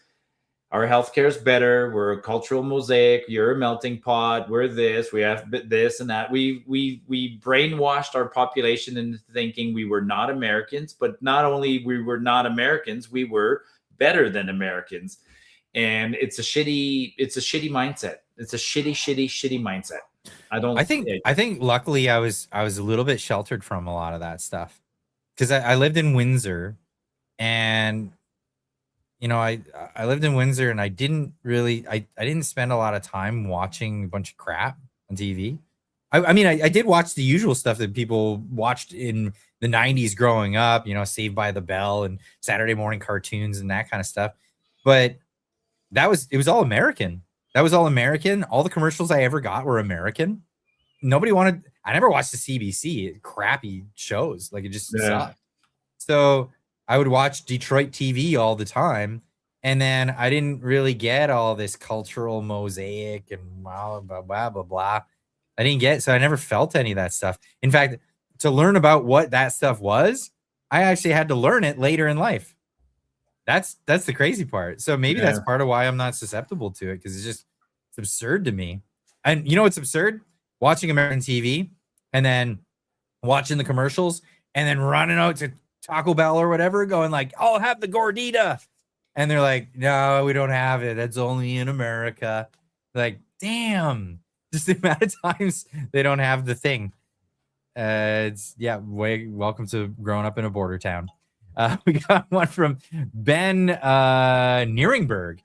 our healthcare is better. We're a cultural mosaic. You're a melting pot. We're this. We have this and that. We brainwashed our population into thinking we were not Americans. But not only we were not Americans, we were better than Americans. And it's a shitty mindset. It's a shitty mindset. I think luckily I was a little bit sheltered from a lot of that stuff, because I lived in Windsor, and I lived in Windsor, and I didn't spend a lot of time watching a bunch of crap on TV. I mean, I did watch the usual stuff that people watched in the 90s growing up, Saved by the Bell and Saturday morning cartoons and that kind of stuff. But it was all American. That was all American. All the commercials I ever got were American. I never watched the CBC, crappy shows. Like, it just sucked. So I would watch Detroit TV all the time. And then I didn't really get all this cultural mosaic and blah, blah, blah, blah, blah. I didn't get, so I never felt any of that stuff. In fact, to learn about what that stuff was, I actually had to learn it later in life. That's the crazy part. So maybe that's part of why I'm not susceptible to it, because it's absurd to me. And you know what's absurd? Watching American TV and then watching the commercials and then running out to Taco Bell or whatever, going like, "I'll have the gordita," and they're like, "No, we don't have it. That's only in America." Like, damn, just the amount of times they don't have the thing. Welcome to growing up in a border town. We got one from Ben Nieringberg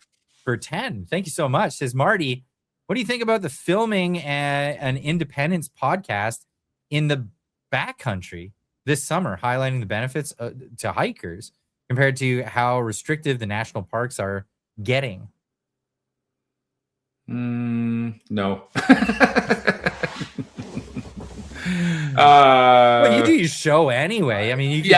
for 10. Thank you so much. Says, Marty, what do you think about the filming an independence podcast in the backcountry this summer, highlighting the benefits to hikers compared to how restrictive the national parks are getting? No. Well, you do your show anyway. I mean, you could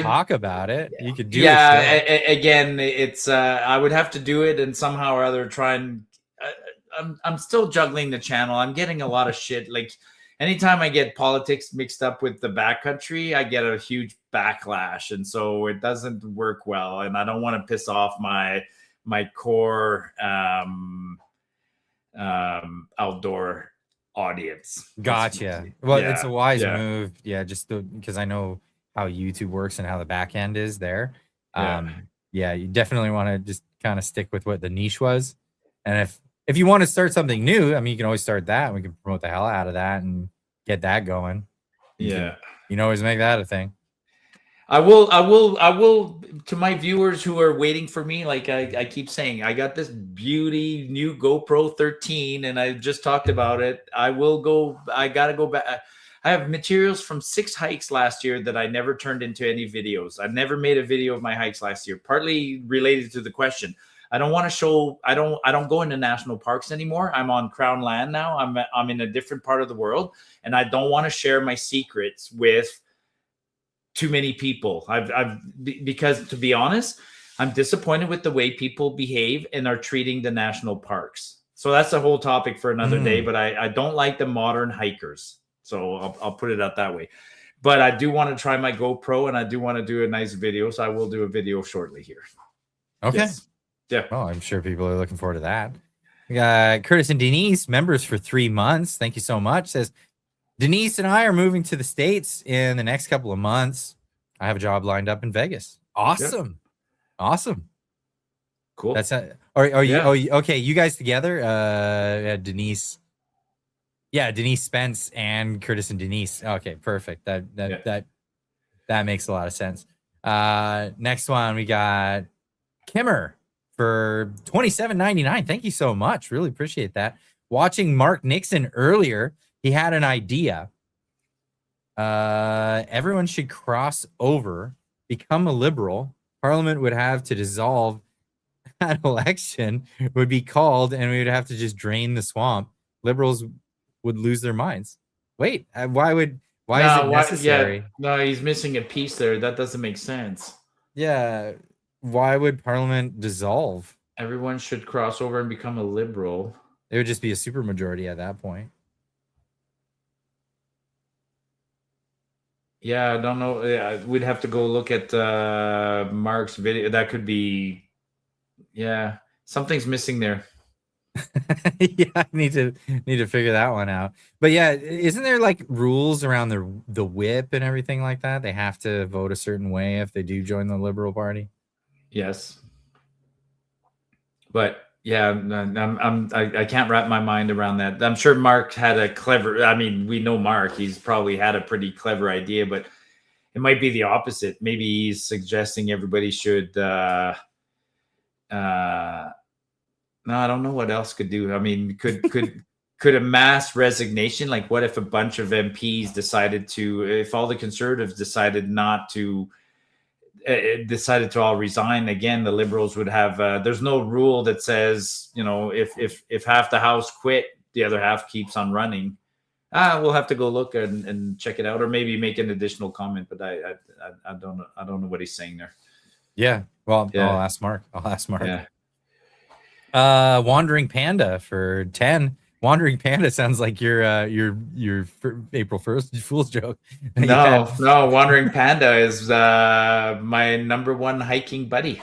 talk about it. You could do it. Again, it's I would have to do it and somehow or other try and I'm still juggling the channel. I'm getting a lot of shit. Like, anytime I get politics mixed up with the backcountry, I get a huge backlash, and so it doesn't work well. And I don't want to piss off my core outdoor audience. Gotcha. Well, it's a wise move. Yeah, just because I know how YouTube works and how the back end is there. You definitely want to just kind of stick with what the niche was. And if you want to start something new, I mean, you can always start that, and we can promote the hell out of that and get that going. You can always make that a thing. I will to my viewers who are waiting for me, like I keep saying, I got this beauty new GoPro 13 and I just talked about it. I gotta go back. I have materials from 6 hikes last year that I never turned into any videos. I've never made a video of my hikes last year, partly related to the question. I don't want to show, I don't go into national parks anymore. I'm on Crown land now. I'm in a different part of the world, and I don't want to share my secrets with too many people. Because to be honest, I'm disappointed with the way people behave and are treating the national parks. So that's a whole topic for another day, but I don't like the modern hikers. So I'll put it out that way. But I do want to try my GoPro, and I do want to do a nice video. So I will do a video shortly here. Okay. Yes. Yeah. Oh, I'm sure people are looking forward to that. We got Curtis and Denise, members for 3 months. Thank you so much. Says, Denise and I are moving to the States in the next couple of months. I have a job lined up in Vegas. Awesome. Yeah. Awesome. Cool. That's are you okay, you guys together? Denise. Yeah, Denise Spence and Curtis and Denise. Okay, perfect. That makes a lot of sense. Next one, we got Kimmer for $27.99. Thank you so much. Really appreciate that. Watching Mark Nixon earlier, he had an idea. Everyone should cross over, become a liberal. Parliament would have to dissolve. That election would be called, and we would have to just drain the swamp. Liberals would lose their minds. Wait, why is it necessary? No, he's missing a piece there. That doesn't make sense. Yeah. Why would Parliament dissolve? Everyone should cross over and become a liberal. It would just be a supermajority at that point. Yeah, I don't know. Yeah, we'd have to go look at Mark's video. That could be, yeah. Something's missing there. Yeah, I need to figure that one out. But yeah, isn't there like rules around the whip and everything like that? They have to vote a certain way if they do join the Liberal Party. Yes. But yeah, I can't wrap my mind around that. I'm sure Mark had a clever. I mean, we know Mark. He's probably had a pretty clever idea, but it might be the opposite. Maybe he's suggesting everybody should. No, I don't know what else could do. I mean, could a mass resignation? Like, what if a bunch of MPs decided to? If all the Conservatives decided not to. Decided to all resign again, the Liberals would have there's no rule that says, you know, if half the House quit, the other half keeps on running. We'll have to go look and check it out, or maybe make an additional comment, but I don't know what he's saying there. Yeah, well, Yeah. I'll ask Mark. Yeah. Wandering Panda for 10. Wandering Panda sounds like your April 1st Fool's joke. No, Wandering Panda is my number one hiking buddy.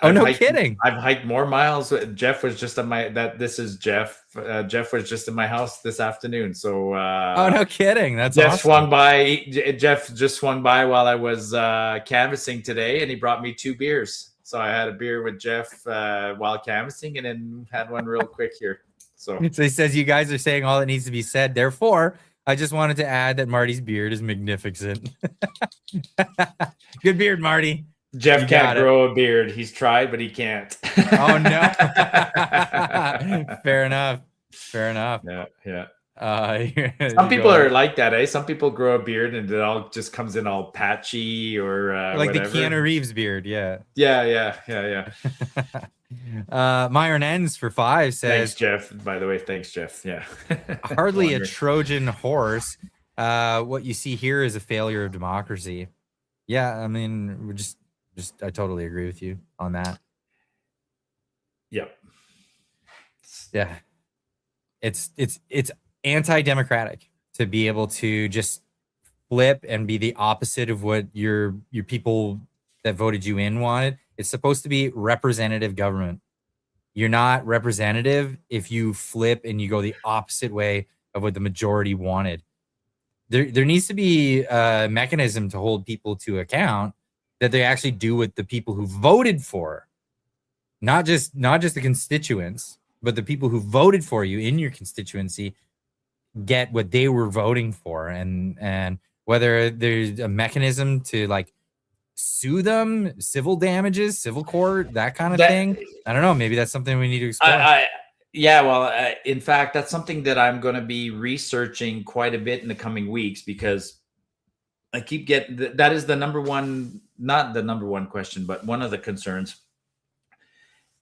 Kidding. I've hiked more miles. Jeff was just on my This is Jeff. Jeff was just in my house this afternoon. So no kidding. That's Jeff awesome. swung by. Jeff just swung by while I was canvassing today, and he brought me 2 beers. So I had a beer with Jeff while canvassing, and then had one real quick here. So he says you guys are saying all that needs to be said. Therefore, I just wanted to add that Marty's beard is magnificent. Good beard, Marty. Jeff can't grow a beard. He's tried, but he can't. Oh no. Fair enough. Yeah. Some people are like that, eh? Some people grow a beard and it all just comes in all patchy or like whatever. the Keanu Reeves beard. Yeah. Myron Ends for 5 says, thanks, Jeff. By the way, thanks, Jeff. Yeah. Hardly a Trojan horse. What you see here is a failure of democracy. Yeah, I mean, we're just I totally agree with you on that. Yep. Yeah. It's anti-democratic to be able to just flip and be the opposite of what your people that voted you in wanted. It's supposed to be representative government. You're not representative if you flip and you go the opposite way of what the majority wanted. There needs to be a mechanism to hold people to account that they actually do what the people who voted for, not just the constituents, but the people who voted for you in your constituency get what they were voting for, and whether there's a mechanism to like sue them, civil damages, civil court, that kind of thing. I don't know. Maybe that's something we need to explore. In fact, that's something that I'm going to be researching quite a bit in the coming weeks, because I keep getting that is the number one, not the number one question, but one of the concerns.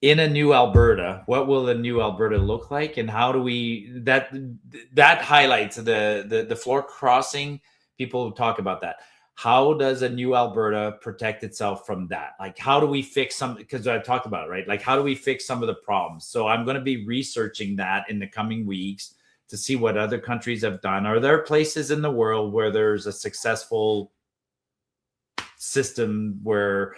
In a new Alberta, what will a new Alberta look like, and how do we that highlights the floor crossing? People talk about that. How does a new Alberta protect itself from that? Like, how do we fix some? Because I talked about it, right? Like, how do we fix some of the problems? So I'm going to be researching that in the coming weeks to see what other countries have done. Are there places in the world where there's a successful system where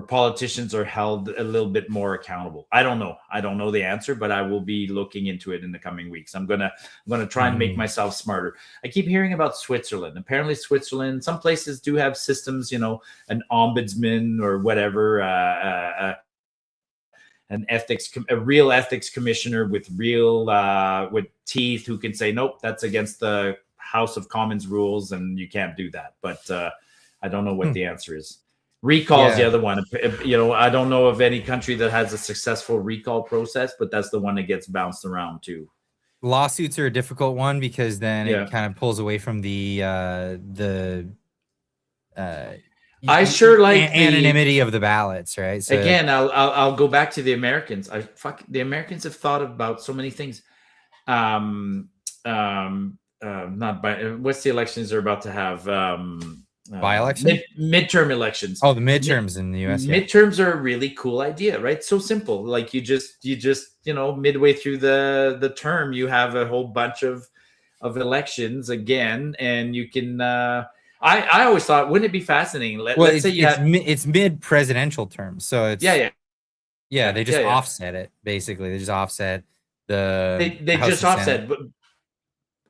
politicians are held a little bit more accountable? I don't know the answer, but I will be looking into it in the coming weeks. I'm gonna try and make myself smarter. I keep hearing about Switzerland. Apparently Switzerland, some places do have systems, you know, an ombudsman or whatever, a real ethics commissioner with real with teeth who can say, nope, that's against the House of Commons rules and you can't do that. But I don't know what the answer is. Recall is the other one. You know, I don't know of any country that has a successful recall process, but that's the one that gets bounced around too. Lawsuits are a difficult one because then it kind of pulls away from the I sure like anonymity of the ballots, right? So again, I'll go back to the Americans. The Americans have thought about so many things. What's the elections they're about to have? By-election? Midterm elections. Oh, the midterms in the US. Midterms are a really cool idea, right? So simple. Like you just, you know, midway through the term, you have a whole bunch of elections again, and you can. I always thought, wouldn't it be fascinating? Let's say it's mid-presidential term, so it's yeah. Yeah, they just Yeah, yeah. offset it. Basically, they just offset the. They House just and offset, Senate. but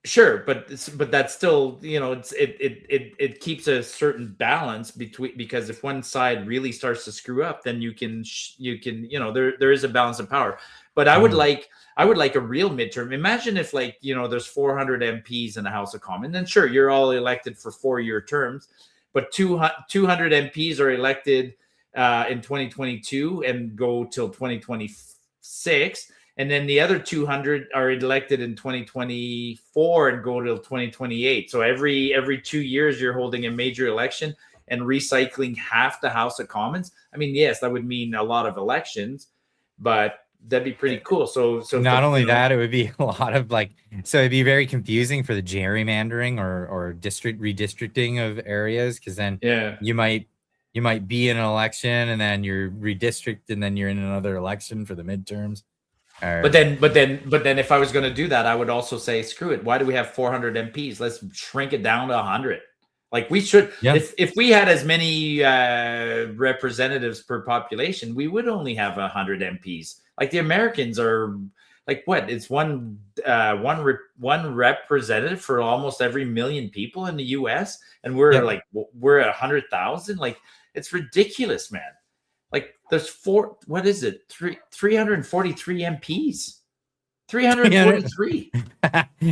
sure, but that's still, you know, it keeps a certain balance between, because if one side really starts to screw up, then you can you know, there is a balance of power. But I would like a real midterm. Imagine if, like, you know, there's 400 MPs in the House of Commons, and sure, you're all elected for 4-year terms, but 200 MPs are elected in 2022 and go till 2026. And then the other 200 are elected in 2024 and go till 2028. So every 2 years, you're holding a major election and recycling half the House of Commons. I mean, yes, that would mean a lot of elections, but that'd be pretty cool. So Not only that, it would be a lot of like, so it'd be very confusing for the gerrymandering or district redistricting of areas, because then you might be in an election and then you're redistricted and then you're in another election for the midterms. But then if I was going to do that, I would also say, screw it. Why do we have 400 MPs? Let's shrink it down to 100. Like, we should, if we had as many representatives per population, we would only have 100 MPs. Like, the Americans are like, what? It's one representative for almost every million people in the US, and we're we're at 100,000. Like, it's ridiculous, man. Like, there's 343 MPs. 343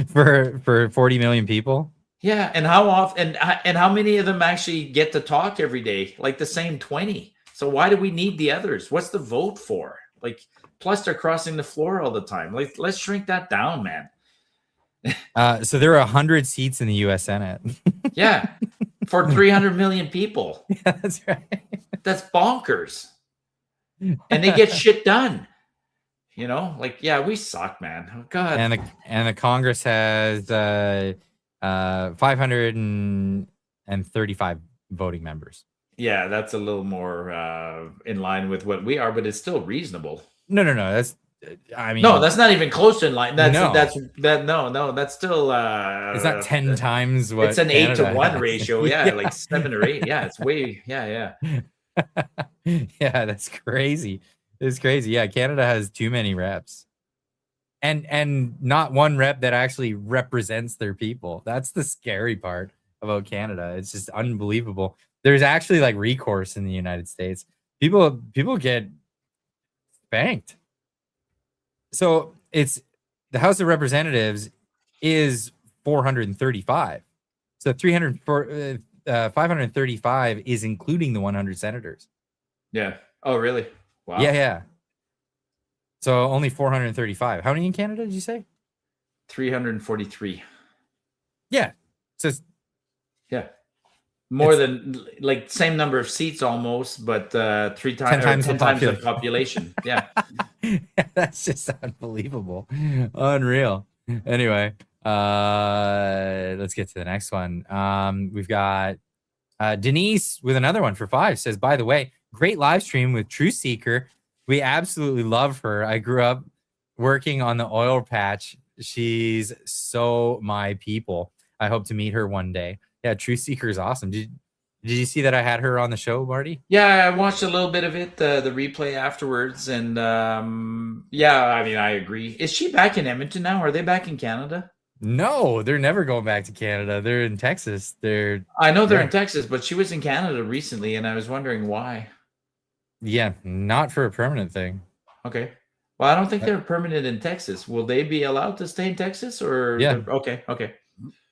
for 40 million people. Yeah, and how often and how many of them actually get to talk every day? Like, the same 20. So why do we need the others? What's the vote for? Like, plus they're crossing the floor all the time. Like, let's shrink that down, man. So there are 100 seats in the U.S. Senate. Yeah, for 300 million people. Yeah, that's right. That's bonkers. And they get shit done. You know, like, yeah, we suck, man. Oh, God. And the Congress has 535 voting members. Yeah, that's a little more in line with what we are, but it's still reasonable. No. That's, I mean, no, that's not even close to in line. That's no. That's still it's not 10 times what it's an Canada 8 to 1 has. ratio. Yeah, like 7 or 8. Yeah, it's way. Yeah. Yeah, that's crazy. It's crazy. Yeah, Canada has too many reps. And not one rep that actually represents their people. That's the scary part about Canada. It's just unbelievable. There's actually like recourse in the United States. People get spanked. So it's the House of Representatives is 435. So 535 is including the 100 senators. Yeah. Oh, really? Wow. Yeah. So only 435. How many in Canada did you say? 343. Yeah. So yeah. More than, like, same number of seats almost, but 10 times the population. Yeah. That's just unbelievable. Unreal. Anyway, let's get to the next one. We've got Denise with another one for 5. Says, by the way, great live stream with Truth Seeker. We absolutely love her. I grew up working on the oil patch. She's so my people. I hope to meet her one day. Yeah, Truth Seeker is awesome. Did you see that I had her on the show, Marty? Yeah, I watched a little bit of it, the replay afterwards, and yeah, I mean, I agree. Is she back in Edmonton now? Are they back in Canada? No, they're never going back to Canada. They're in Texas. I know they're in Texas, but she was in Canada recently, and I was wondering why. Yeah, not for a permanent thing. Okay. Well, I don't think they're permanent in Texas. Will they be allowed to stay in Texas, or? Yeah. Okay.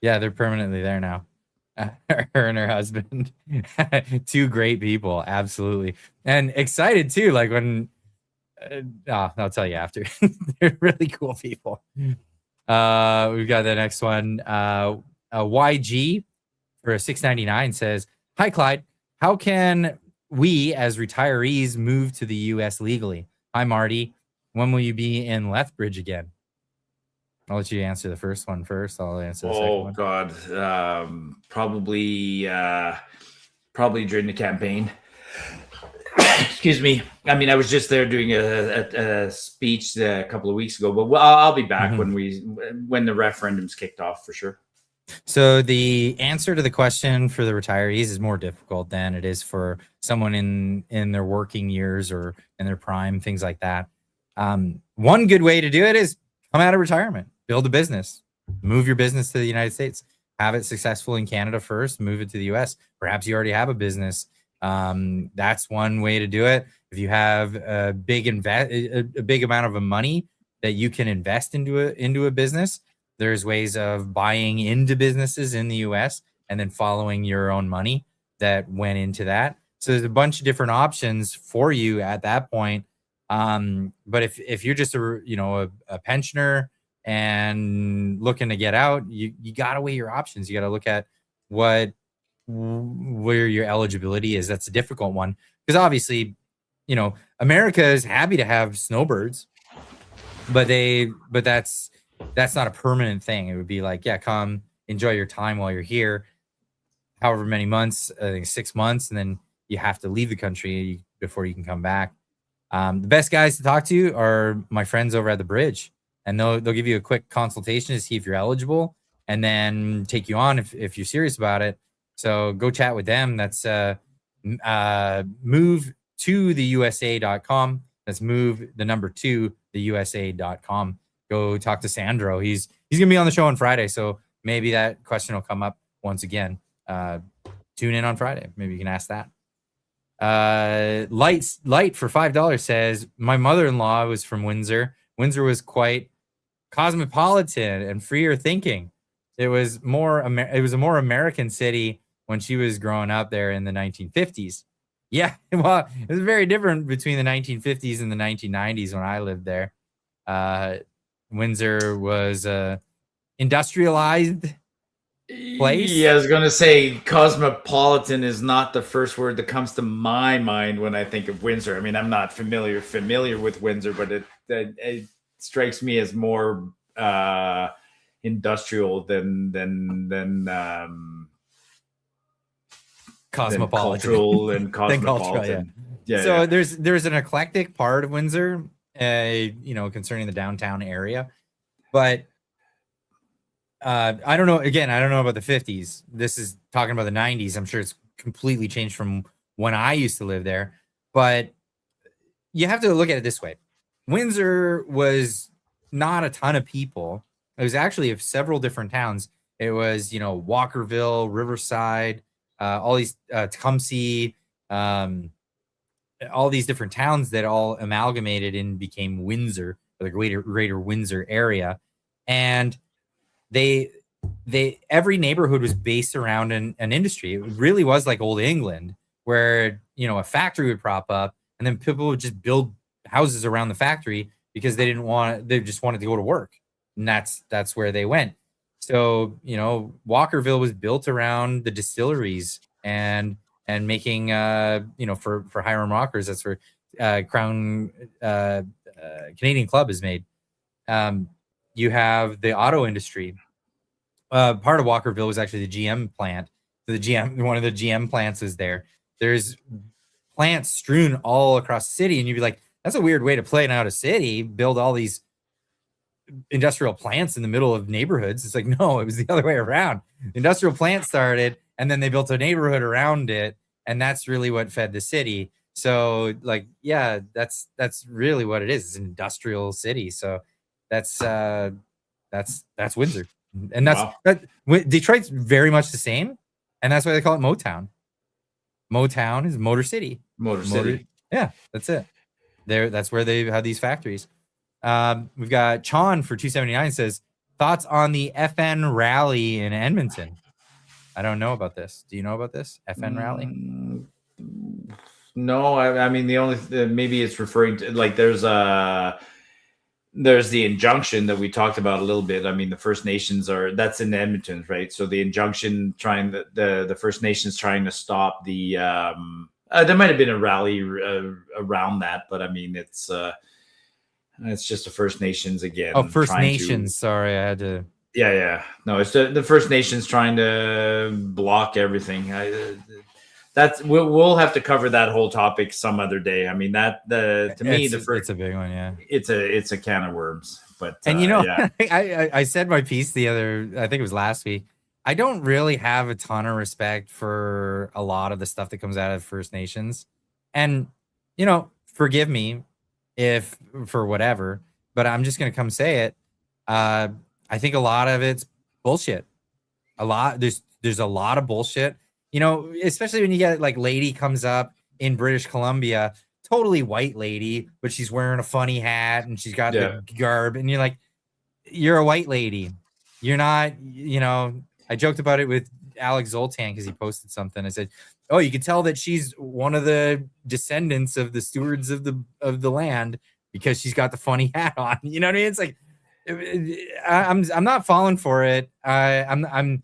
Yeah, they're permanently there now. Her and her husband. 2 great people, absolutely. And excited too, like when I'll tell you after. They're really cool people. We've got the next one. YG for $6.99 says, hi Clyde, how can we as retirees move to the US legally? Hi Marty, when will you be in Lethbridge again? I'll let you answer the first one first. I'll answer the second one. Oh God, probably during the campaign. Excuse me. I mean, I was just there doing a speech a couple of weeks ago, but I'll be back when the referendum's kicked off for sure. So the answer to the question for the retirees is more difficult than it is for someone in their working years or in their prime, things like that. One good way to do it is come out of retirement, build a business, move your business to the United States, have it successful in Canada first, move it to the US. Perhaps you already have a business. That's one way to do it. If you have a big amount of money that you can invest into a business, there's ways of buying into businesses in the US and then following your own money that went into that. So there's a bunch of different options for you at that point. But if you're just a pensioner and looking to get out, you got to weigh your options. You got to look at where your eligibility is. That's a difficult one because obviously, America is happy to have snowbirds, but that's not a permanent thing. It would be like, yeah, come enjoy your time while you're here, however many months, I think 6 months, and then you have to leave the country before you can come back. The best guys to talk to are my friends over at the Bridge, and they'll give you a quick consultation to see if you're eligible, and then take you on if you're serious about it. So go chat with them. That's move to the USA.com. That's move the number 2 the USA.com. Go talk to Sandro. He's gonna be on the show on Friday, so maybe that question will come up once again. Tune in on Friday. Maybe you can ask that. Light for $5 says my mother-in-law was from Windsor. Windsor was quite cosmopolitan and freer thinking. It was a more American city when she was growing up there in the 1950s. Yeah, well, it was very different between the 1950s and the 1990s when I lived there. Windsor was industrialized place. Yeah, I was going to say cosmopolitan is not the first word that comes to my mind when I think of Windsor. I mean, I'm not familiar with Windsor, but it strikes me as more industrial than cosmopolitan, cultural and cosmopolitan. Yeah. So there's an eclectic part of Windsor, concerning the downtown area, but I don't know. Again, I don't know about the 50s. This is talking about the 90s. I'm sure it's completely changed from when I used to live there, but you have to look at it this way. Windsor was not a ton of people. It was actually of several different towns. It was, Walkerville, Riverside, all these Tecumseh, all these different towns that all amalgamated and became Windsor, or the greater Windsor area. And every neighborhood was based around an industry. It really was like old England, where a factory would prop up and then people would just build houses around the factory because they just wanted to go to work. And that's where they went. So, Walkerville was built around the distilleries and making, for Hiram Rockers, that's where Crown Canadian Club is made. You have the auto industry. Part of Walkerville was actually the GM plant. So one of the GM plants is there. There's plants strewn all across the city, and you'd be like, that's a weird way to plan out a city, build all these industrial plants in the middle of neighborhoods. It's like, no, it was the other way around. Industrial plants started, and then they built a neighborhood around it, and that's really what fed the city. So, that's really what it is. It's an industrial city. So that's Windsor, and Detroit's very much the same, and that's why they call it Motown. Motown is Motor City. Motor City. Yeah, that's it. That's where they have these factories. We've got Chon for 279 says, thoughts on the FN rally in Edmonton? I don't know about this. Do you know about this FN rally? No, I mean, the only maybe it's referring to, like, there's the injunction that we talked about a little bit. I mean, the First Nations that's in Edmonton, right? So the injunction the First Nations trying to stop the there might have been a rally around that, but I mean, it's just the First Nations again. Oh, First Nations. Sorry, I had to. Yeah. No, it's the First Nations trying to block everything. We'll have to cover that whole topic some other day. I mean, it's a big one. Yeah, it's a can of worms. But and I said my piece I think it was last week. I don't really have a ton of respect for a lot of the stuff that comes out of First Nations. And, you know, forgive me if for whatever, but I'm just going to come say it. I think a lot of it's bullshit. There's a lot of bullshit, you know, especially when you get like lady comes up in British Columbia, totally white lady, but she's wearing a funny hat and she's got the garb, and you're like, you're a white lady. You're not, you know, I joked about it with Alex Zoltan because he posted something. I said, oh, you can tell that she's one of the descendants of the stewards of the land because she's got the funny hat on. You know what I mean? It's like, I'm not falling for it. I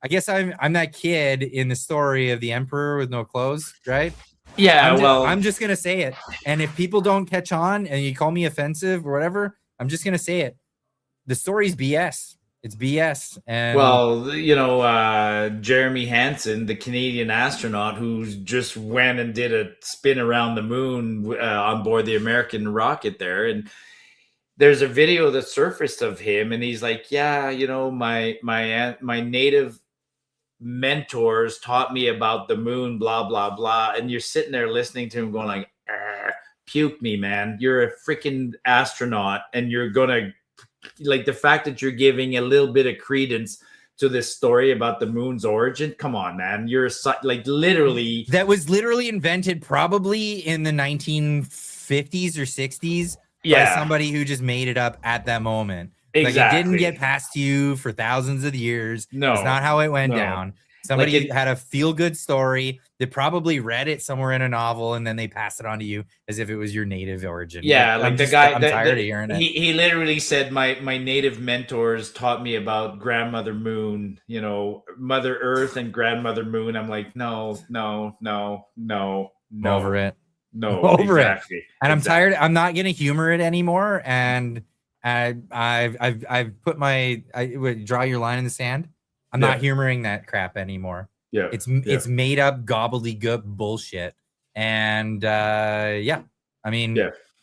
guess I'm that kid in the story of the emperor with no clothes, right? Yeah, I'm just gonna say it. And if people don't catch on and you call me offensive or whatever, I'm just gonna say it. The story's BS. It's BS. And well, you know, Jeremy Hansen, the Canadian astronaut who just went and did a spin around the moon on board the American rocket there, and there's a video that surfaced of him, and he's like, "Yeah, you know, my native mentors taught me about the moon, blah blah blah," and you're sitting there listening to him, going like, "Puke me, man! You're a freaking astronaut, and you're gonna." Like the fact that you're giving a little bit of credence to this story about the moon's origin. Come on, man. You're like literally. That was literally invented probably in the 1950s or 60s by somebody who just made it up at that moment. Exactly. Like it didn't get past you for thousands of years. No. It's not how it went down. Somebody had a feel-good story. They probably read it somewhere in a novel, and then they passed it on to you as if it was your native origin. Yeah, like the guy. I'm tired of hearing it. He literally said, "My native mentors taught me about Grandmother Moon. You know, Mother Earth and Grandmother Moon." I'm like, no. Over it. No, over exactly. it. And I'm tired. I'm not gonna humor it anymore. And I've put my draw your line in the sand. I'm not humoring that crap anymore. Yeah, it's made up gobbledygook bullshit. And I mean,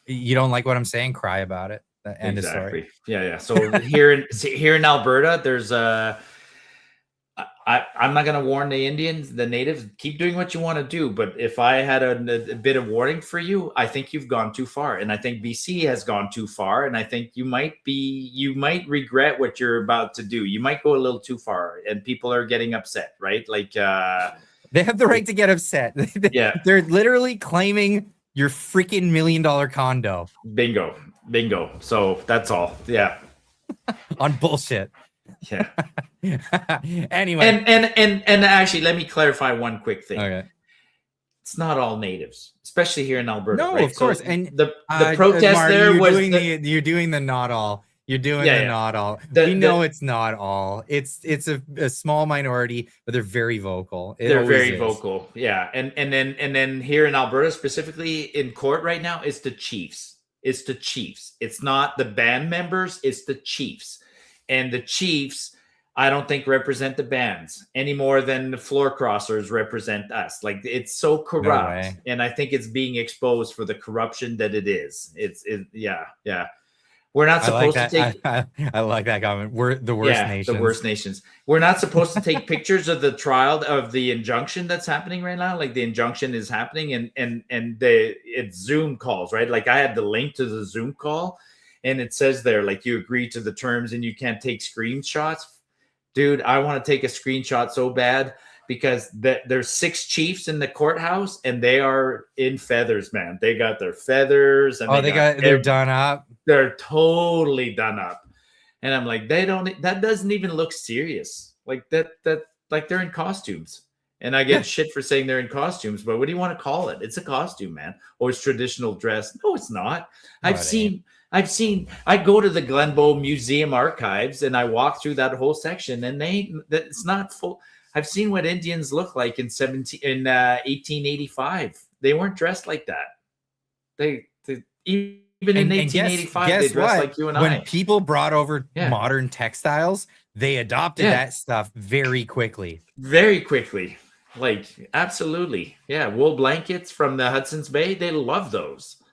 you don't like what I'm saying? Cry about it. End of story. Yeah. So here in Alberta, there's I'm not going to warn the Indians, the natives, keep doing what you want to do. But if I had a bit of warning for you, I think you've gone too far. And I think BC has gone too far. And I think you might regret what you're about to do. You might go a little too far, and people are getting upset, right? Like, they have the right to get upset. They're literally claiming your freaking $1 million condo. Bingo. So that's all. Yeah. On bullshit. Yeah. Anyway, and actually, let me clarify one quick thing. Okay. It's not all natives, especially here in Alberta. No, right? of course. So and the protest Marty, there you're doing the not all. You're doing the not all. We know it's not all. It's a small minority, but they're very vocal. They're very vocal. Yeah. And then here in Alberta, specifically in court right now, it's the chiefs. It's the chiefs. It's not the band members. It's the chiefs. And the chiefs, I don't think, represent the bands any more than the floor crossers represent us. Like, it's so corrupt. And I think it's being exposed for the corruption that it is. Yeah. We're not supposed to take. I like that comment. We're the worst nations. The worst nations. We're not supposed to take pictures of the trial of the injunction that's happening right now. Like, the injunction is happening, and it's Zoom calls, right? Like, I had the link to the Zoom call. And it says there, like, you agree to the terms and you can't take screenshots. Dude, I want to take a screenshot so bad because there's 6 chiefs in the courthouse and they are in feathers, man. They got their feathers. And they're done up. They're totally done up. And I'm like, that doesn't even look serious. Like that like they're in costumes. And I get shit for saying they're in costumes, but what do you want to call it? It's a costume, man. Or it's traditional dress. No, it's not. I go to the Glenbow Museum archives and I walk through that whole section, and it's not full. I've seen what Indians look like in 1885. They weren't dressed like that. They even in 1885 they dressed like you and when people brought over modern textiles, they adopted that stuff very quickly. Like, absolutely. Yeah, wool blankets from the Hudson's Bay, they love those.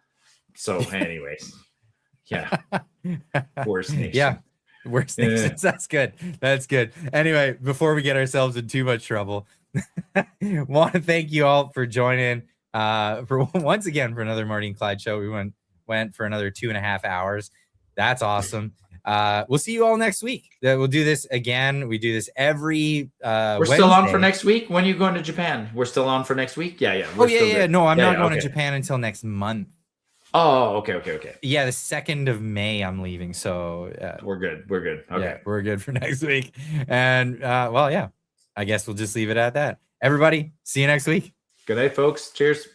So anyways. Yeah. Worst nation. Yeah. Worst Yeah. nations. That's good. That's good. Anyway, before we get ourselves in too much trouble, want to thank you all for joining. For once again for another Marty and Clyde show. We went for another 2.5 hours. That's awesome. We'll see you all next week. We'll do this again. We do this every We're Wednesday. still on for next week. When are you going to Japan? We're still on for next week. Yeah. Oh yeah. No, I'm not going okay. to Japan until next month. Oh, okay. Yeah, the 2nd of May I'm leaving. So We're good. Okay. yeah, we're good for next week. And well, yeah, I guess we'll just leave it at that. Everybody, see you next week. Good night, folks. Cheers.